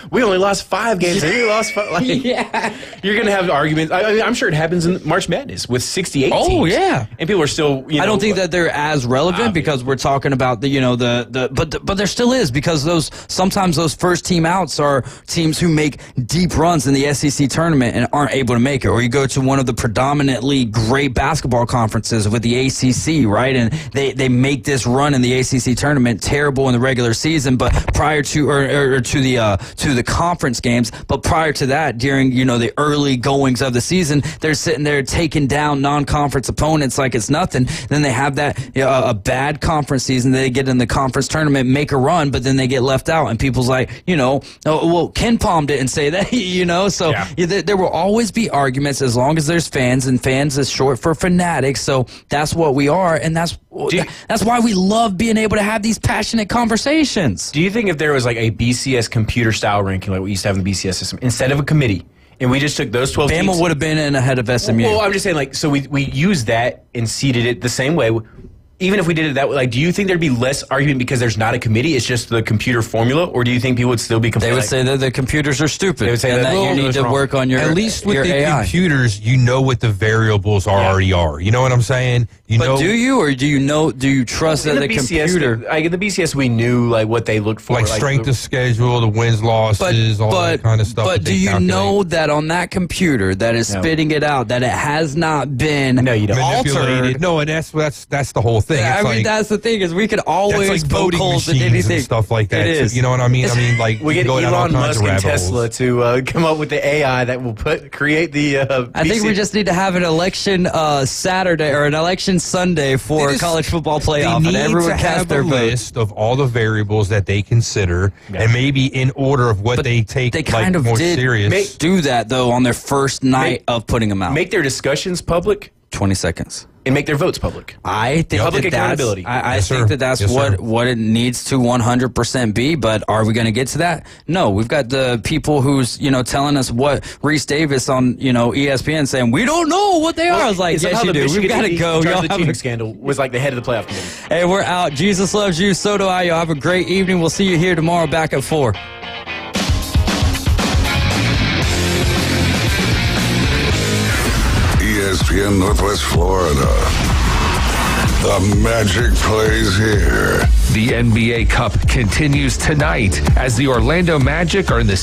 We only lost 5 games. And we lost 5. You're going to have arguments. I'm sure it happens in March Madness with 68 teams. Oh, yeah. And people are still, I don't think that they're as relevant because we're talking about but there still is, because sometimes those first team outs are teams who make deep runs in the SEC tournament and aren't able to make it. Or you go to one of the predominantly great basketball conferences with the ACC, right? And they make this run in the ACC tournament, terrible in the regular season, but prior to or to the conference games, but prior to that, during the early goings of the season, they're sitting there taking down non-conference opponents like it's nothing. Then they have that a bad conference season, they get in the conference tournament, make a run, but then they get left out, and people's Ken Palm didn't say that, so there will always be arguments as long as there's fans, and fans is short for fanatics, so that's what we are, and that's why we love being able to have these passionate conversations. Do you think if there was a BCS computer style ranking like we used to have in the BCS system, instead of a committee, and we just took those 12 teams, Bama would have been in ahead of SMU? Well, I'm just saying, so we used that and seeded it the same way. Even if we did it that way, do you think there'd be less argument because there's not a committee, it's just the computer formula, or do you think people would still be complaining? They would say that the computers are stupid. They would say that you need to work on your At least with the AI. computers, you know what the variables already are. You know what I'm saying? Do you, or do you trust that the computer? In the BCS, we knew what they looked for, strength of schedule, the wins, losses, all that kind of stuff. But do you know that on that computer that is spitting it out, that it has not been manipulated? No, and that's the whole thing. That's the thing, is we could always poke holes in anything. And stuff like that. It is. So, you know what I mean? We get Elon Musk and Tesla to come up with the AI that will create the. I think we just need to have an election Saturday or an election Sunday for college football playoff, and everyone cast their vote. List of all the variables that they consider, and maybe in order of what they take. They kind of more did serious. Do that though on their first night of putting them out. Make their discussions public. 20 seconds. And make their votes public. I think public accountability. I think that's what it needs to 100% be. But are we going to get to that? No. We've got the people who's telling us what Reese Davis on ESPN saying we don't know what they are. I was like, yes, you do. We've got to go. The cheating scandal was the head of the playoff committee. Hey, we're out. Jesus loves you. So do I. Y'all have a great evening. We'll see you here tomorrow back at 4. ESPN Northwest Florida. The magic plays here. The NBA Cup continues tonight as the Orlando Magic are in the